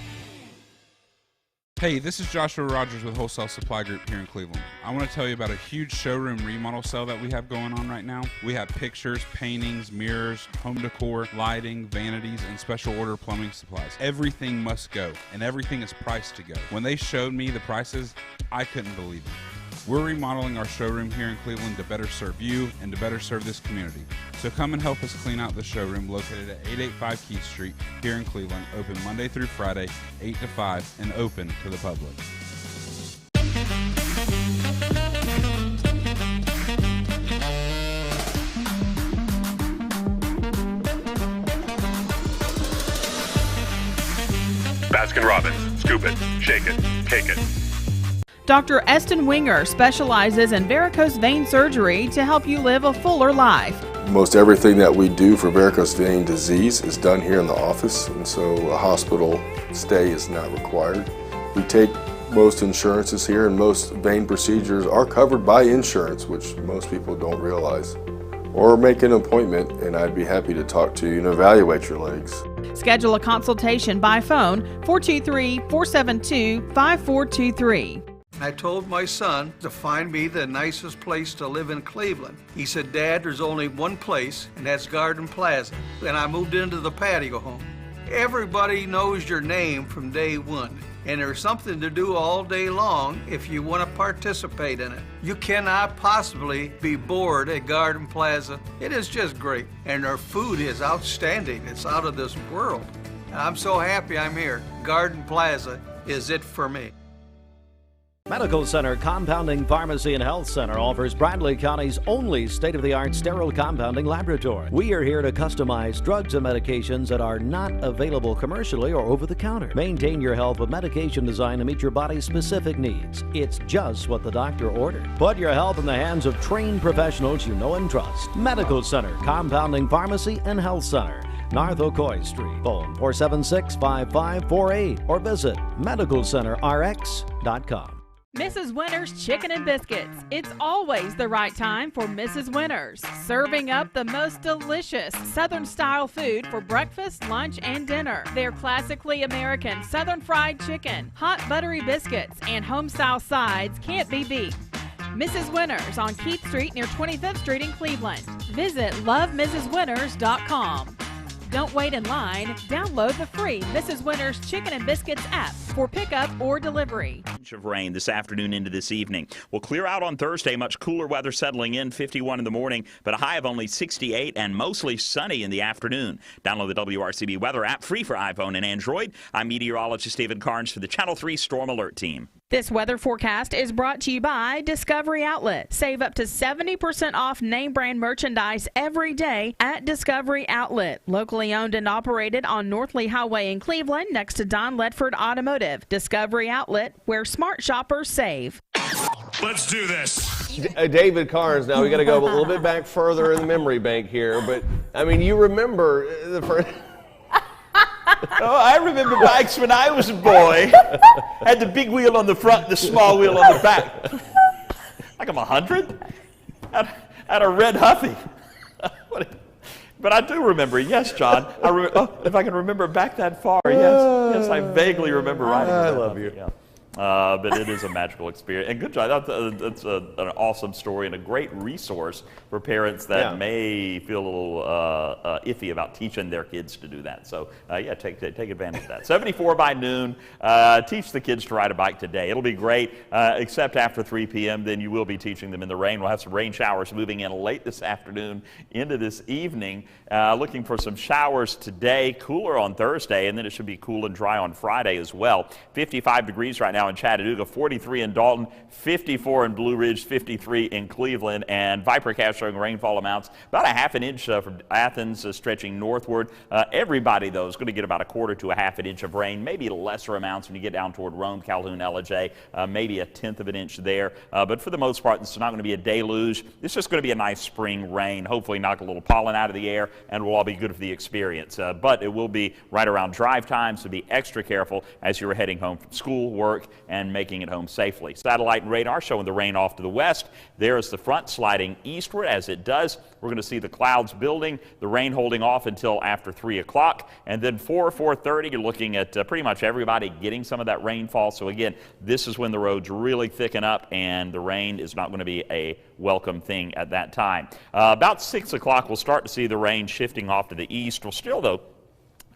Hey, this is Joshua Rogers with Wholesale Supply Group here in Cleveland. I want to tell you about a huge showroom remodel sale that we have going on right now. We have pictures, paintings, mirrors, home decor, lighting, vanities, and special order plumbing supplies. Everything must go, and everything is priced to go. When they showed me the prices, I couldn't believe it. We're remodeling our showroom here in Cleveland to better serve you and to better serve this community. So come and help us clean out the showroom located at 885 Keith Street here in Cleveland, open Monday through Friday, 8 to 5, and open to the public. Baskin-Robbins, scoop it, shake it, take it. Dr. Eston Winger specializes in varicose vein surgery to help you live a fuller life. Most everything that we do for varicose vein disease is done here in the office, and so a hospital stay is not required. We take most insurances here, and most vein procedures are covered by insurance, which most people don't realize. Or make an appointment, and I'd be happy to talk to you and evaluate your legs. Schedule a consultation by phone, 423-472-5423. I told my son to find me the nicest place to live in Cleveland. He said, Dad, there's only one place, and that's Garden Plaza. And I moved into the patio home. Everybody knows your name from day one, and there's something to do all day long if you want to participate in it. You cannot possibly be bored at Garden Plaza. It is just great, and their food is outstanding. It's out of this world. I'm so happy I'm here. Garden Plaza is it for me. Medical Center Compounding Pharmacy and Health Center offers Bradley County's only state-of-the-art sterile compounding laboratory. We are here to customize drugs and medications that are not available commercially or over the counter. Maintain your health with medication designed to meet your body's specific needs. It's just what the doctor ordered. Put your health in the hands of trained professionals you know and trust. Medical Center Compounding Pharmacy and Health Center, North Ocoee Street. Phone 476-5548 or visit medicalcenterrx.com. Mrs. Winter's Chicken and Biscuits. It's always the right time for Mrs. Winter's. Serving up the most delicious Southern-style food for breakfast, lunch, and dinner. Their classically American Southern fried chicken, hot buttery biscuits, and home-style sides can't be beat. Mrs. Winter's on Keith Street near 25th Street in Cleveland. Visit lovemrswinters.com. Don't wait in line. Download the free Mrs. Winter's Chicken and Biscuits app for pickup or delivery. Inch of rain this afternoon into this evening. We'll clear out on Thursday. Much cooler weather settling in, 51 in the morning, but a high of only 68 and mostly sunny in the afternoon. Download the WRCB weather app, free for iPhone and Android. I'm meteorologist David Carnes for the Channel 3 Storm Alert Team. This weather forecast is brought to you by Discovery Outlet. Save up to 70% off name brand merchandise every day at Discovery Outlet. Locally owned and operated on North Lee Highway in Cleveland next to Don Ledford Automotive. Discovery Outlet, where smart shoppers save. Let's do this. David Carnes, now we got to go a little bit back further in the memory bank here, but I mean, you remember the first... Oh, I remember bikes when I was a boy. Had the big wheel on the front and the small wheel on the back. Like I'm 100? Had a red Huffy. But I do remember, yes, John. If I can remember back that far, yes, I vaguely remember riding. I love you. Yeah. But it is a magical experience. And good job. That's an awesome story and a great resource for parents that may feel a little iffy about teaching their kids to do that. So, take advantage of that. 74 by noon. Teach the kids to ride a bike today. It'll be great, except after 3 p.m. Then you will be teaching them in the rain. We'll have some rain showers moving in late this afternoon into this evening. Looking for some showers today, cooler on Thursday, and then it should be cool and dry on Friday as well. 55 degrees right now in Chattanooga, 43 in Dalton, 54 in Blue Ridge, 53 in Cleveland, and Vipercast showing rainfall amounts about a half an inch from Athens stretching northward. Everybody, though, is going to get about a quarter to a half an inch of rain, maybe lesser amounts when you get down toward Rome, Calhoun, Ellijay, maybe a tenth of an inch there. But for the most part, this is not going to be a deluge. It's just going to be a nice spring rain, hopefully knock a little pollen out of the air, and will all be good for the experience. But it will be right around drive time, so be extra careful as you're heading home from school, work, and making it home safely. Satellite and radar showing the rain off to the west. There is the front sliding eastward. As it does, we're going to see the clouds building, the rain holding off until after 3 o'clock, and then 4:30, you're looking at pretty much everybody getting some of that rainfall. So again, this is when the roads really thicken up, and the rain is not going to be a welcome thing at that time. About 6 o'clock, we'll start to see the rain shifting off to the east. We'll still, though,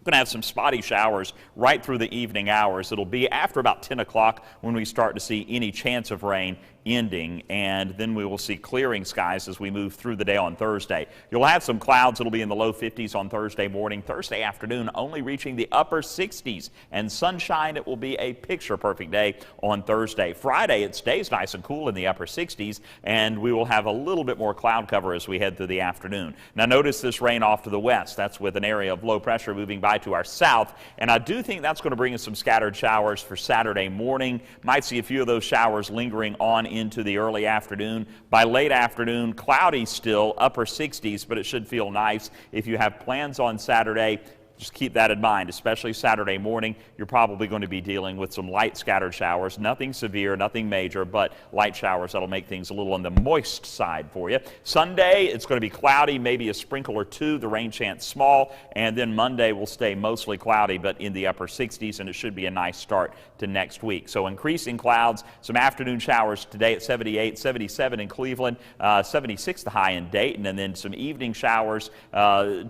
going to have some spotty showers right through the evening hours. It'll be after about 10 o'clock when we start to see any chance of rain ending, and then we will see clearing skies as we move through the day on Thursday. You'll have some clouds. It'll be in the low 50s on Thursday morning. Thursday afternoon only reaching the upper 60s, and sunshine. It will be a picture-perfect day on Thursday. Friday, it stays nice and cool in the upper 60s, and we will have a little bit more cloud cover as we head through the afternoon. Now notice this rain off to the west. That's with an area of low pressure moving by to our south, and I do think that's going to bring us some scattered showers for Saturday morning. Might see a few of those showers lingering on into the early afternoon. By late afternoon, cloudy still, upper 60s, but it should feel nice. If you have plans on Saturday, just keep that in mind, especially Saturday morning. You're probably going to be dealing with some light scattered showers. Nothing severe, nothing major, but light showers that'll make things a little on the moist side for you. Sunday, it's going to be cloudy, maybe a sprinkle or two, the rain chance small, and then Monday will stay mostly cloudy, but in the upper 60s, and it should be a nice start to next week. So increasing clouds, some afternoon showers today at 78, 77 in Cleveland, 76 the high in Dayton, and then some evening showers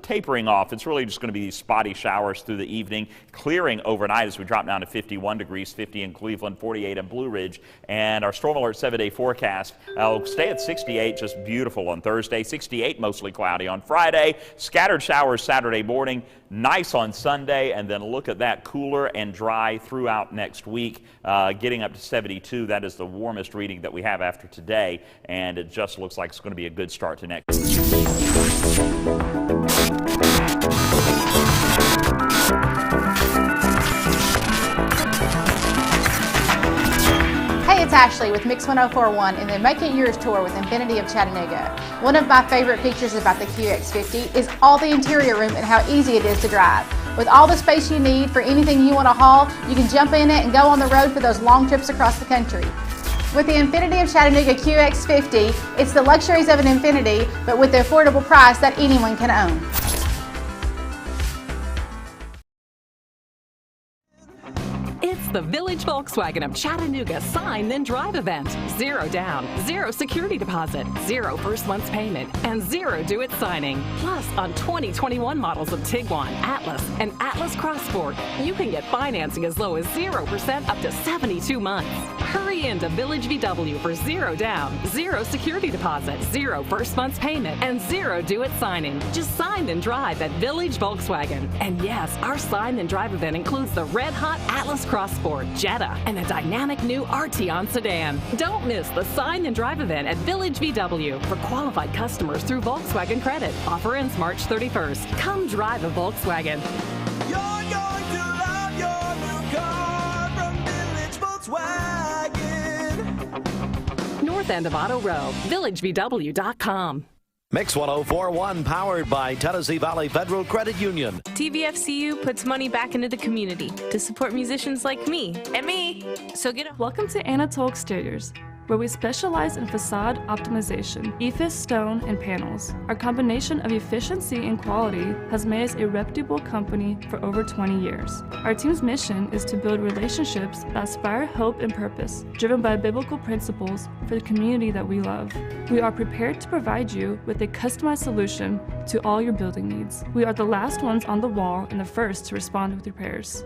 tapering off. It's really just going to be these spotty showers through the evening, clearing overnight as we drop down to 51 degrees, 50 in Cleveland, 48 in Blue Ridge. And our Storm Alert 7-day forecast will stay at 68, just beautiful on Thursday, 68 mostly cloudy on Friday, scattered showers Saturday morning, nice on Sunday, and then look at that, cooler and dry throughout next week, getting up to 72. That is the warmest reading that we have after today, and it just looks like it's going to be a good start to next week. Hey, it's Ashley with Mix 1041 and the Make It Yours tour with Infiniti of Chattanoga. One of my favorite features about the QX50 is all the interior room and how easy it is to drive. With all the space you need for anything you want to haul, you can jump in it and go on the road for those long trips across the country. With the Infiniti of Chattanoga QX50, it's the luxuries of an Infiniti, but with the affordable price that anyone can own. It's the Village Volkswagen of Chattanooga Sign Then Drive event. 0 down, 0 security deposit, 0 first month's payment, and 0 do-it signing. Plus, on 2021 models of Tiguan, Atlas, and Atlas Crossport, you can get financing as low as 0% up to 72 months. Hurry into Village VW for 0 down, 0 security deposit, 0 first month's payment, and 0 do-it signing. Just sign then drive at Village Volkswagen. And yes, our Sign Then Drive event includes the red-hot Atlas Crossport, Jetta, and a dynamic new Arteon sedan. Don't miss the Sign Then Drive event at Village VW for qualified customers through Volkswagen Credit. Offer ends March 31st. Come drive a Volkswagen. You're going to love your new car from Village Volkswagen. North end of Auto Row, villagevw.com. Mix 1041 powered by Tennessee Valley Federal Credit Union. TVFCU puts money back into the community to support musicians like me and me. So Welcome to Anatole Exteriors, where we specialize in facade optimization, EIFS stone, and panels. Our combination of efficiency and quality has made us a reputable company for over 20 years. Our team's mission is to build relationships that inspire hope and purpose, driven by biblical principles for the community that we love. We are prepared to provide you with a customized solution to all your building needs. We are the last ones on the wall and the first to respond with repairs.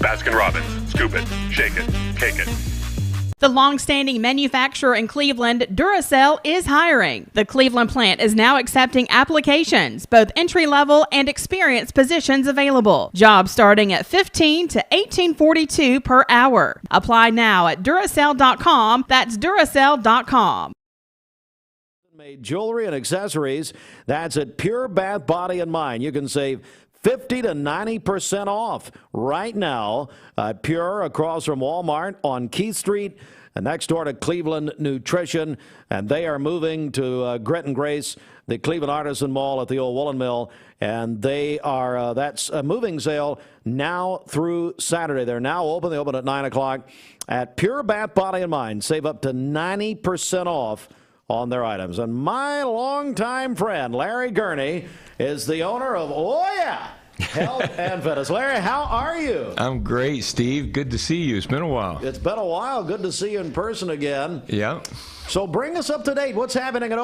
Baskin-Robbins. Scoop it, shake it, cake it. The long-standing manufacturer in Cleveland, Duracell, is hiring. The Cleveland plant is now accepting applications, both entry-level and experienced positions available. Jobs starting at $15 to $18.42 per hour. Apply now at Duracell.com. That's Duracell.com. Made jewelry and accessories. That's at Pure Bath Body and Mind. You can save 50 to 90% off right now at Pure across from Walmart on Keith Street and next door to Cleveland Nutrition. And they are moving to Grit and Grace, the Cleveland Artisan Mall at the old Woolen Mill. And they are, that's a moving sale now through Saturday. They're now open. They open at 9 o'clock at Pure Bath Body and Mind. Save up to 90% off on their items. And my longtime friend, Larry Gurney, is the owner of Health and Fitness. Larry, how are you? I'm great, Steve. Good to see you. It's been a while. It's been a while. Good to see you in person again. Yeah. So bring us up to date. What's happening at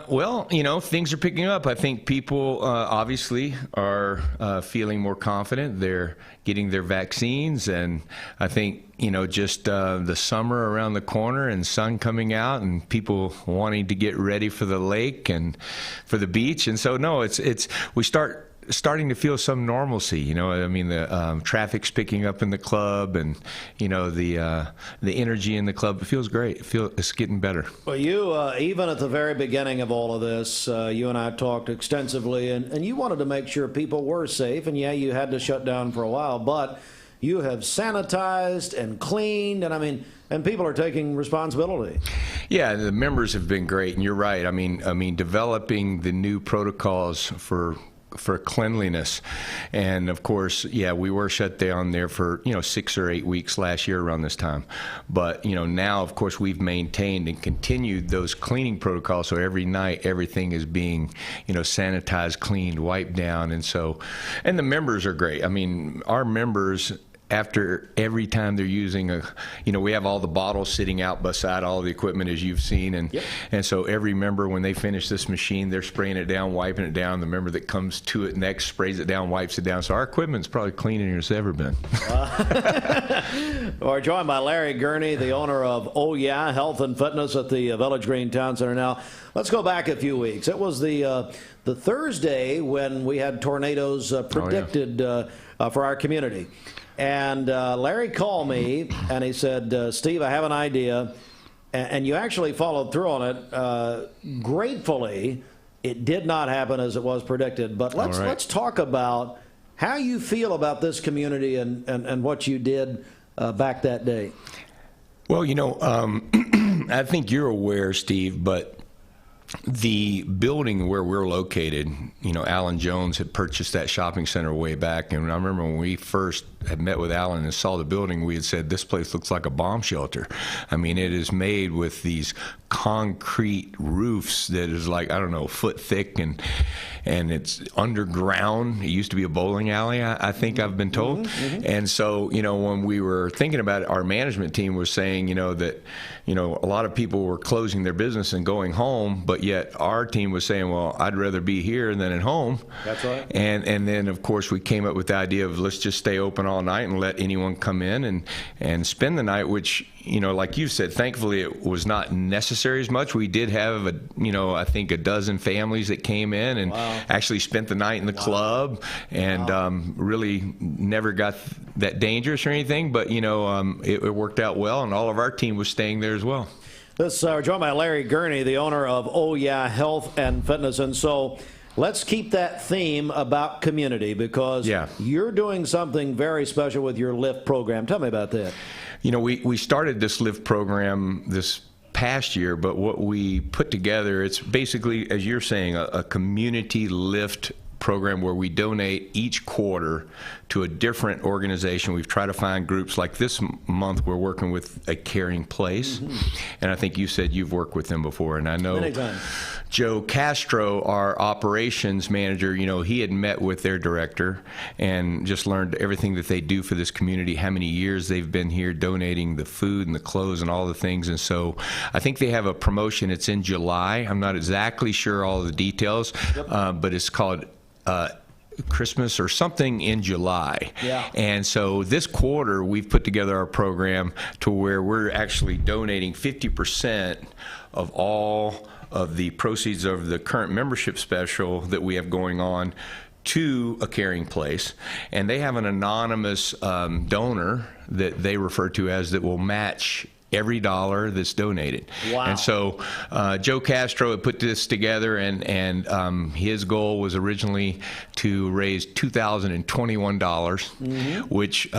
Well, you know, things are picking up. I think people obviously are feeling more confident. They're getting their vaccines, and I think, you know, just the summer around the corner and sun coming out and people wanting to get ready for the lake and for the beach. And so, no, we starting to feel some normalcy. You know, I mean, the traffic's picking up in the club, and you know, the energy in the club. It feels great. It's getting better. Well, you even at the very beginning of all of this, you and I talked extensively, and you wanted to make sure people were safe. And yeah, you had to shut down for a while, but you have sanitized and cleaned, and I mean, and people are taking responsibility. Yeah, the members have been great, and you're right. I mean, developing the new protocols for cleanliness. And of course, yeah, we were shut down there for, you know, 6 or 8 weeks last year around this time. But, you know, now, of course, we've maintained and continued those cleaning protocols. So every night, everything is being, you know, sanitized, cleaned, wiped down. And so, and the members are great. I mean, our members, after every time they're using you know, we have all the bottles sitting out beside all the equipment, as you've seen, and and so every member, when they finish this machine, they're spraying it down, wiping it down. The member that comes to it next sprays it down, wipes it down. So our equipment's probably cleaner than it's ever been. We're joined by Larry Gurney, the owner of Health and Fitness at the Village Green Town Center. Now, let's go back a few weeks. It was the Thursday when we had tornadoes predicted for our community. And Larry called me, and he said, Steve, I have an idea. And you actually followed through on it. Gratefully, it did not happen as it was predicted. But let's talk about how you feel about this community and what you did back that day. Well, you know, I think you're aware, Steve, but the building where we're located, you know, Alan Jones had purchased that shopping center way back. And I remember when we first had met with Alan and saw the building, we had said, this place looks like a bomb shelter. I mean, it is made with these concrete roofs that is like, I don't know, a foot thick, and it's underground. It used to be a bowling alley, I think I've been told. And so, you know, when we were thinking about it, our management team was saying, you know, that, you know, a lot of people were closing their business and going home, but yet our team was saying, well, I'd rather be here than at home. That's right. And then, of course, we came up with the idea of let's just stay open all night and let anyone come in and spend the night, which, you know, like you said, thankfully it was not necessary as much. We did have, I think a dozen families that came in and actually spent the night in the club, and really never got that dangerous or anything, but, you know, it worked out well, and all of our team was staying there as well. We're joined by Larry Gurney, the owner of Health and Fitness. And so let's keep that theme about community, because you're doing something very special with your LIFT program. Tell me about that. You know, we started this LIFT program this past year, but what we put together, it's basically, as you're saying, a community LIFT program where we donate each quarter to a different organization. We've tried to find groups. Like this month, we're working with A Caring Place, and I think you said you've worked with them before, and I know Joe Castro, our operations manager, you know, he had met with their director and just learned everything that they do for this community, how many years they've been here donating the food and the clothes and all the things. And so I think they have a promotion. It's in July. I'm not exactly sure all the details, but it's called Christmas or something in July. Yeah. And so this quarter, we've put together our program to where we're actually donating 50% of all of the proceeds of the current membership special that we have going on to a caring place, and they have an anonymous donor that they refer to as that will match every dollar that's donated. Wow. And so Joe Castro had put this together, and his goal was originally to raise $2,021, which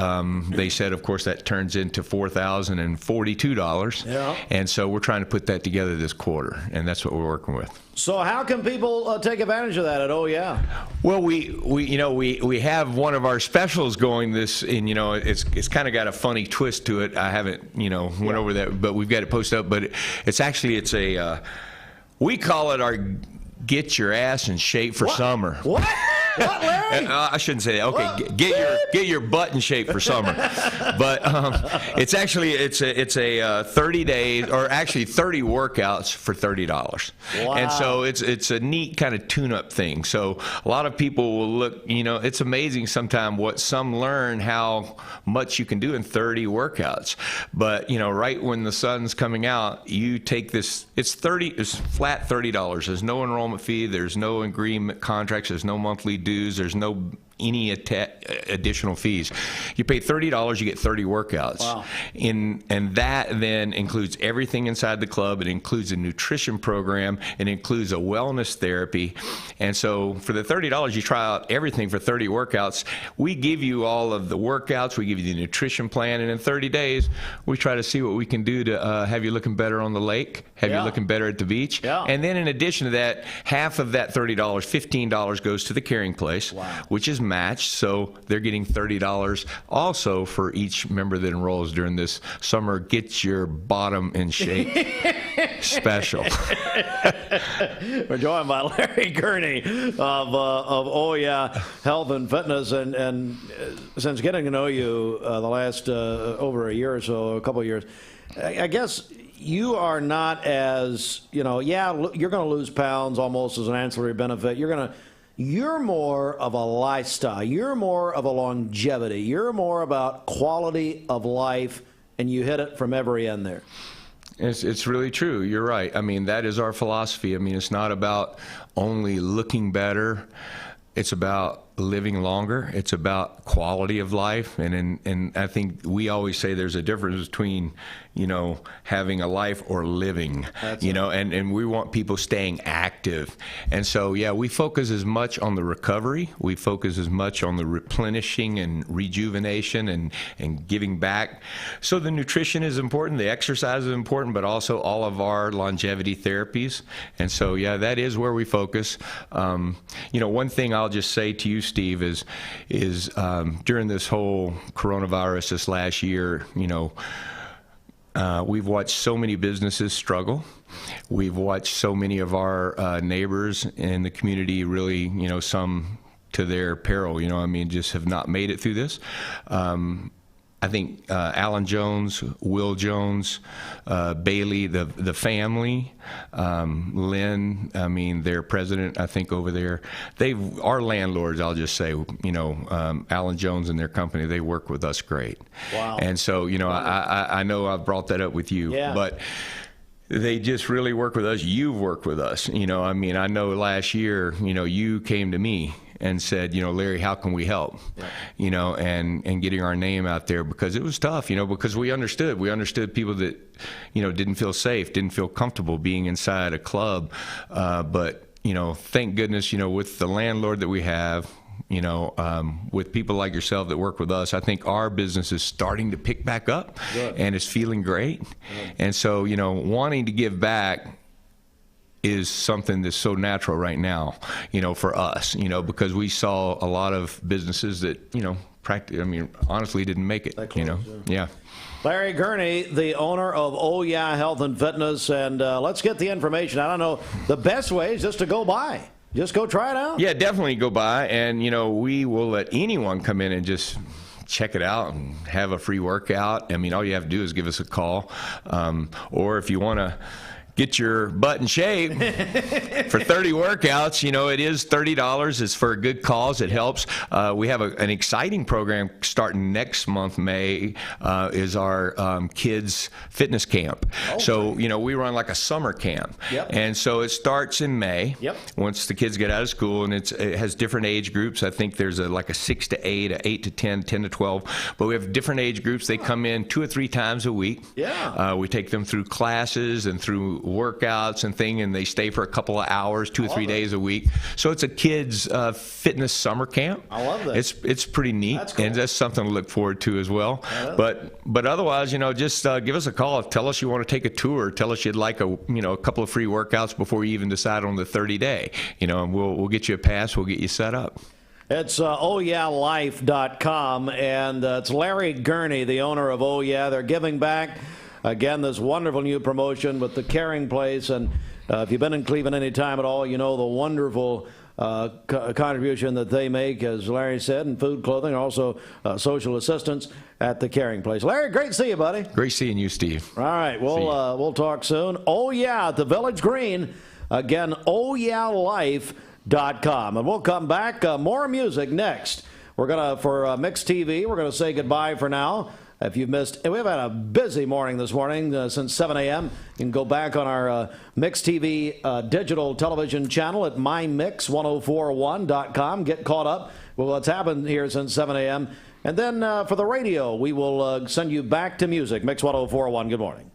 they said, of course, that turns into $4,042. Yeah. And so we're trying to put that together this quarter, and that's what we're working with. So how can people take advantage of that at Oh Yeah? Well, we have one of our specials going this, and it's kind of got a funny twist to it. I haven't went over that, but we've got it posted up. But it's a we call it our Get Your Ass in Shape for Summer. What? What, Larry? I shouldn't say that. Okay, get your butt in shape for summer. But it's a 30 days, or actually 30 workouts for $30. Wow. And so it's a neat kind of tune-up thing. So a lot of people will look. It's amazing sometimes what some learn, how much you can do in 30 workouts. But right when the sun's coming out, you take this. It's flat $30. There's no enrollment fee. There's no agreement contracts. There's no monthly dues. There's no any additional fees. You pay $30, you get 30 workouts. Wow. And that then includes everything inside the club. It includes a nutrition program. It includes a wellness therapy. And so for the $30, you try out everything for 30 workouts. We give you all of the workouts. We give you the nutrition plan. And in 30 days, we try to see what we can do to have you looking better on the lake, have you looking better at the beach. Yeah. And then in addition to that, half of that $30, $15 goes to the caring place, which is matched, so they're getting $30 also for each member that enrolls during this summer Get Your Bottom in Shape special. We're joined by Larry Gurney of Oh Yeah Health and Fitness, and since getting to know you the last over a year or so, a couple of years, I guess you are not as you're going to lose pounds almost as an ancillary benefit. You're more of a lifestyle. You're more of a longevity. You're more about quality of life, and you hit it from every end there. It's really true. You're right. I mean, that is our philosophy. I mean, it's not about only looking better. It's about living longer. It's about quality of life. And I think we always say there's a difference between, having a life or living, and we want people staying active. And so, we focus as much on the recovery. We focus as much on the replenishing and rejuvenation and giving back. So the nutrition is important. The exercise is important, but also all of our longevity therapies. And so, that is where we focus. One thing I'll just say to you, Steve, is during this whole coronavirus this last year, we've watched so many businesses struggle. We've watched so many of our neighbors in the community really, some to their peril, just have not made it through this. I think Alan Jones, Will Jones, Bailey, the family, Lynn, their president, I think over there, our landlords, I'll just say, Alan Jones and their company, they work with us great. Wow. And so, I know I've brought that up with you, but they just really work with us. You've worked with us. I know last year, you came to me and said, Larry, how can we help? And getting our name out there, because it was tough, because we understood people that, didn't feel safe, didn't feel comfortable being inside a club. But, thank goodness, with the landlord that we have, with people like yourself that work with us, I think our business is starting to pick back up. Good. And it's feeling great. Good. And so, wanting to give back is something that's so natural right now, for us, because we saw a lot of businesses that, honestly didn't make it, Yeah. Larry Gurney, the owner of Oh Yeah Health and Fitness, and let's get the information. I don't know, the best way is just to go by. Just go try it out. Yeah, definitely go by, and, we will let anyone come in and just check it out and have a free workout. All you have to do is give us a call, or if you want to get your butt in shape for 30 workouts. You know, it is $30. It's for a good cause. It helps. We have an exciting program starting next month, May, is our kids fitness camp. So, you know, we run like a summer camp. And so it starts in May once the kids get out of school, and it has different age groups. I think there's like a 6 to 8, a 8 to 10, 10 to 12. But we have different age groups. They come in 2 or 3 times a week. We take them through classes and through workouts and thing, and they stay for a couple of hours, 2 or 3 days a week. So it's a kids fitness summer camp. I love that. It's pretty neat, and that's something to look forward to as well. But otherwise, you know, just give us a call. Tell us you want to take a tour. Tell us you'd like a couple of free workouts before you even decide on the 30-day. You know, and we'll get you a pass. We'll get you set up. It's ohyeahlife.com, and it's Larry Gurney, the owner of Oh Yeah. They're giving back. Again, this wonderful new promotion with the Caring Place, and if you've been in Cleveland any time at all, you know the wonderful contribution that they make, as Larry said, in food, clothing, also social assistance at the Caring Place. Larry, great to see you, buddy. Great seeing you, Steve. All right, we'll talk soon. Oh Yeah, at the Village Green. Again, ohyeahlife.com. And we'll come back. More music next. We're going to, for Mix TV, we're going to say goodbye for now. If you've missed, we've had a busy morning this morning since 7 a.m. You can go back on our Mix TV digital television channel at mymix1041.com. Get caught up with what's happened here since 7 a.m. And then for the radio, we will send you back to music. Mix 1041. Good morning.